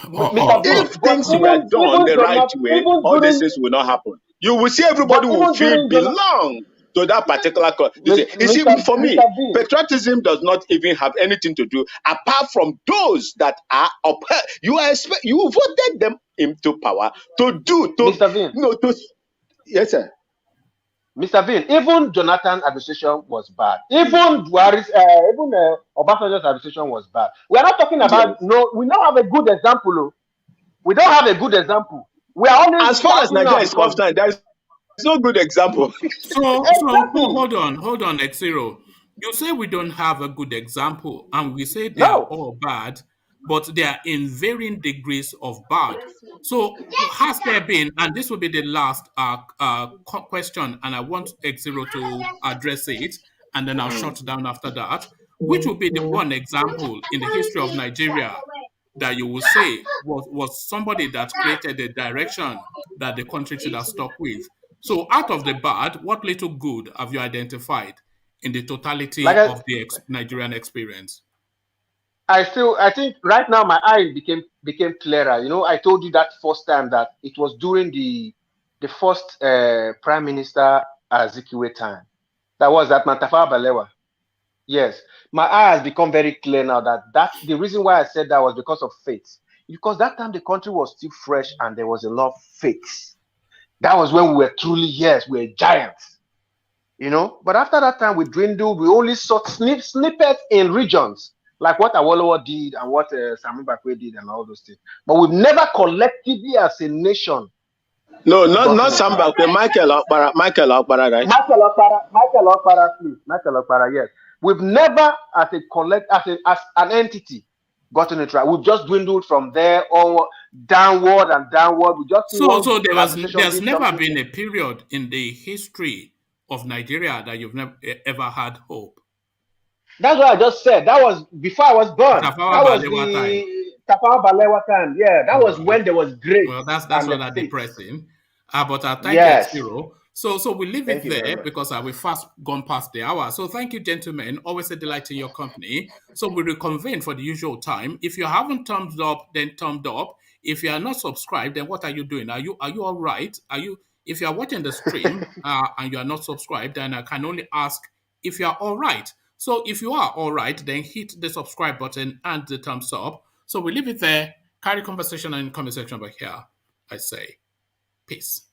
If things were done the right way, all these things will not happen. You will see everybody will feel belong to that particular cause. You see, for me, patriotism does not even have anything to do apart from those that are upheld. You voted them into power to do Mr. Vin. Yes, sir. Mr. Vin, even Jonathan's administration was bad. Even Buhari's, Obasanjo's administration was bad. We are not talking about we don't have a good example. We don't have a good example. We are only as far as Nigeria is concerned, there is no good example. So hold on, X0. You say we don't have a good example, and we say they are all bad, but they are in varying degrees of bad. So has there been, and this will be the last question, and I want X0 to address it, and then I'll shut down after that. Which will be the one example in the history of Nigeria that you will say was somebody that created the direction that the country should have stuck with. So out of the bad, what little good have you identified in the totality of the Nigerian experience? I think right now my eye became clearer. You know, I told you that first time that it was during the first Prime Minister Azikiwe time. That was at Tafawa Balewa. Yes, my eye has become very clear now that the reason why I said that was because of faith. Because that time the country was still fresh and there was a lot of faith. That was when we were truly, yes, we were giants. You know, but after that time we dwindled. We only saw snippets in regions, like what Awolowo did and what Sami Bakwe did and all those things. But we've never collectively as a nation. No, not Sami Bakwe, Michael Okpara, right? Michael Okpara, please. Michael Okpara, yes. We've never, as an entity, gotten it right. We've just dwindled from there on downward and downward. We just so there's never been a period in the history of Nigeria that you've never ever had hope. That's what I just said. That was before I was born. That was the Tafawa Balewa time. Yeah, that was when there was grace. Well, that's rather depressing. But I thank you, Xero. So we leave it there because we fast gone past the hour. So thank you, gentlemen. Always a delight in your company. So we reconvene for the usual time. If you haven't thumbs up, then thumbs up. If you are not subscribed, then what are you doing? Are you all right? If you are watching the stream and you are not subscribed, then I can only ask if you are all right. So if you are all right, then hit the subscribe button and the thumbs up. So we leave it there. Carry conversation in the comment section over here. I say peace.